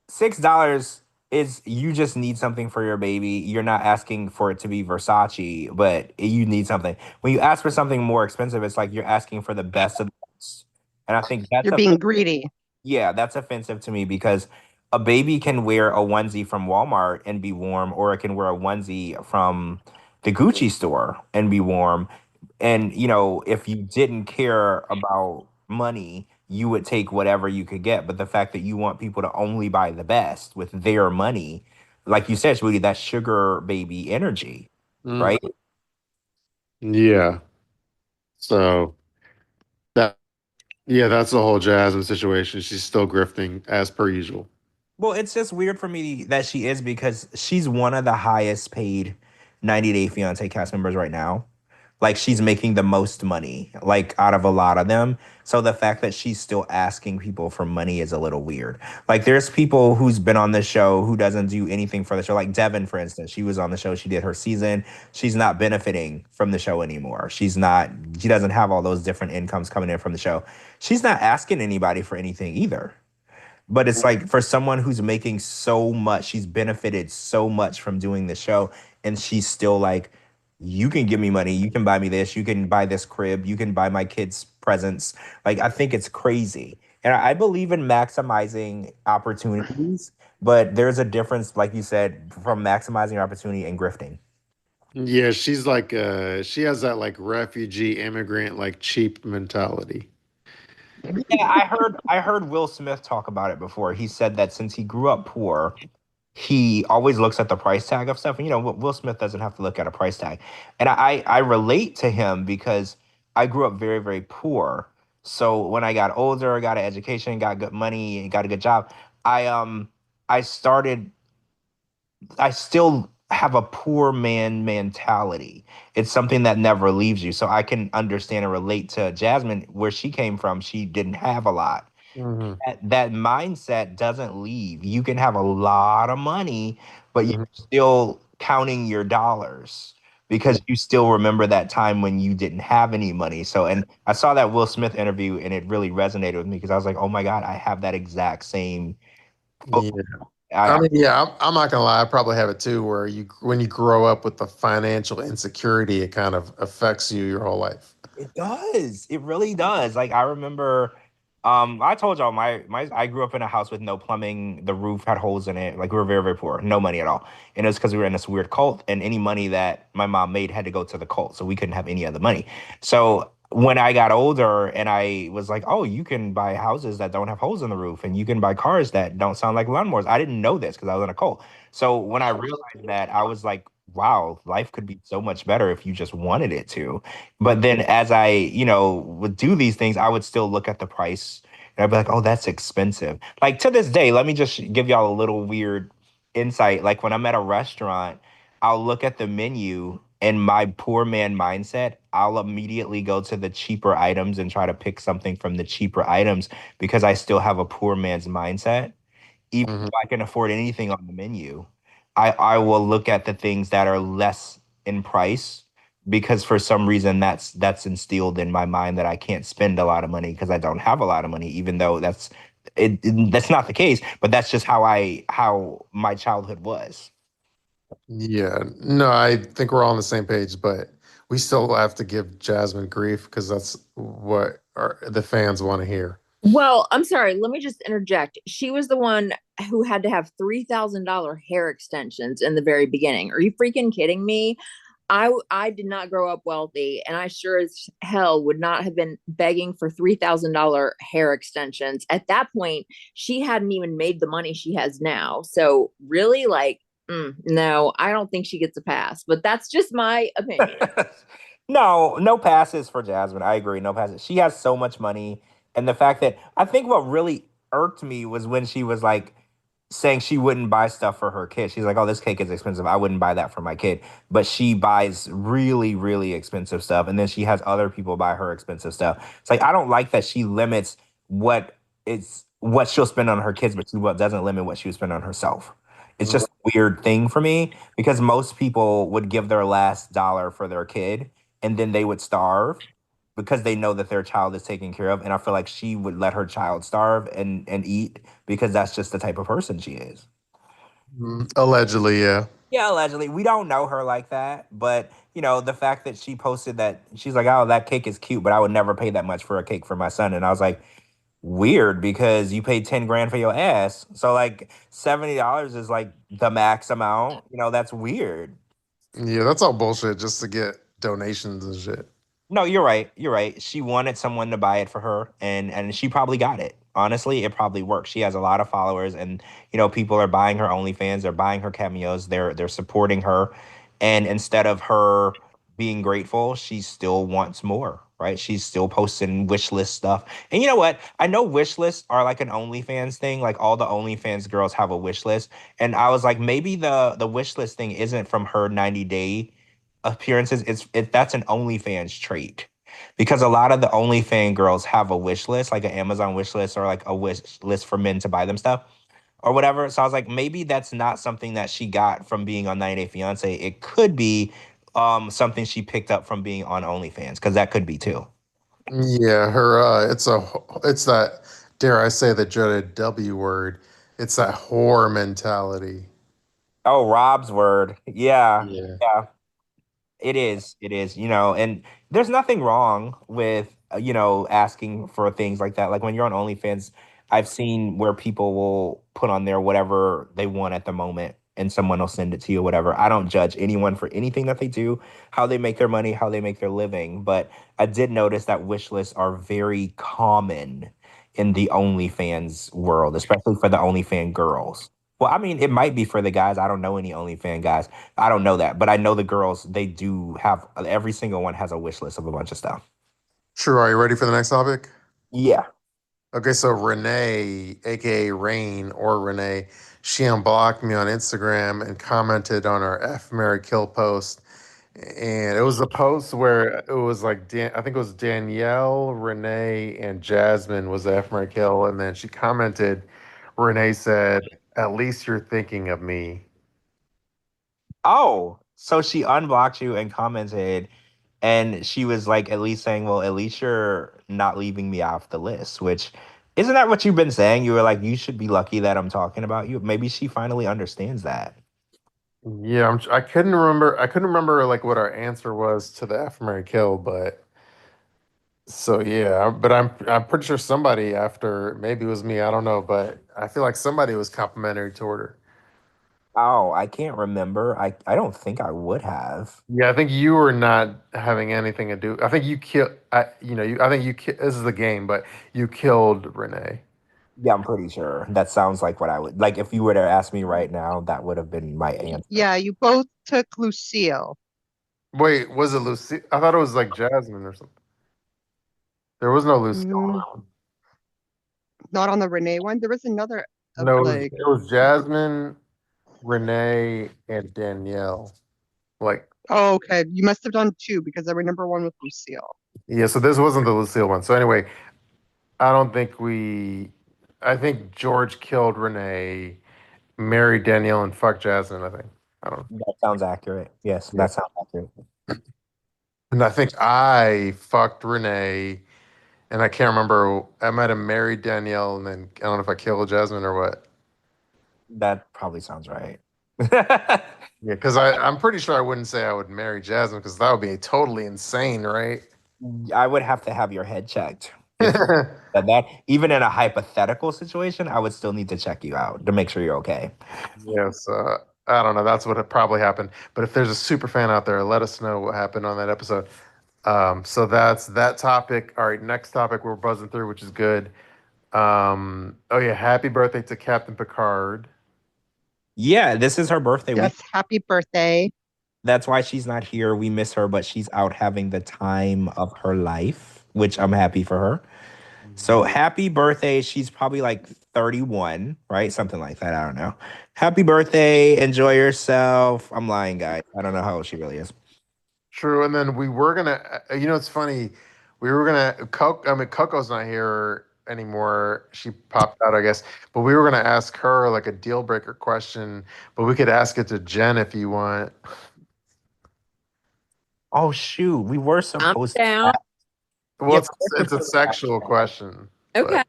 $6 is you just need something for your baby. You're not asking for it to be Versace, but you need something. When you ask for something more expensive, it's like you're asking for the best of the best. And I think that's You're a being greedy. yeah, that's offensive to me because a baby can wear a onesie from Walmart and be warm, or it can wear a onesie from the Gucci store and be warm. And, if you didn't care about money, you would take whatever you could get. But the fact that you want people to only buy the best with their money, like you said, Sweetie, that's sugar baby energy, Mm, right? yeah. So that, yeah, that's the whole Jasmine situation. She's still grifting as per usual. Well, it's just weird for me that she is because she's one of the highest paid 90 Day Fiance cast members right now. Like she's making the most money, like out of a lot of them. So the fact that she's still asking people for money is a little weird. Like there's people who's been on the show who doesn't do anything for the show. Like Devin, for instance, she was on the show, she did her season. She's not benefiting from the show anymore. She doesn't have all those different incomes coming in from the show. She's not asking anybody for anything either. But it's like for someone who's making so much, she's benefited so much from doing the show, and she's still like, you can give me money, you can buy me this, you can buy this crib, you can buy my kids presents. Like I think it's crazy. And I believe in maximizing opportunities, but there's a difference, like you said, from maximizing opportunity and grifting. Yeah, she's like she has that like refugee immigrant like cheap mentality. Yeah, I heard Will Smith talk about it before. He said that since he grew up poor, he always looks at the price tag of stuff. And Will Smith doesn't have to look at a price tag. And I relate to him because I grew up very, very poor. So when I got older, got an education, got good money, and got a good job, I I started I still have a poor man mentality. It's something that never leaves you. So I can understand and relate to Jasmine where she came from. She didn't have a lot. Hmm. That mindset doesn't leave. You can have a lot of money, but you're Hmm. still counting your dollars because you still remember that time when you didn't have any money. So, and I saw that Will Smith interview and it really resonated with me because I was like, oh my God, I have that exact same. Yeah. I I, mean, yeah, I'm not gonna lie. I probably have it too, where when you grow up with the financial insecurity, it kind of affects you your whole life. It does. It really does. Like I remember, I told y'all my I grew up in a house with no plumbing. The roof had holes in it. Like we were very, very poor, no money at all. And it was because we were in this weird cult, and any money that my mom made had to go to the cult, so we couldn't have any other money. So when I got older and I was like, oh, you can buy houses that don't have holes in the roof, and you can buy cars that don't sound like lawnmowers. I didn't know this because I was in a cult. So when I realized that, I was like, wow, life could be so much better if you just wanted it to. But then as I, would do these things, I would still look at the price and I'd be like, oh, that's expensive. Like to this day, let me just give y'all a little weird insight. Like when I'm at a restaurant, I'll look at the menu and my poor man mindset, I'll immediately go to the cheaper items and try to pick something from the cheaper items because I still have a poor man's mindset even Hmm. if I can afford anything on the menu, I will look at the things that are less in price because for some reason that's instilled in my mind that I can't spend a lot of money because I don't have a lot of money, even though that's not the case, but that's just how my childhood was. Yeah, no, I think we're all on the same page, but we still have to give Jasmine grief because that's what the fans want to hear. Well, I'm sorry. Let me just interject. She was the one who had to have $3,000 hair extensions in the very beginning. Are you freaking kidding me? I did not grow up wealthy, and I sure as hell would not have been begging for $3,000 hair extensions. At that point, she hadn't even made the money she has now. So really, like, no, I don't think she gets a pass. But that's just my opinion. No, no passes for Jasmine. I agree. No passes. She has so much money. And the fact that I think what really irked me was when she was like saying she wouldn't buy stuff for her kid. She's like, oh, this cake is expensive. I wouldn't buy that for my kid. But she buys really, really expensive stuff. And then she has other people buy her expensive stuff. It's like, I don't like that she limits what she'll spend on her kids, but she doesn't limit what she would spend on herself. It's just a weird thing for me because most people would give their last dollar for their kid and then they would starve because they know that their child is taken care of. And I feel like she would let her child starve and eat because that's just the type of person she is. Allegedly, yeah. Yeah, allegedly. We don't know her like that. But, the fact that she posted that, she's like, oh, that cake is cute, but I would never pay that much for a cake for my son. And I was like, weird because you paid 10 grand for your ass. So, like, $70 is like the max amount. That's weird. Yeah, that's all bullshit just to get donations and shit. No, you're right. You're right. She wanted someone to buy it for her, and she probably got it. Honestly, it probably worked. She has a lot of followers, and people are buying her OnlyFans. They're buying her cameos. They're supporting her, and instead of her being grateful, she still wants more. Right? She's still posting wish list stuff. And you know what? I know wish lists are like an OnlyFans thing. Like all the OnlyFans girls have a wish list, and I was like, maybe the wish list thing isn't from her 90-day appearances. That's an OnlyFans trait because a lot of the OnlyFans girls have a wish list, like an Amazon wish list or like a wish list for men to buy them stuff or whatever. So I was like, maybe that's not something that she got from being on 90 Day Fiance. It could be something she picked up from being on OnlyFans because that could be too. Yeah, it's that, dare I say the dreaded W word. It's that whore mentality. Oh, Rob's word. Yeah. Yeah. Yeah. It is. It is, and there's nothing wrong with, asking for things like that. Like when you're on OnlyFans, I've seen where people will put on there whatever they want at the moment and someone will send it to you, whatever. I don't judge anyone for anything that they do, how they make their money, how they make their living. But I did notice that wish lists are very common in the OnlyFans world, especially for the OnlyFans girls. Well, I mean, it might be for the guys. I don't know any OnlyFans guys. I don't know that, but I know the girls, they do have, every single one has a wish list of a bunch of stuff. True. Are you ready for the next topic? Yeah. Okay, so Renee, aka Rain or Renee, she unblocked me on Instagram and commented on our F Mary Kill post. And it was a post where it was like I think it was Danielle, Renee, and Jasmine was the F Mary Kill. And then she commented, Renee said, "At least you're thinking of me." Oh, so she unblocked you and commented, and she was like, at least saying, well, at least you're not leaving me off the list, which isn't that what you've been saying? You were like, you should be lucky that I'm talking about you. Maybe she finally understands that. Yeah, I couldn't remember. I couldn't remember like what our answer was to the F Mary Kill, but so yeah. But I'm pretty sure somebody after, maybe it was me. I don't know, but I feel like somebody was complimentary toward her. Oh, I can't remember. I don't think I would have. Yeah, I think you were not having anything to do. I think you killed. I think this is the game, but you killed Renee. Yeah, I'm pretty sure. That sounds like what I would like. If you were to ask me right now, that would have been my answer. Yeah, you both took Lucille. Wait, was it Lucy? I thought it was like Jasmine or something. There was no Lucy. Not on the Renee one. There was another of No, like, it was Jasmine, Renee, and Danielle. Like, oh, okay. You must have done two because I remember one with Lucille. yeah, so this wasn't the Lucille one. So anyway, I don't think I think George killed Renee, married Danielle, and fucked Jasmine, I think. I don't know. That sounds accurate. Yes, Yeah. that sounds accurate. And I think I fucked Renee, and I can't remember. I might have married Danielle, and then I don't know if I killed Jasmine or what. That probably sounds right. Yeah, because I'm pretty sure I wouldn't say I would marry Jasmine because that would be totally insane, right? I would have to have your head checked. That even in a hypothetical situation, I would still need to check you out to make sure you're okay. Yes. I don't know. That's what probably happened. But if there's a super fan out there, let us know what happened on that episode. So that's that topic. All right, next topic we're buzzing through, which is good. Oh yeah, happy birthday to Captain Picard. Yeah, this is her birthday week. Yes, happy birthday. That's why she's not here. We miss her, but she's out having the time of her life, which I'm happy for her. So happy birthday. She's probably like 31, right? Something like that. I don't know. Happy birthday. Enjoy yourself. I'm lying, guys. I don't know how old she really is. True, and then we were gonna. It's funny. We were gonna. Coco's not here anymore. She popped out, I guess. But we were gonna ask her like a deal breaker question. But we could ask it to Jen if you want. Oh, shoot. We were supposed to. down. Well, Yeah, it's a sexual question. Okay. But,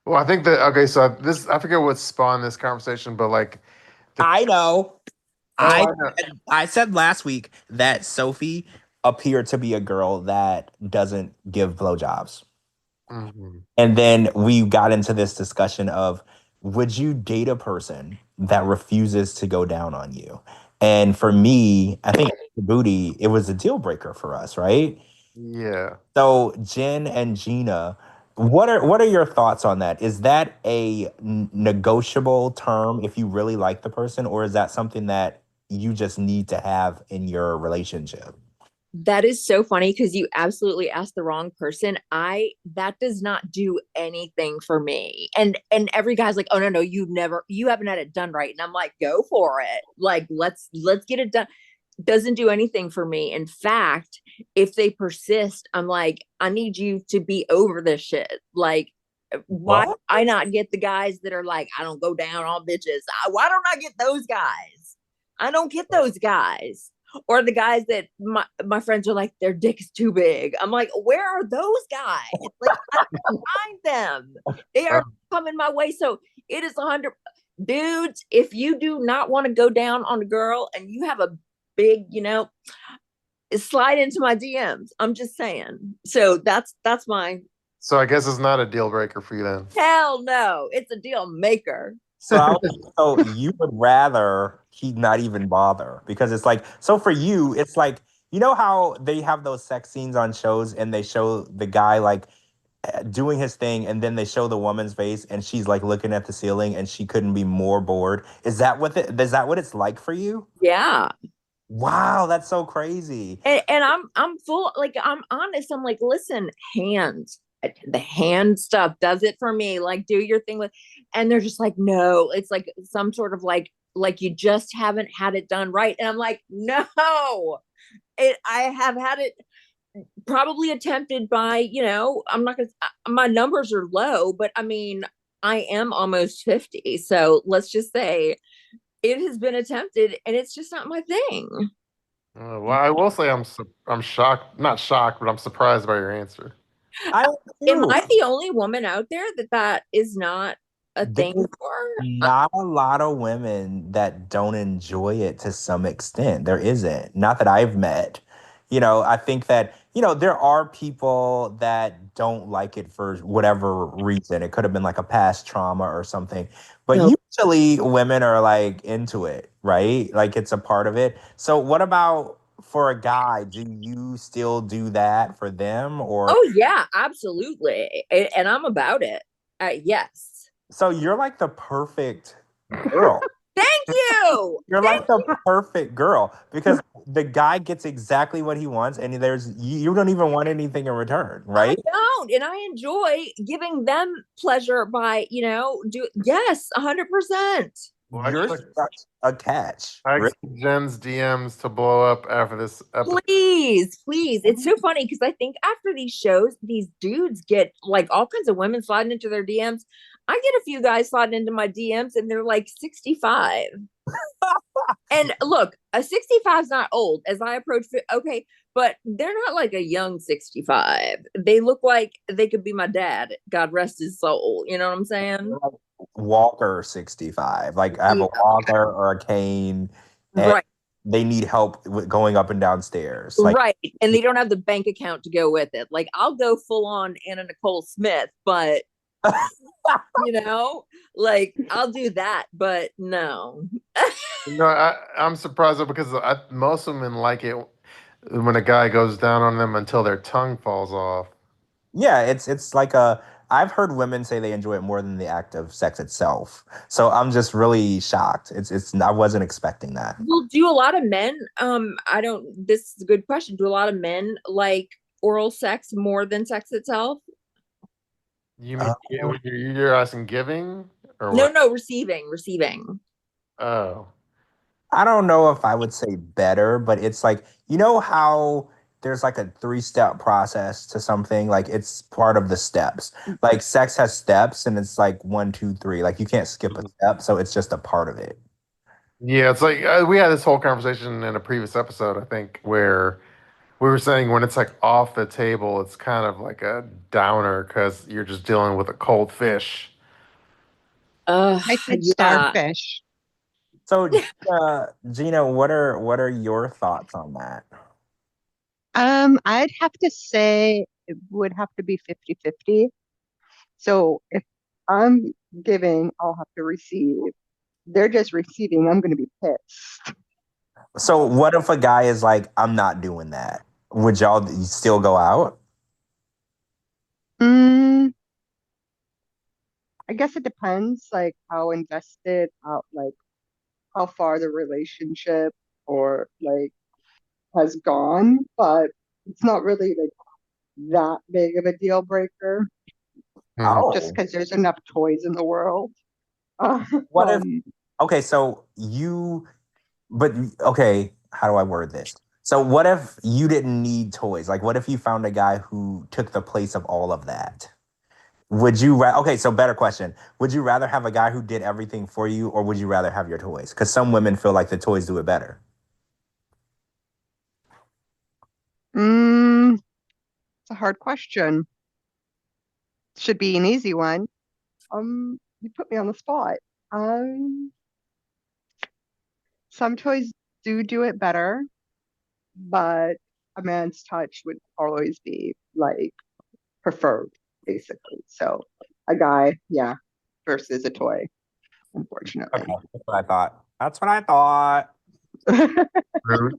well, I think that okay. So this I forget what spawned this conversation, but like I know. Oh, I know. I said last week that Sophie appeared to be a girl that doesn't give blowjobs. Mhm. And then we got into this discussion of, would you date a person that refuses to go down on you? And for me, I think Shabooty, it was a deal breaker for us, right? Yeah. So Jen and Gina, what are your thoughts on that? Is that a negotiable term if you really like the person, or is that something that you just need to have in your relationship? That is so funny because you absolutely asked the wrong person. That does not do anything for me. And every guy's like, oh no, you haven't had it done right. And I'm like, go for it. Like, let's get it done. Doesn't do anything for me. In fact, if they persist, I'm like, I need you to be over this shit. Like, why What? I not get the guys that are like, I don't go down on bitches. Why don't I get those guys? I don't get those guys. Or the guys that my friends are like, their dick is too big. I'm like, where are those guys? Like, I can't find them. They are coming my way. So it is 100 dudes. If you do not want to go down on a girl and you have a big, slide into my DMs. I'm just saying. So that's mine. So I guess it's not a deal breaker for you then. Hell no, it's a deal maker. So you would rather he not even bother, because it's like, so for you, it's like, you know how they have those sex scenes on shows and they show the guy like doing his thing and then they show the woman's face and she's like looking at the ceiling and she couldn't be more bored. Is that what it's like for you? Yeah. Wow, that's so crazy. And I'm full, like, I'm honest. I'm like, listen, the hand stuff does it for me. Like, do your thing with, and they're just like, no, it's like some sort of like you just haven't had it done right. And I'm like, no, I have had it probably attempted by, I'm not gonna, my numbers are low, but I mean, I am almost 50. So let's just say it has been attempted and it's just not my thing. Well, I will say I'm shocked, not shocked, but I'm surprised by your answer. Am I the only woman out there that is not a thing for? Not a lot of women that don't enjoy it to some extent. There isn't. Not that I've met. I think that, there are people that don't like it for whatever reason. It could have been like a past trauma or something. But usually women are like into it, right? Like it's a part of it. So what about for a guy? Do you still do that for them, or? Oh yeah, absolutely. And I'm about it. Yes. So you're like the perfect girl. Thank you. You're like the perfect girl, because the guy gets exactly what he wants and you don't even want anything in return, right? I don't. And I enjoy giving them pleasure by, yes, 100%. Well, You're such a catch. I expect Jen's DMs to blow up after this episode. Please. It's so funny because I think after these shows, these dudes get like all kinds of women sliding into their DMs. I get a few guys sliding into my DMs and they're like 65. And look, a 65 is not old as I approach. Okay, but they're not like a young 65. They look like they could be my dad. God rest his soul. You know what I'm saying? Walker 65. Like I have a walker or a cane. Right. They need help with going up and down stairs. Right. And they don't have the bank account to go with it. Like I'll go full on Anna Nicole Smith, but You know, like I'll do that, but no. I'm surprised though because most women like it when a guy goes down on them until their tongue falls off. Yeah, it's like a. I've heard women say they enjoy it more than the act of sex itself. So I'm just really shocked. It's I wasn't expecting that. Well, do a lot of men, I don't, this is a good question. Do a lot of men like oral sex more than sex itself? You mean you're asking giving or No, what? no, receiving. Oh. I don't know if I would say better, but it's like, you know how there's like a 3-step process to something? Like it's part of the steps. Like sex has steps and it's like 1, 2, 3. Like you can't skip a step, so it's just a part of it. Yeah, it's like we had this whole conversation in a previous episode, I think, where we were saying when it's like off the table, it's kind of like a downer because you're just dealing with a cold fish. I said Yeah. starfish. So Gina, what are your thoughts on that? I'd have to say it would have to be 50-50. So if I'm giving, I'll have to receive. They're just receiving, I'm going to be pissed. So what if a guy is like, I'm not doing that? Would y'all still go out? Mm, I guess it depends, like how invested, how far the relationship or like has gone, but it's not really like that big of a deal breaker just Oh, because there's enough toys in the world. what if Um, okay, so you but okay, how do I word this? So what if you didn't need toys? Like what if you found a guy who took the place of all of that? Okay, so better question. Would you rather have a guy who did everything for you or would you rather have your toys? Because some women feel like the toys do it better. mm, it's a hard question. Should be an easy one. You put me on the spot. Um, some toys do it better, but a man's touch would always be like preferred, basically. So a guy, yeah, versus a toy, Okay, unfortunately. that's what I thought. That's what I thought. Really?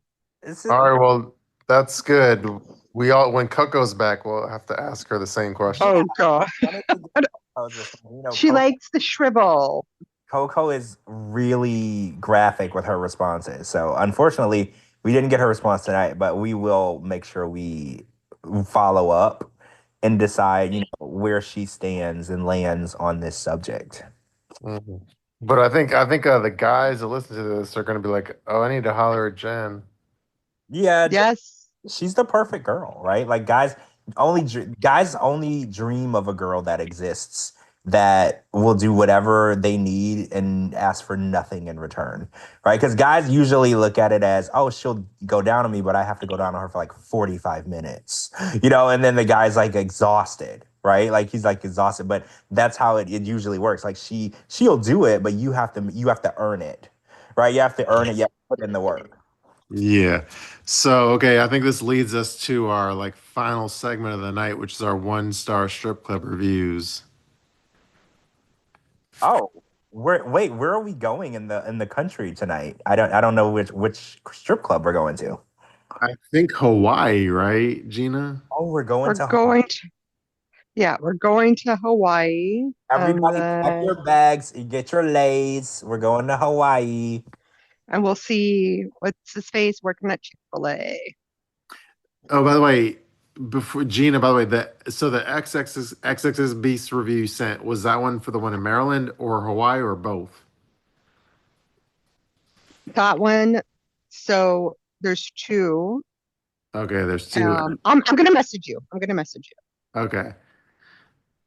This is All right, well, that's good. We all when Coco's back, we'll have to ask her the same question. Oh God. one of the Coco's was, She likes the shrivel. Coco is really graphic with her responses. So unfortunately, we didn't get her response tonight, but we will make sure we follow up and decide, where she stands and lands on this subject. Mhm. But I think the guys that listen to this are going to be like, "Oh, I need to holler at Jen." Yeah, Yes. she's the perfect girl, right? Like guys only dream of a girl that exists that will do whatever they need and ask for nothing in return, right? Because guys usually look at it as, oh, she'll go down on me, but I have to go down on her for like 45 minutes, and then the guy's like exhausted, right? Like he's like exhausted, but that's how it usually works. Like she'll do it, but you have to earn it, right? You have to earn it. You have to put in the work. Yeah. So, okay, I think this leads us to our like final segment of the night, which is our 1-star strip club reviews. Oh, where are we going in the country tonight? I don't know which strip club we're going to. I think Hawaii, right, Gina? Oh, we're going We're to going to, yeah, we're going to Hawaii. everybody pack your bags, and get your lays. We're going to Hawaii. And we'll see what's his face working at Chick-fil-A. Oh, by the way, before Gina, by the way, the XX's Beast review you sent, was that one for the one in Maryland or Hawaii or both? That one. So there's two. Okay, there's two. I'm gonna message you. I'm gonna message you. Okay.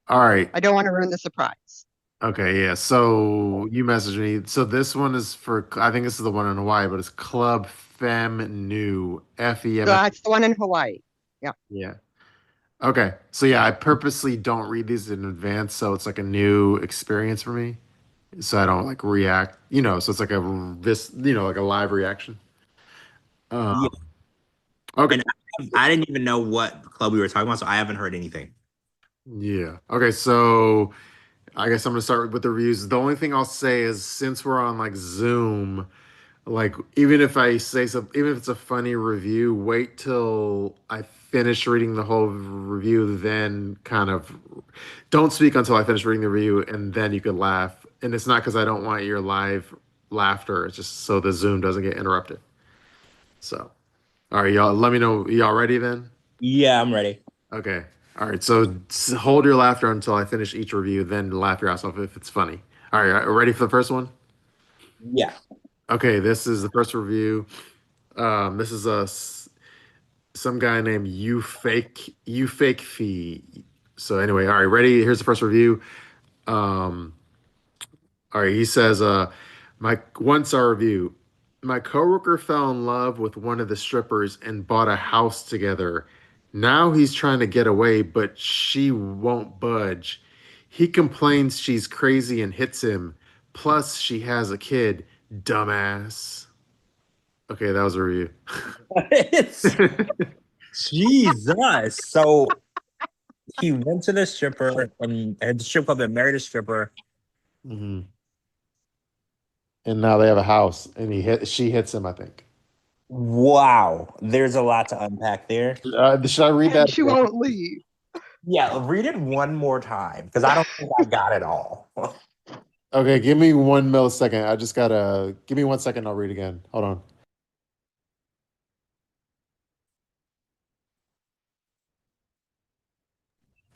All right. I don't want to ruin the surprise. Okay, yeah. So you messaged me. So this one is for, I think this is the one in Hawaii, but it's Club Femme New. So FEM. that's the one in Hawaii. Yeah. Yeah. Okay. So yeah, I purposely don't read these in advance, so it's like a new experience for me. So I don't like react, so it's like like a live reaction. Yeah, Okay. and I didn't even know what club we were talking about, so I haven't heard anything. Yeah. Okay, so I guess I'm gonna start with the reviews. The only thing I'll say is since we're on like Zoom, like even if I say something, even if it's a funny review, wait till I finish reading the whole review, then kind of don't speak until I finish reading the review, and then you could laugh. And it's not because I don't want your live laughter, it's just so the Zoom doesn't get interrupted. So, all right, y'all, let me know. Y'all ready then? Yeah, I'm ready. Okay. All right. So hold your laughter until I finish each review, then laugh your ass off if it's funny. All right. Ready for the first one? Yeah. Okay. This is the first review. This is some guy named you fake fee. So anyway, all right. Ready? Here's the first review. Um, all right. He says, my 1 star review. My coworker fell in love with one of the strippers and bought a house together. Now he's trying to get away, but she won't budge. He complains she's crazy and hits him. Plus, she has a kid. Dumbass. Okay, that was a review. It's Jesus. So he went to the stripper and at the strip club and married a stripper. Mhm. And now they have a house, and she hits him, I think. Wow. There's a lot to unpack there. Should I read that And she again? won't leave. Yeah, read it one more time because I don't think I got it all. Okay, give me 1 millisecond. I just gotta give me 1 second. I'll read again. Hold on.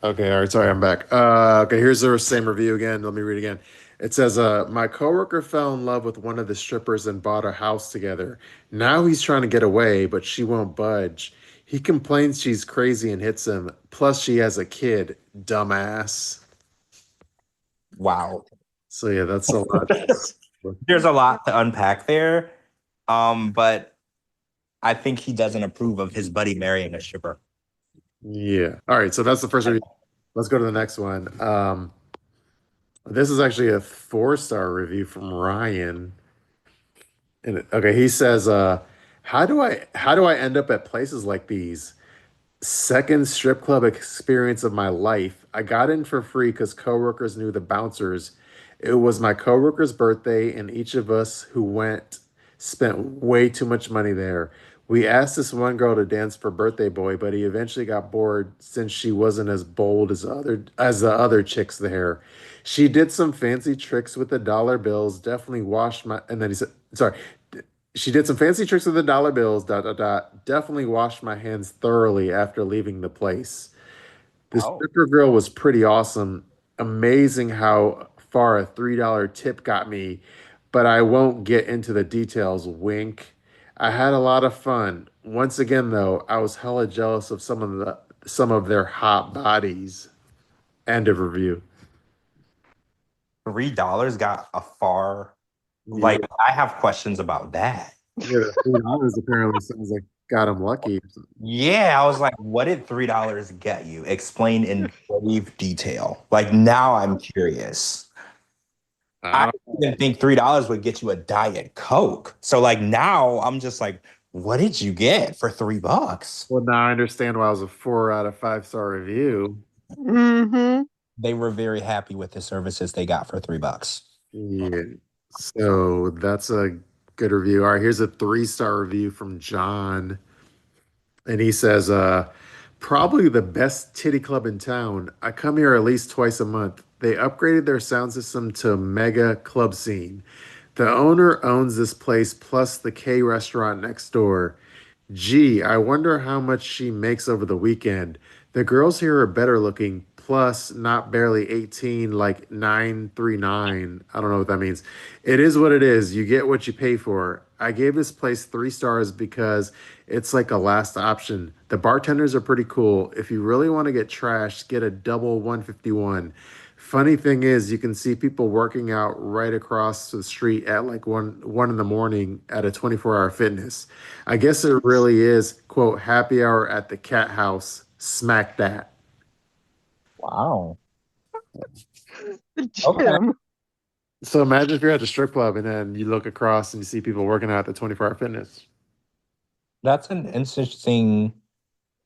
Okay, all right, sorry, I'm back. Okay, here's the same review again. Let me read again. It says, my coworker fell in love with one of the strippers and bought a house together. Now he's trying to get away, but she won't budge. He complains she's crazy and hits him. Plus, she has a kid. Dumbass. Wow. So yeah, that's a lot. There's a lot to unpack there. But I think he doesn't approve of his buddy marrying a stripper. Yeah. All right, so that's the first review. Let's go to the next one. This is actually a 4 star review from Ryan. And okay, he says, how do I end up at places like these? Second strip club experience of my life. I got in for free because coworkers knew the bouncers. It was my coworker's birthday, and each of us who went spent way too much money there. We asked this one girl to dance for birthday boy, but he eventually got bored since she wasn't as bold as the other chicks there. She did some fancy tricks with the dollar bills, definitely washed my and then he said sorry. She did some fancy tricks with the dollar bills, dot, dot, dot. Definitely washed my hands thoroughly after leaving the place. The Oh. stripper girl was pretty awesome. Amazing how far a $3 tip got me, but I won't get into the details. Wink. I had a lot of fun. Once again, though, I was hella jealous of some of their hot bodies. End of review. $3 got a far. Yeah, Like, I have questions about that. yeah, $3 apparently sounds like got him lucky. Yeah, I was like, what did $3 get you? Explain in grave detail. Like, now I'm curious. I I don't didn't think $3 would get you a Diet Coke. So, like, now I'm just like, what did you get for $3? Well, now I understand why it was a 4 out of 5 star review. Mm-hmm. They were very happy with the services they got for $3. Yeah. So that's a good review. All right, here's a 3 star review from John. And he says, probably the best titty club in town. I come here at least twice a month. They upgraded their sound system to a mega club scene. The owner owns this place plus the K restaurant next door. Gee, I wonder how much she makes over the weekend. The girls here are better looking, plus not barely 18, like 939. I don't know what that means. It is what it is. You get what you pay for. I gave this place 3 stars because it's like a last option. The bartenders are pretty cool. If you really want to get trashed, get a double 151. Funny thing is, you can see people working out right across the street at like one in the morning at a 24-hour fitness. I guess it really is, quote, happy hour at the cat house. Smack that. Wow. Okay. Jim. So imagine if you're at the strip club and then you look across and you see people working out at the 24-hour fitness. That's an interesting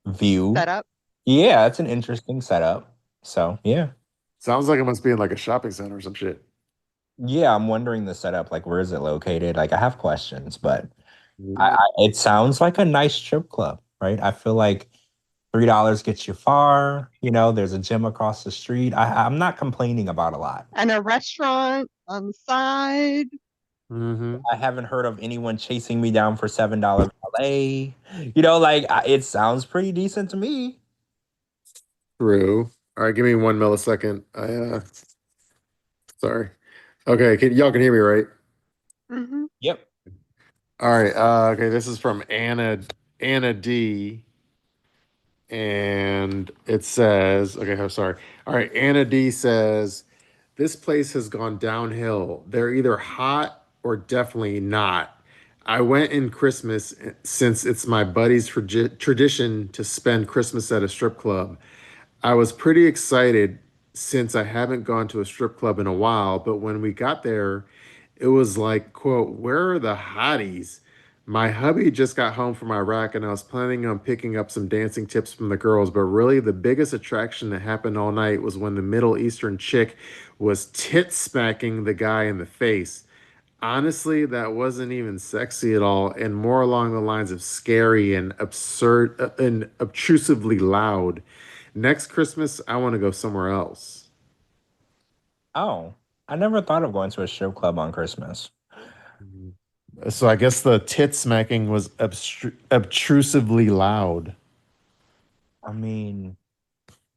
view. Setup. Yeah, that's an interesting setup. So yeah. Sounds like it must be in like a shopping center or some shit. Yeah, I'm wondering the setup. Like, where is it located? Like, I have questions, but Mhm. it sounds like a nice strip club, right? I feel like $3 gets you far. You know, there's a gym across the street. I'm not complaining about a lot. And a restaurant on the side. Mhm. I haven't heard of anyone chasing me down for $7 valet. You know, like it sounds pretty decent to me. True. All right, give me 1 millisecond. Sorry. Okay, y'all can hear me, right? Hmm. Yep. All right. Okay, this is from Anna D. And it says, okay, I'm sorry. All right, Anna D says, this place has gone downhill. They're either hot or definitely not. I went in Christmas since it's my buddy's tradition to spend Christmas at a strip club. I was pretty excited since I haven't gone to a strip club in a while, but when we got there, it was like, quote, where are the hotties? My hubby just got home from Iraq and I was planning on picking up some dancing tips from the girls, but really the biggest attraction that happened all night was when the Middle Eastern chick was tit smacking the guy in the face. Honestly, that wasn't even sexy at all and more along the lines of scary and absurd and obtrusively loud. Next Christmas, I want to go somewhere else. Oh, I never thought of going to a strip club on Christmas. So I guess the tit smacking was obtrusively loud. I mean,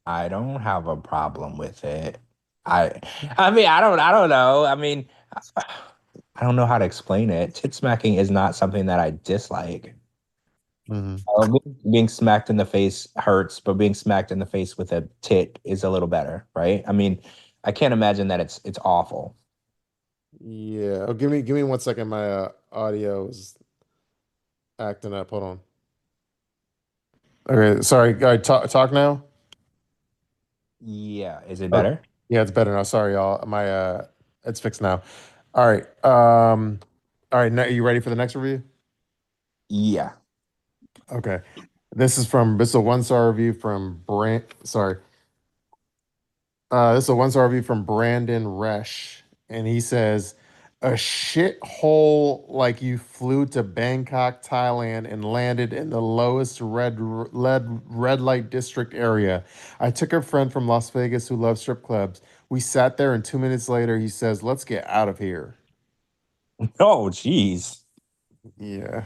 I don't have a problem with it. I I mean, I don't know. I mean, I don't know how to explain it. Tit smacking is not something that I dislike. Mhm. Being smacked in the face hurts, but being smacked in the face with a tit is a little better, right? I mean, I can't imagine that it's awful. Yeah. Oh, give me 1 second. My audio is acting up. Hold on. Okay. Sorry. Talk now. Yeah, is it Oh, better? yeah, it's better now. Sorry, y'all. My it's fixed now. All right. All right. Now, you ready for the next review? Yeah. Okay. This is a 1 star review from Brand. Sorry. This is a 1 star review from Brandon Resch, and he says, "A shithole like you flew to Bangkok, Thailand, and landed in the lowest red light district area. I took a friend from Las Vegas who loves strip clubs. We sat there, and 2 minutes later, he says, 'Let's get out of here.'" Oh, geez. Yeah.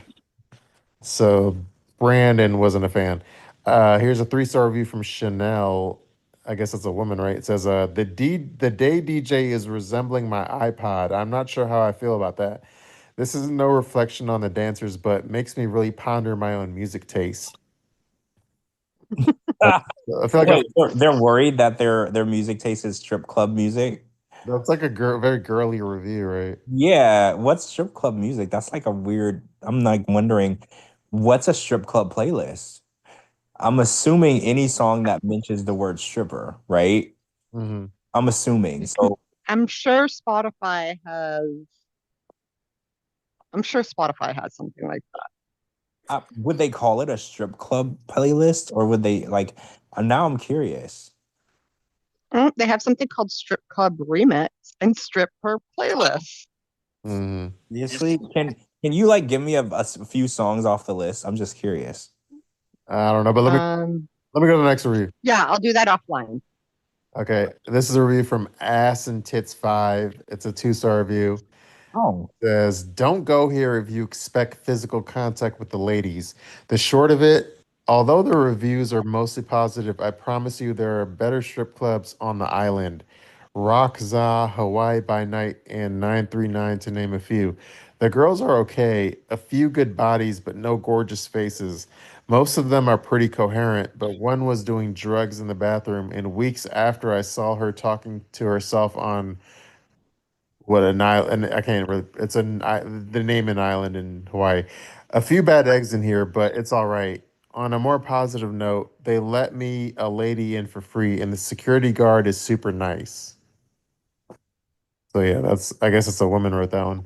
So Brandon wasn't a fan. Here's a 3 star review from Chanel. I guess it's a woman, right? It says, the day DJ is resembling my iPod. I'm not sure how I feel about that. This is no reflection on the dancers, but makes me really ponder my own music taste." I feel like Wait, they're worried that their music taste is strip club music. that's like a very girly review, right? Yeah, what's strip club music? That's like a weird. I'm like wondering, what's a strip club playlist? I'm assuming any song that mentions the word stripper, right? Hmm. I'm assuming. So, I'm sure Spotify has. I'm sure Spotify has something like would they call it a strip club playlist, or would they like? Now I'm curious. that. They have something called Strip Club Remix and Stripper Playlist. Hmm. Seriously, can you like give me a few songs off the list? I'm just curious. I don't know, but Um, let me go to the next review. yeah, I'll do that offline. Okay, this is a review from Ass and Tits 5. It's a 2 star review. Oh, Says, don't go here if you expect physical contact with the ladies. The short of it, although the reviews are mostly positive, I promise you there are better strip clubs on the island. Rock Za, Hawaii by Night, and 939 to name a few. The girls are okay, a few good bodies, but no gorgeous faces. Most of them are pretty coherent, but one was doing drugs in the bathroom, and weeks after I saw her talking to herself on what an island, and I can't really, the name an island in Hawaii. A few bad eggs in here, but it's all right. On a more positive note, they let me a lady in for free, and the security guard is super nice. So yeah, I guess it's a woman wrote that one.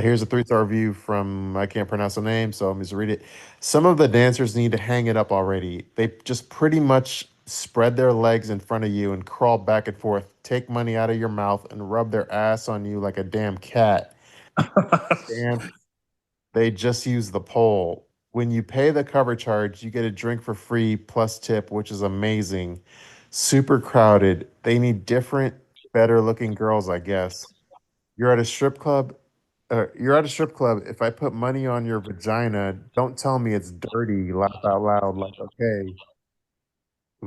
Here's a 3 star review from, I can't pronounce the name, so I'm just read it. Some of the dancers need to hang it up already. They just pretty much spread their legs in front of you and crawl back and forth, take money out of your mouth and rub their ass on you like a damn cat. Damn, they just use the pole. When you pay the cover charge, you get a drink for free plus tip, which is amazing. Super crowded. They need different, better looking girls, I guess. You're at a strip club. You're at a strip club. If I put money on your vagina, don't tell me it's dirty. Laugh out loud. Like, okay.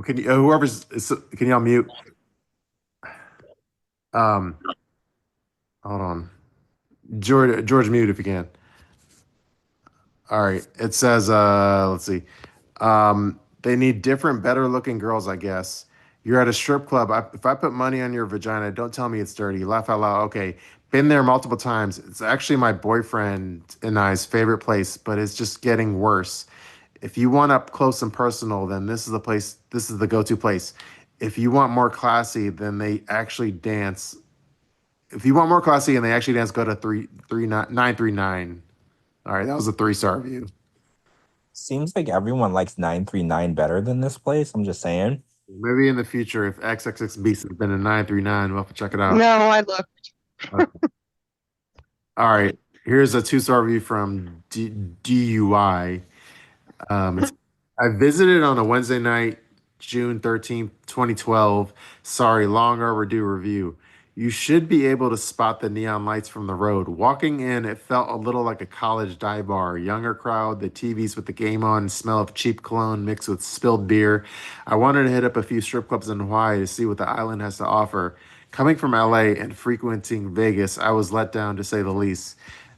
Can you, can y'all mute? Um, hold on. George, mute if you can. All right. It says, let's see. They need different, better looking girls, I guess. You're at a strip club. If I put money on your vagina, don't tell me it's dirty. Laugh out loud. Okay. Been there multiple times. It's actually my boyfriend and I's favorite place, but it's just getting worse. If you want up close and personal, then this is the place. This is the go-to place. If you want more classy, then they actually dance. If you want more classy and they actually dance, go to 939. All right, that was a 3-star review. Seems like everyone likes 939 better than this place. I'm just saying. Maybe in the future, if XXX Beast has been a 939, we'll have to check it out. No, I looked. Okay. All right, here's a 2-star review from DUI. I visited on a Wednesday night, June 13th, 2012. Sorry, long overdue review. You should be able to spot the neon lights from the road. Walking in, it felt a little like a college dive bar. Younger crowd, the TVs with the game on, smell of cheap cologne mixed with spilled beer. I wanted to hit up a few strip clubs in Hawaii to see what the island has to offer. Coming from LA and frequenting Vegas, I was let down to say the least.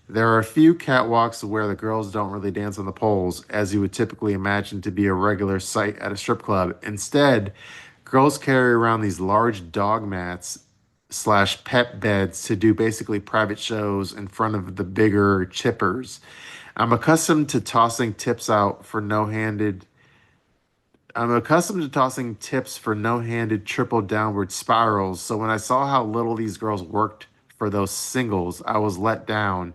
There are a few catwalks where the girls don't really dance on the poles, as you would typically imagine to be a regular sight at a strip club. Instead, girls carry around these large dog mats slash pet beds to do basically private shows in front of the bigger chippers. I'm accustomed to tossing tips out for no-handed I'm accustomed to tossing tips for no-handed triple downward spirals, so when I saw how little these girls worked for those singles, I was let down,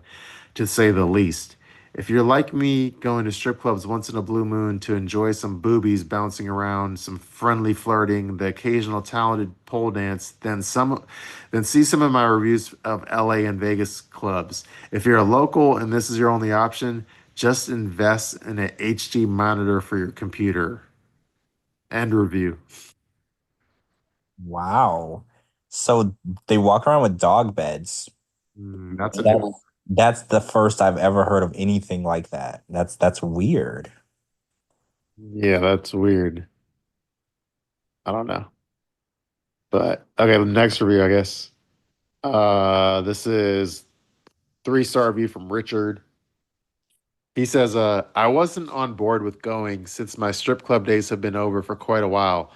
to say the least. If you're like me, going to strip clubs once in a blue moon to enjoy some boobies bouncing around, some friendly flirting, the occasional talented pole dance, then see some of my reviews of LA and Vegas clubs. If you're a local and this is your only option, just invest in an HD monitor for your computer. End review. Wow. So they walk around with dog beds. That's a That's, new. that's the first I've ever heard of anything like that. That's weird. Yeah, that's weird. I don't know. But okay, the next review, I guess. This is 3-star review from Richard. He says, I wasn't on board with going since my strip club days have been over for quite a while.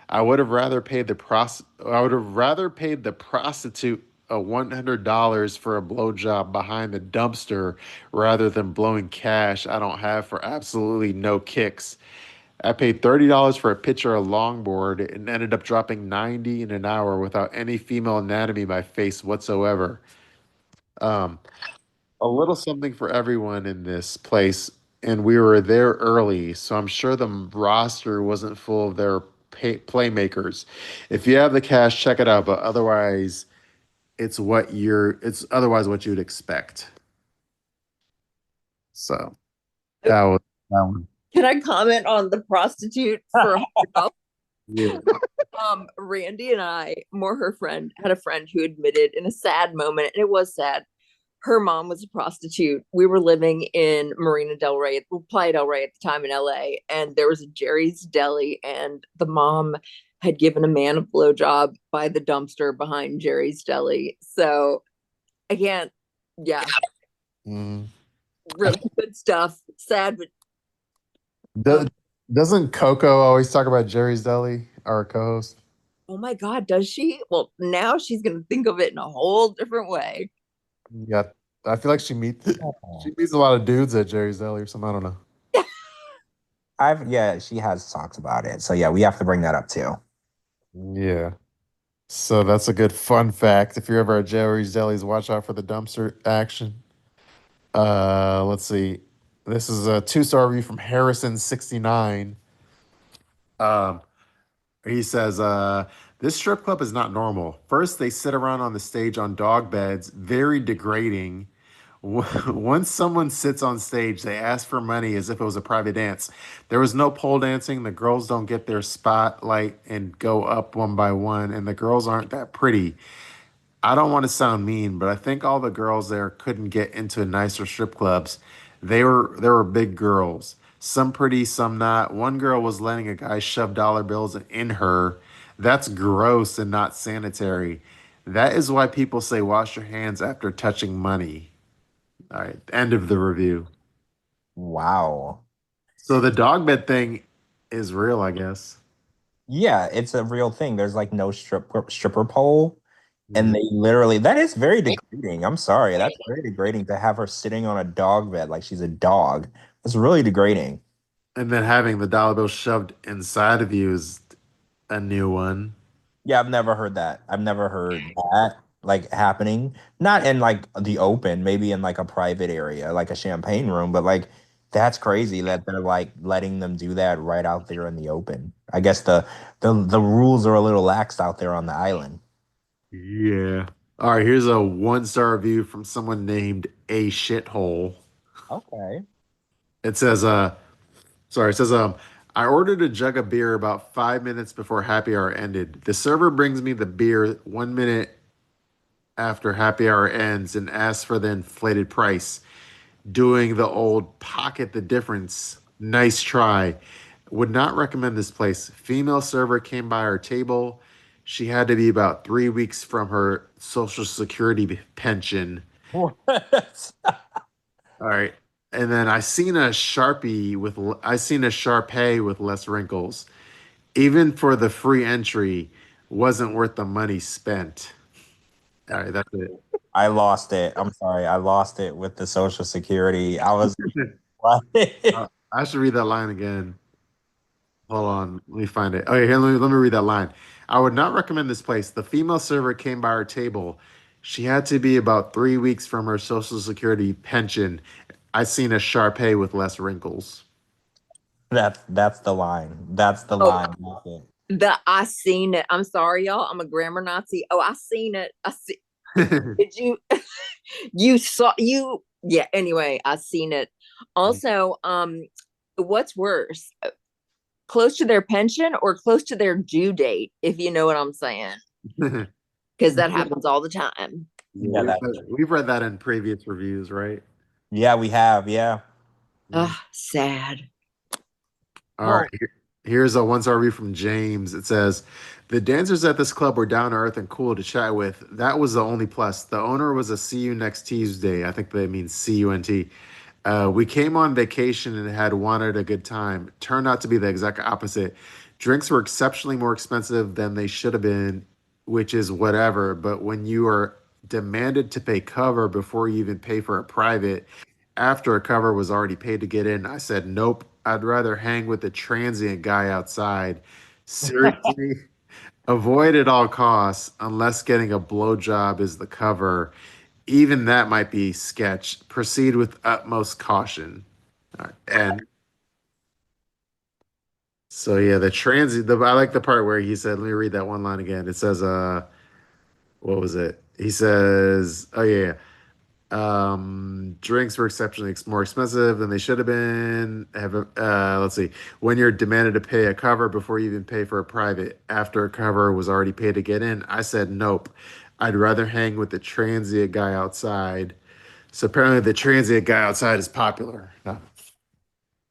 I would have rather paid the prostitute a $100 for a blowjob behind the dumpster rather than blowing cash I don't have for absolutely no kicks. I paid $30 for a picture of longboard and ended up dropping 90 in an hour without any female anatomy in my face whatsoever. Um, a little something for everyone in this place, and we were there early, so I'm sure the roster wasn't full of their playmakers. If you have the cash, check it out, but otherwise, it's otherwise what you'd expect. So that was that one. Can I comment on the prostitute for $100? Yeah. Randy and I, more her friend, had a friend who admitted in a sad moment, and it was sad. Her mom was a prostitute. We were living in Playa del Rey at the time in LA, and there was a Jerry's Deli, and the mom had given a man a blowjob by the dumpster behind Jerry's Deli. So again, yeah, Mm. really good stuff. Sad, but Do- Doesn't Coco always talk about Jerry's Deli, our co-host? oh my God, does she? Well, now she's going to think of it in a whole different way. Yeah, I feel like she meets a lot of dudes at Jerry's Deli or something. I don't know. She has talked about it. So yeah, we have to bring that up too. Yeah. So that's a good fun fact. If you're ever at Jerry's Deli's, watch out for the dumpster action. Let's see. This is a 2-star review from Harrison69. Um, He says, this strip club is not normal. First, they sit around on the stage on dog beds, very degrading. Once someone sits on stage, they ask for money as if it was a private dance. There was no pole dancing. The girls don't get their spotlight and go up one by one, and the girls aren't that pretty. I don't want to sound mean, but I think all the girls there couldn't get into nicer strip clubs. They were big girls. Some pretty, some not. One girl was letting a guy shove dollar bills in her. That's gross and not sanitary. That is why people say wash your hands after touching money. All right, end of the review. Wow. So the dog bed thing is real, I guess. Yeah, it's a real thing. There's like no stripper pole. And they literally, that is very degrading. I'm sorry. That's very degrading to have her sitting on a dog bed like she's a dog. That's really degrading. And then having the dollar bill shoved inside of you is a new one. Yeah, I've never heard that. I've never heard that like happening. Not in like the open, maybe in like a private area, like a champagne room, but like that's crazy that they're like letting them do that right out there in the open. I guess the rules are a little lax out there on the island. Yeah. All right, here's a one-star review from someone named A Shithole. Okay. It says, it says, I ordered a jug of beer about 5 minutes before happy hour ended. The server brings me the beer 1 minute after happy hour ends and asks for the inflated price, doing the old pocket the difference. Nice try. Would not recommend this place. Female server came by our table. She had to be about 3 weeks from her social security pension. What? All right. And then I seen a Sharpay with less wrinkles. Even for the free entry, wasn't worth the money spent. All right, that's it. I lost it. I'm sorry. I lost it with the Social Security. I was what? I should read that line again. Hold on, let me find it. Okay, here, let me read that line. I would not recommend this place. The female server came by our table. She had to be about 3 weeks from her Social Security pension. I seen a Sharpay with less wrinkles. That's the line. That's the Oh. line. That's it. I seen it. I'm sorry, y'all. I'm a grammar Nazi. Oh, I seen it. Did you? You saw you? Yeah. Anyway, I seen it. Also, what's worse, close to their pension or close to their due date? If you know what I'm saying, because that happens all the time. Yeah, we've read that in previous reviews, right? Yeah, we have. Yeah. Ugh, sad. All right. Here's a one-star review from James. It says, the dancers at this club were down to earth and cool to chat with. That was the only plus. The owner was a see you next Tuesday. I think that means CUNT. We came on vacation and had wanted a good time. Turned out to be the exact opposite. Drinks were exceptionally more expensive than they should have been, which is whatever. But when you are demanded to pay cover before you even pay for a private, after a cover was already paid to get in, I said, nope, I'd rather hang with the transient guy outside. Seriously, avoid at all costs unless getting a blowjob is the cover. Even that might be sketch. Proceed with utmost caution. All right, and so yeah, the transient. I like the part where he said, "Let me read that one line again." It says, what was it? He says, "Oh yeah, drinks were exceptionally more expensive than they should have been. Let's see. When you're demanded to pay a cover before you even pay for a private, after a cover was already paid to get in, I said nope. I'd rather hang with the transient guy outside." So apparently, the transient guy outside is popular. No.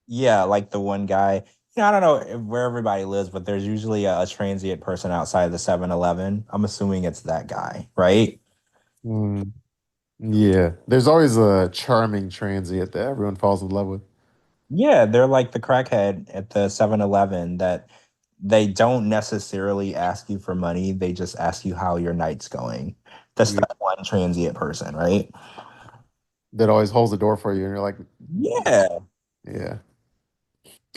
Yeah, like the one guy. I don't know where everybody lives, but there's usually a transient person outside the 7-Eleven. I'm assuming it's that guy, right? Mm, yeah, there's always a charming transient that everyone falls in love with. Yeah, they're like the crackhead at the 7-Eleven that they don't necessarily ask you for money. They just ask you how your night's going. That's Yeah. that one transient person, right? That always holds the door for you, and you're like, Yeah. yeah.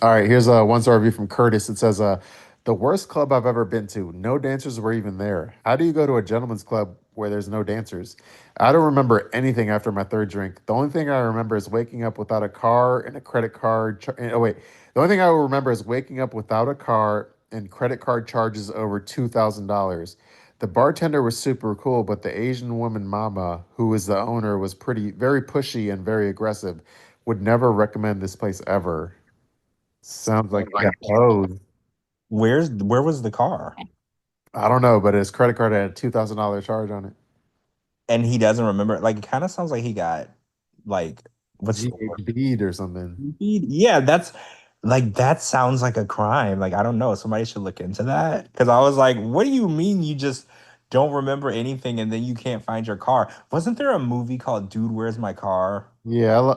All right, here's a one-star review from Curtis. It says, the worst club I've ever been to. No dancers were even there. How do you go to a gentleman's club where there's no dancers? I don't remember anything after my third drink. The only thing I remember is waking up without a car and a credit card. Oh, wait. The only thing I remember is waking up without a car and credit card charges over $2,000. The bartender was super cool, but the Asian woman mama, who was the owner, was very pushy and very aggressive. Would never recommend this place ever. Sounds like he got owed. Where was the car? I don't know, but his credit card had a $2,000 charge on it. And he doesn't remember. Like, it kind of sounds like he got like what's the word? GB'd or something. Yeah, that sounds like a crime. Like, I don't know. Somebody should look into that. Because I was like, what do you mean you just don't remember anything and then you can't find your car? Wasn't there a movie called Dude, Where's My Car? Yeah,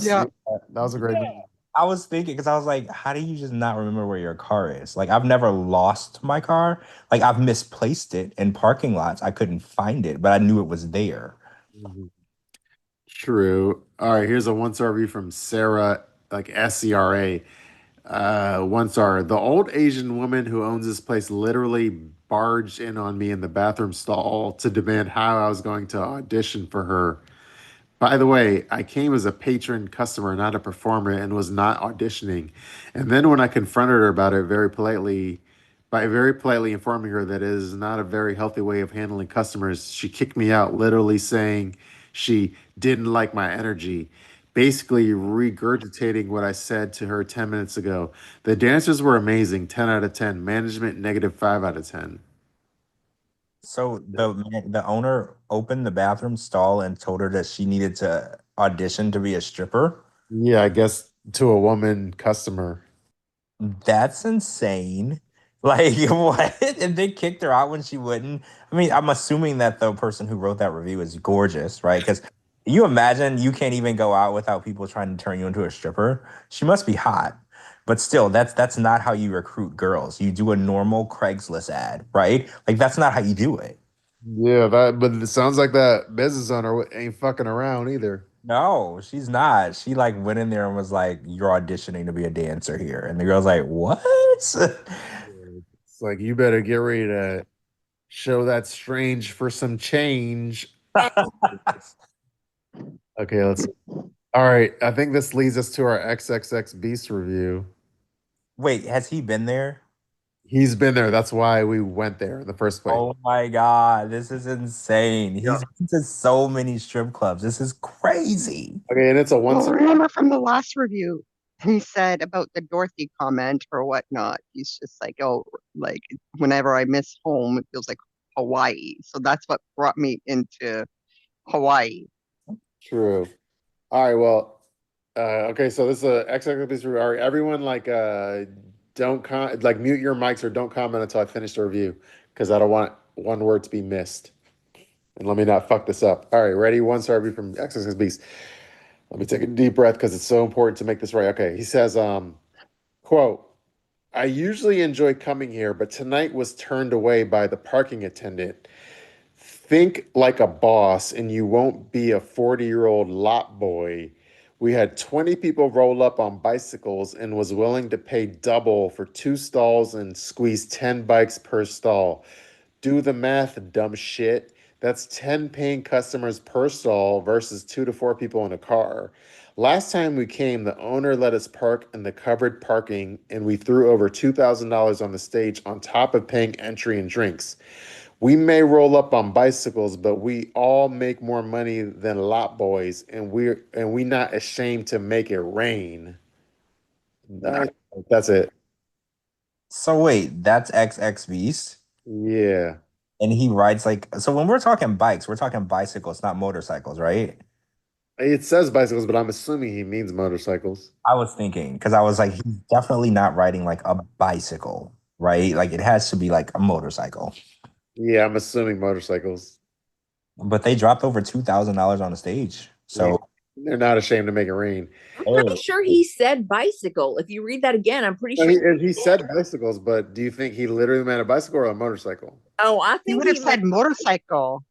Yeah. that was a great movie. I was thinking because I was like, how do you just not remember where your car is? Like, I've never lost my car. Like, I've misplaced it in parking lots. I couldn't find it, but I knew it was there. Mhm. True. All right, here's a one-star review from Sarah, like SCRA. One star. The old Asian woman who owns this place literally barged in on me in the bathroom stall to demand how I was going to audition for her. By the way, I came as a patron customer, not a performer, and was not auditioning. And then when I confronted her about it by very politely informing her that it is not a very healthy way of handling customers, she kicked me out, literally saying she didn't like my energy. Basically, regurgitating what I said to her 10 minutes ago. The dancers were amazing, 10 out of 10. Management, negative 5 out of 10. So the owner opened the bathroom stall and told her that she needed to audition to be a stripper. Yeah, I guess to a woman customer. That's insane. Like, what? And they kicked her out when she wouldn't. I mean, I'm assuming that the person who wrote that review is gorgeous, right? Because you imagine you can't even go out without people trying to turn you into a stripper. She must be hot. But still, that's not how you recruit girls. You do a normal Craigslist ad, right? Like, that's not how you do it. Yeah, but it sounds like that business owner ain't fucking around either. No, she's not. She like went in there and was like, "You're auditioning to be a dancer here," and the girl's like, "What?" It's like you better get ready to show that strange for some change. Okay, let's. All right, I think this leads us to our XXX Beast review. Wait, has he been there? He's been there. That's why we went there in the first place. Oh my God, this is insane. Yeah. He's been to so many strip clubs. This is crazy. Okay, and it's a Well, one. remember from the last review, he said about the Dorothy comment or whatnot. He's just like, oh, like whenever I miss home, it feels like Hawaii. So that's what brought me into Hawaii. True. All right. Well. Okay. So this is a XXX Beast review. All right, everyone, don't mute your mics or don't comment until I finish the review because I don't want one word to be missed. And let me not fuck this up. All right, ready? One star review from XXX Beast. Let me take a deep breath because it's so important to make this right. Okay, he says, quote, I usually enjoy coming here, but tonight was turned away by the parking attendant. Think like a boss and you won't be a 40-year-old lot boy. We had 20 people roll up on bicycles and was willing to pay double for 2 stalls and squeeze 10 bikes per stall. Do the math, dumb shit. That's 10 paying customers per stall versus 2 to 4 people in a car. Last time we came, the owner let us park in the covered parking and we threw over $2,000 on the stage on top of paying entry and drinks. We may roll up on bicycles, but we all make more money than lot boys, and we not ashamed to make it rain. That's it. So wait, that's XX Beast, Yeah. and he rides like so. When we're talking bikes, we're talking bicycles, not motorcycles, right? It says bicycles, but I'm assuming he means motorcycles. I was thinking because I was like, he's definitely not riding like a bicycle, right? Like it has to be like a motorcycle. Yeah, I'm assuming motorcycles. But they dropped over $2,000 on the stage. So They're not ashamed to make it rain. I'm pretty sure he said bicycle. If you read that again, I'm pretty No, sure. he said bicycles, but do you think he literally meant a bicycle or a motorcycle? Oh, I He think would have he said meant, motorcycle.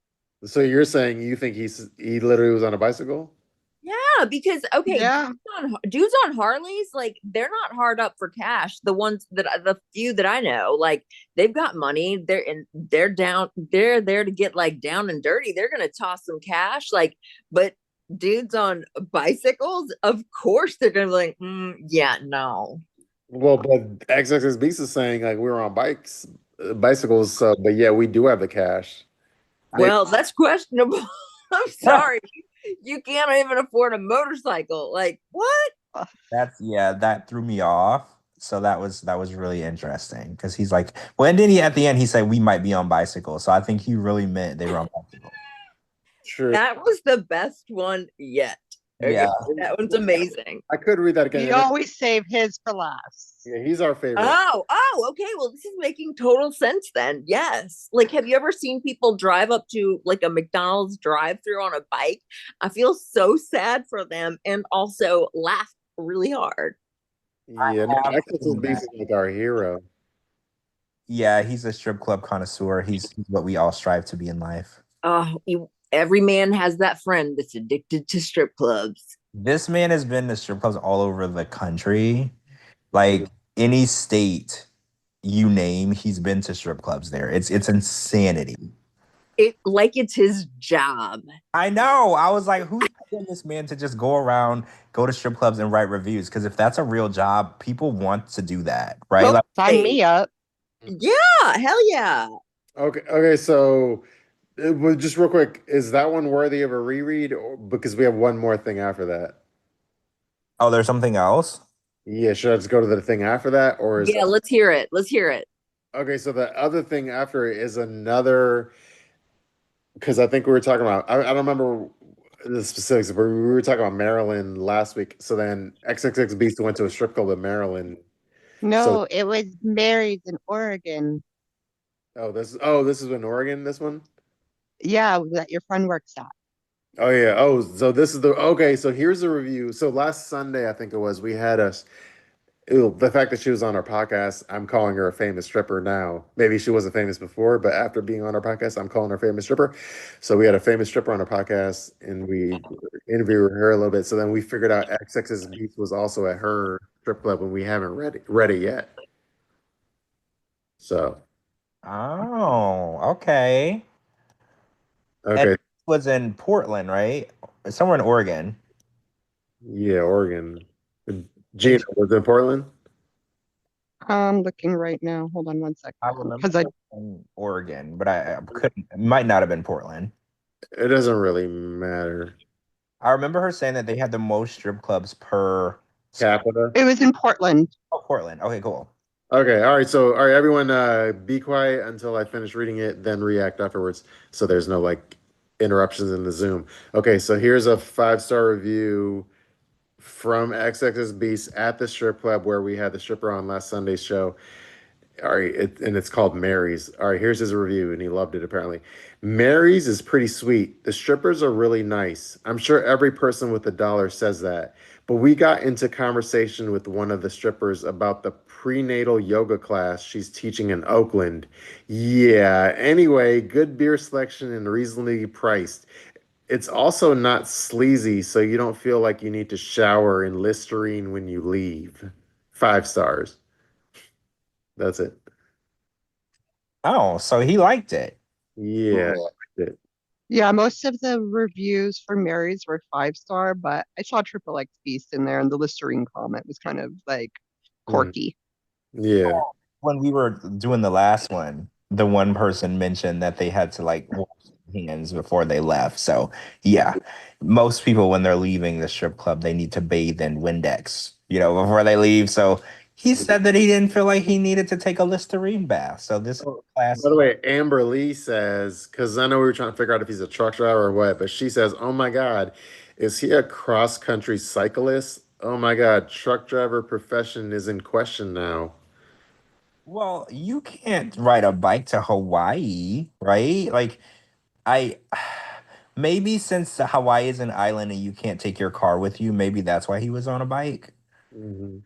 So you're saying you think he literally was on a bicycle? yeah, because okay, Yeah. dudes on Harleys, like they're not hard up for cash. The few that I know, like they've got money. They're down. They're there to get like down and dirty. They're gonna toss some cash, like. But dudes on bicycles, of course, they're gonna be like, yeah, no. Well, but XXS Beast is saying like we were on bicycles. So, but yeah, we do have the cash. Well, that's questionable. I'm sorry. You can't even afford a motorcycle. Like, what? That threw me off. So that was really interesting because he's like, well, and then at the end he said we might be on bicycles. So I think he really meant they were on bicycles. True. That was the best one yet. Okay, Yeah. that one's amazing. I could read that We again. always save his for last. Yeah, he's our favorite. Okay. Well, this is making total sense then. Yes. Like, have you ever seen people drive up to like a McDonald's drive-through on a bike? I feel so sad for them and also laugh really hard. Yeah, no, XXS Beast is like our hero. Yeah, he's a strip club connoisseur. He's what we all strive to be in life. Every man has that friend that's addicted to strip clubs. This man has been to strip clubs all over the country. Like any state you name, he's been to strip clubs there. It's insanity. It's his job. I know. I was like, who's paying this man to just go around, go to strip clubs and write reviews? Because if that's a real job, people want to do that, right? Well, Like, Sign me up. Yeah, hell yeah. Okay, so well, just real quick, is that one worthy of a reread? Because we have one more thing after that. oh, there's something else? Yeah, should I just go to the thing after that, or is Yeah, let's hear it. Let's hear it. okay? So the other thing after it is another. Because I think we were talking about, I don't remember the specifics, but we were talking about Maryland last week. So then XXX Beast went to a strip club in Maryland. No, it was Mary's in Oregon. This is in Oregon, this one? Yeah, that your friend works at. Oh yeah. Oh, so this is okay, so here's the review. So last Sunday, I think it was, we had the fact that she was on our podcast, I'm calling her a famous stripper now. Maybe she wasn't famous before, but after being on our podcast, I'm calling her famous stripper. So we had a famous stripper on our podcast and we interviewed her a little bit. So then we figured out XX's Beats was also at her strip club and we haven't read it yet. So Oh, okay. And okay. it was in Portland, right? Somewhere in Oregon. Yeah, Oregon. Gina was in Portland? I'm looking right now. Hold on one second. I remember Because it was in Oregon, but I couldn't. It might not have been Portland. It doesn't really matter. I remember her saying that they had the most strip clubs per Capita. it was in Portland. Oh, Portland. Okay, cool. Okay, all right. So, all right, everyone, be quiet until I finish reading it, then react afterwards. So there's no like interruptions in the Zoom. Okay, so here's a 5-star review from XX's Beast at the strip club where we had the stripper on last Sunday's show. All right, and it's called Mary's. All right, here's his review, and he loved it apparently. Mary's is pretty sweet. The strippers are really nice. I'm sure every person with a dollar says that. But we got into conversation with one of the strippers about the prenatal yoga class she's teaching in Oakland. Yeah, anyway, good beer selection and reasonably priced. It's also not sleazy, so you don't feel like you need to shower in Listerine when you leave. 5 stars. That's it. Oh, so he liked it. Yeah. Yeah, most of the reviews for Mary's were 5-star, but I saw Triple X Beast in there, and the Listerine comment was kind of like quirky. Yeah. When we were doing the last one, the one person mentioned that they had to like wash their hands before they left. So yeah, most people when they're leaving the strip club, they need to bathe in Windex, before they leave. So he said that he didn't feel like he needed to take a Listerine bath. So this class. By the way, Amber Lee says, because I know we were trying to figure out if he's a truck driver or what, but she says, oh my God, is he a cross-country cyclist? Oh my God, truck driver profession is in question now. Well, you can't ride a bike to Hawaii, right? Like I maybe since Hawaii is an island and you can't take your car with you, maybe that's why he was on a bike. Mhm.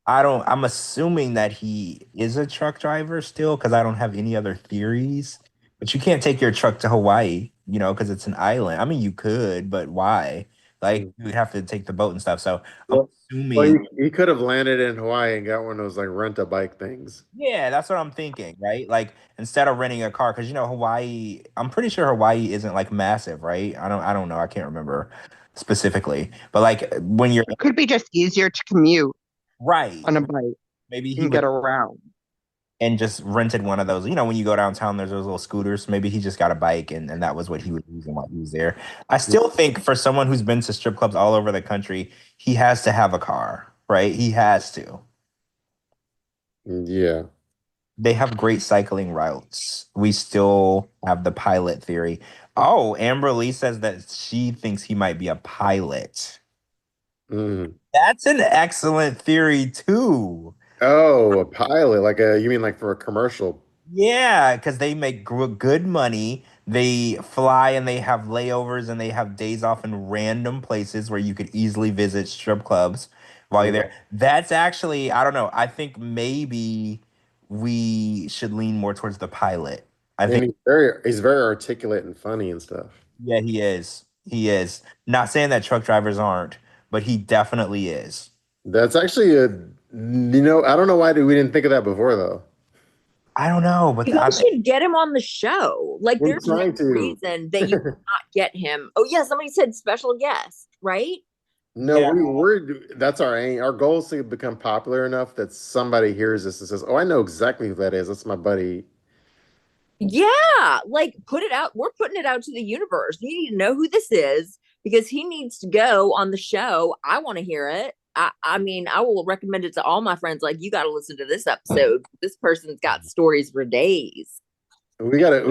I'm assuming that he is a truck driver still because I don't have any other theories. But you can't take your truck to Hawaii, because it's an island. I mean, you could, but why? Like, you would have to take the boat and stuff. So I'm Well, assuming, he could have landed in Hawaii and got one of those like rent-a-bike things. yeah, that's what I'm thinking, right? Like, instead of renting a car, because Hawaii, I'm pretty sure Hawaii isn't like massive, right? I don't know. I can't remember specifically. But like when you're It could be just easier to commute right, on a bike. Maybe You he can would get around. and just rented one of those. You know, when you go downtown, there's those little scooters. Maybe he just got a bike and that was what he was using while he was there. I still think for someone who's been to strip clubs all over the country, he has to have a car, right? He has to. Yeah. They have great cycling routes. We still have the pilot theory. Oh, Amber Lee says that she thinks he might be a pilot. Mm. That's an excellent theory too. Oh, a pilot, you mean like for a commercial? Yeah, because they make good money. They fly and they have layovers and they have days off in random places where you could easily visit strip clubs while you're there. That's actually, I don't know. I think maybe we should lean more towards the pilot. I And think, he's very articulate and funny and stuff. yeah, he is. He is. Not saying that truck drivers aren't, but he definitely is. That's actually I don't know why we didn't think of that before though. I don't know, but You guys should get him on the show. Like, We're there's no trying to. reason that you cannot get him. Oh yeah, somebody said special guest, right? No, Yeah. that's our aim. Our goal is to become popular enough that somebody hears this and says, "Oh, I know exactly who that is. That's my buddy." Yeah, like put it out. We're putting it out to the universe. You need to know who this is because he needs to go on the show. I want to hear it. I mean, I will recommend it to all my friends. Like, you got to listen to this episode. This person's got stories for days. We gotta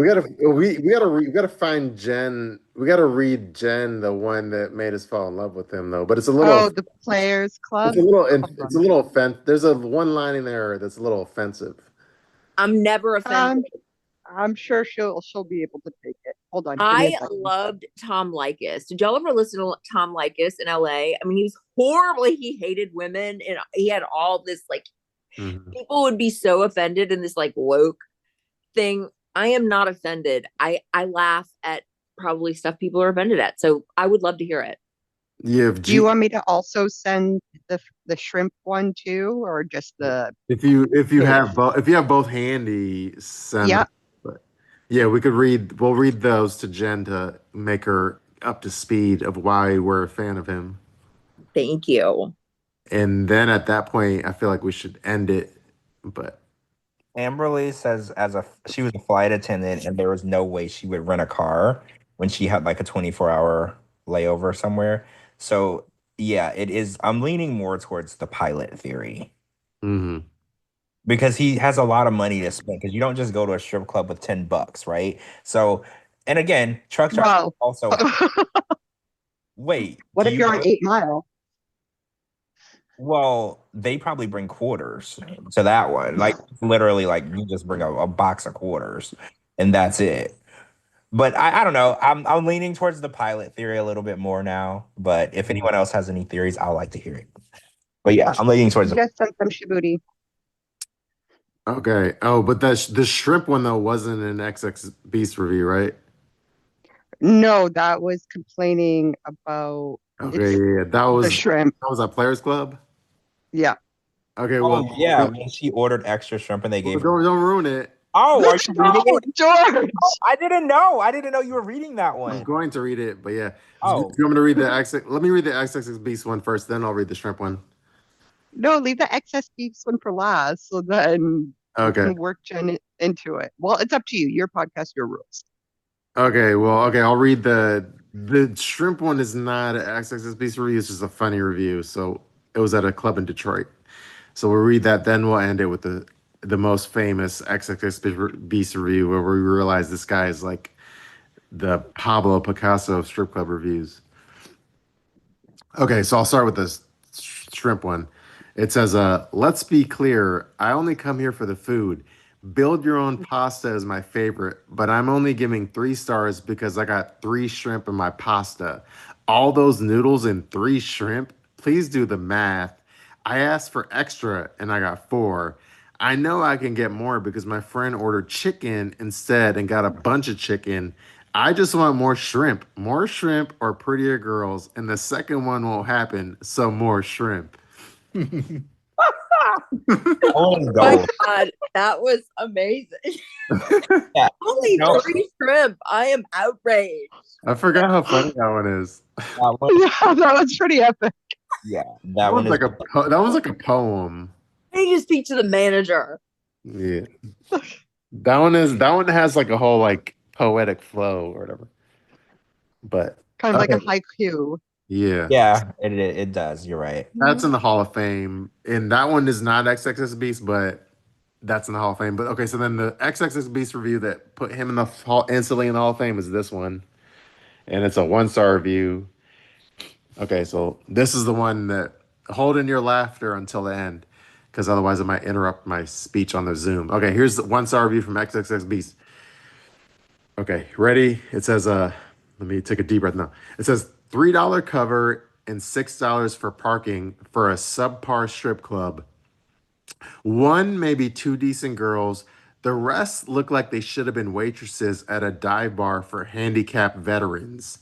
find Jen. We gotta read Jen, the one that made us fall in love with him, though. But it's a little. Oh, the Players Club. It's a little offensive. There's a one line in there that's a little offensive. I'm never offended. I'm sure she'll be able to take it. Hold on. I loved Tom Likas. Did y'all ever listen to Tom Likas in LA? I mean, he was horribly, he hated women and he had all this like people would be so offended in this like woke thing. I am not offended. I laugh at probably stuff people are offended at. So I would love to hear it. Yeah. Do you want me to also send the shrimp one too, or just the? If you have both handy, send. Yeah. Them. But yeah, we'll read those to Jen to make her up to speed of why we're a fan of him. Thank you. And then at that point, I feel like we should end it. But Amberly says she was a flight attendant and there was no way she would rent a car when she had like a 24-hour layover somewhere. So yeah, it is. I'm leaning more towards the pilot theory because he has a lot of money to spend. Because you don't just go to a strip club with $10, right? So, and again, truck drivers also. Wait, what if you're on 8 Mile? Well, they probably bring quarters to that one. Like literally, like you just bring a box of quarters, and that's it. But I don't know. I'm leaning towards the pilot theory a little bit more now. But if anyone else has any theories, I'd like to hear it. But yeah, I'm leaning towards. Just sent some Shabooty. okay. Oh, but the shrimp one though wasn't an XX Beast review, right? No, that was complaining about. Okay, yeah, that was the shrimp. That was at Players Club. Yeah. Okay, well, yeah, when she ordered extra shrimp and they gave her. Don't ruin it. Oh, are you reading it? George? Oh, I didn't know. I didn't know you were reading that one. I'm going to read it, but yeah. Oh. Do you want me to read the XX? Let me read the XX Beast one first, then I'll read the shrimp one. No, leave the excess beefs one for last, so then you can work Jen into it. Well, it's up to you. Your podcast, your rules. Okay, I'll read the shrimp one is not an XXS Beast review, it's just a funny review. So it was at a club in Detroit. So we'll read that, then we'll end it with the most famous XXS Beast review where we realize this guy is like the Pablo Picasso of strip club reviews. Okay, so I'll start with this shrimp one. It says, let's be clear, I only come here for the food. Build your own pasta is my favorite, but I'm only giving 3 stars because I got 3 shrimp in my pasta. All those noodles and 3 shrimp? Please do the math. I asked for extra and I got 4. I know I can get more because my friend ordered chicken instead and got a bunch of chicken. I just want more shrimp or prettier girls, and the second one won't happen, so more shrimp. Oh my God, that was amazing. Yeah. Only 3 shrimp. I am outraged. I forgot how funny that one is. Yeah, that was pretty epic. Yeah, that one was like a poem. I need to speak to the manager. Yeah. That one has like a whole like poetic flow or whatever. But Kind of like a okay, haiku. yeah. Yeah, it does. You're right. That's in the Hall of Fame. And that one is not XXX Beast, but that's in the Hall of Fame. But okay, so then the XXX Beast review that put him in the hall instantly in the Hall of Fame is this one. And it's a 1-star review. Okay, so this is the one that hold in your laughter until the end, because otherwise it might interrupt my speech on the Zoom. Okay, here's the 1-star review from XXX Beast. Okay, ready? It says, let me take a deep breath now. It says $3 cover and $6 for parking for a subpar strip club. One, maybe two decent girls. The rest look like they should have been waitresses at a dive bar for handicapped veterans.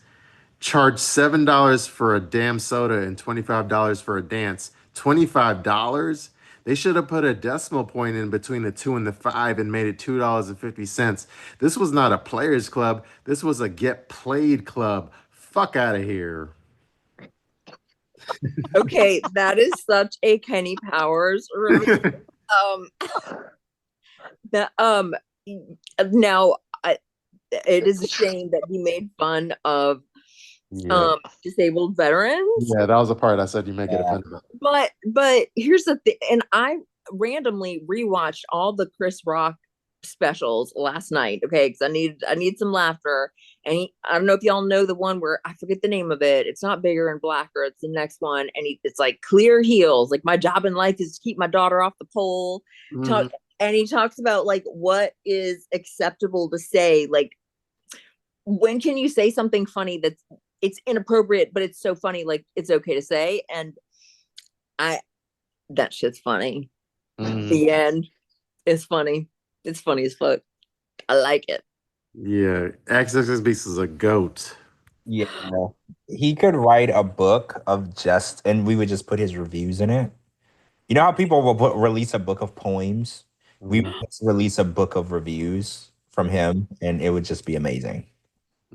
Charge $7 for a damn soda and $25 for a dance. $25? They should have put a decimal point in between the 2 and the 5 and made it $2.50. This was not a players club. This was a get played club. Fuck out of here. Okay, that is such a Kenny Powers review. That now it is a shame that he made fun of Yeah. disabled veterans. Yeah, that was the part I said you make it Yeah. offended. But here's the thing, and I randomly rewatched all the Chris Rock specials last night, okay, because I need some laughter. And I don't know if y'all know the one where I forget the name of it. It's not Bigger and Blacker. It's the next one, and it's like clear heels. Like my job in life is to keep my daughter off the pole. Mhm. And he talks about like what is acceptable to say. Like when can you say something funny that's it's inappropriate, but it's so funny, like it's okay to say. And that shit's funny. Mhm. The end is funny. It's funny as fuck. I like it. Yeah, XXX Beast is a goat. Yeah. He could write a book of just, and we would just put his reviews in it. You know how people will release a book of poems? We would just release a book of reviews from him, and it would just be amazing.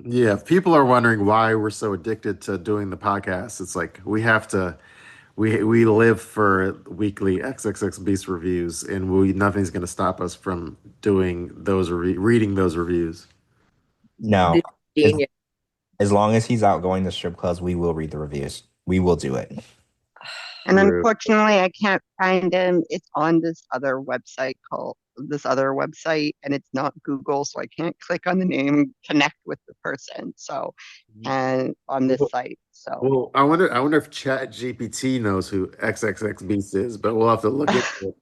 Yeah, if people are wondering why we're so addicted to doing the podcast, it's like we have to we live for weekly XXX Beast reviews, and nothing's going to stop us from doing those reading those reviews. No, as, Genius. as long as he's out going to strip clubs, we will read the reviews. We will do it. And True. unfortunately, I can't find him. It's on this other website, and it's not Google, so I can't click on the name and connect with the person. So, and on this site. So, Well, I wonder if Chat GPT knows who XXX Beast is, but we'll have to look into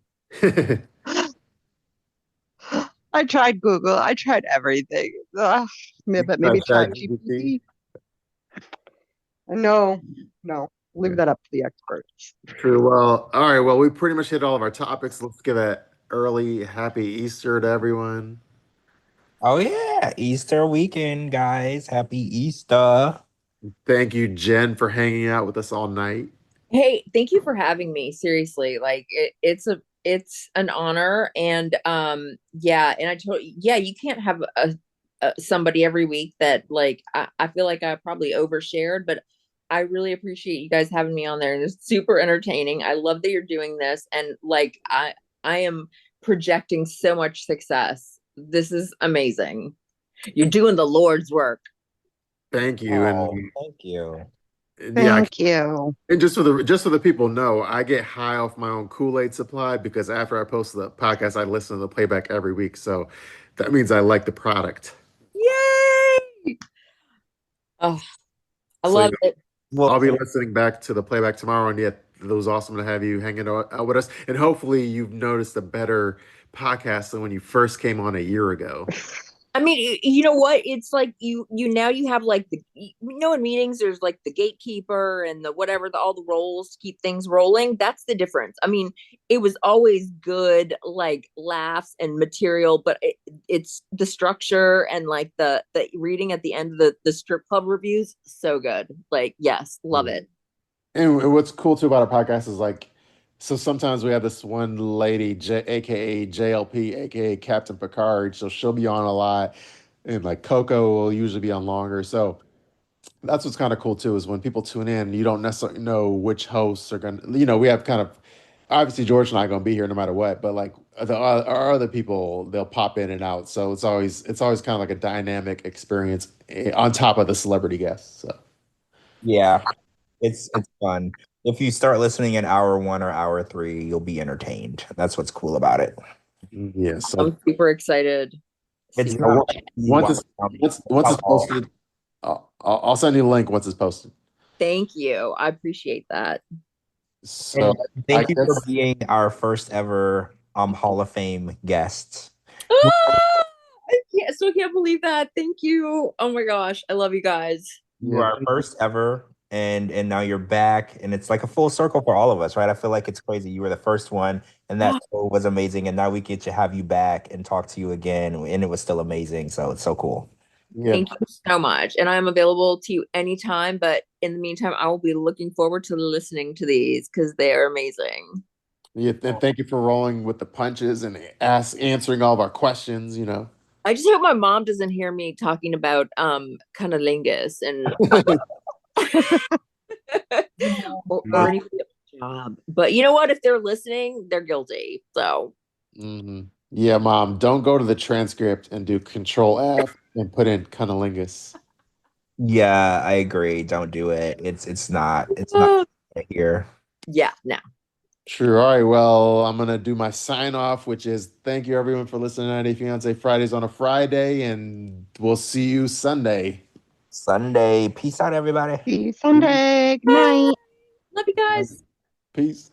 it. I tried Google. I tried everything. Ugh, but maybe Tried ChatGPT. No, leave that up to the experts. True. Well, all right. Well, we pretty much hit all of our topics. Let's give an early happy Easter to everyone. Oh yeah, Easter weekend, guys. Happy Easter. Thank you, Jen, for hanging out with us all night. Hey, thank you for having me. Seriously, like it's an honor. And yeah, and I told yeah, you can't have somebody every week that like I feel like I probably overshared, but I really appreciate you guys having me on there. And it's super entertaining. I love that you're doing this, and like I am projecting so much success. This is amazing. You're doing the Lord's work. Thank you. Oh, And thank you. yeah, Thank you. and just so the people know, I get high off my own Kool-Aid supply because after I post the podcast, I listen to the playback every week. So that means I like the product. Yay! Oh, I So, love it. Well, I'll be listening back to the playback tomorrow, and yet it was awesome to have you hanging out with us. And hopefully, you've noticed a better podcast than when you first came on a year ago. I mean, you know what? It's like you now you have like in meetings there's like the gatekeeper and the whatever all the roles to keep things rolling. That's the difference. I mean, it was always good like laughs and material, but it's the structure and like the reading at the end of the strip club reviews. So good. Like yes, love it. And what's cool too about our podcast is like, so sometimes we have this one lady, aka JLP, aka Captain Picard. So she'll be on a lot, and like Coco will usually be on longer. So that's what's kind of cool too is when people tune in, you don't necessarily know which hosts are gonna. We have kind of obviously George and I are gonna be here no matter what, but like our other people, they'll pop in and out. So it's always kind of like a dynamic experience on top of the celebrity guests. So Yeah, it's fun. If you start listening in hour 1 or hour 3, you'll be entertained. That's what's cool about it. yeah, so I'm super excited. It's Super- once it's posted, I'll send you a link once it's posted. Thank you. I appreciate that. So And thank I you for guess- being our first ever Hall of Fame guest. I still can't believe that. Thank you. Oh my gosh. I love you guys. You are first ever, and now you're back, and it's like a full circle for all of us, right? I feel like it's crazy. You were the first one, and that show was amazing, and now we get to have you back and talk to you again, and it was still amazing. So it's so cool. Yeah, Thank you so much. And I'm available to you anytime. But in the meantime, I will be looking forward to listening to these because they are amazing. yeah, and thank you for rolling with the punches and answering all of our questions. You know, I just hope my mom doesn't hear me talking about cunnilingus and or anything at my job. But you know what? If they're listening, they're guilty. So yeah, Mom, don't go to the transcript and do Control F and put in cunnilingus. Yeah, I agree. Don't do it. It's not here. yeah, no. True. All right. Well, I'm gonna do my sign off, which is thank you everyone for listening to 90 Fiance Fridays on a Friday, and we'll see you Sunday. Sunday. Peace out, everybody. See you Sunday. Good night. Love you guys. Peace.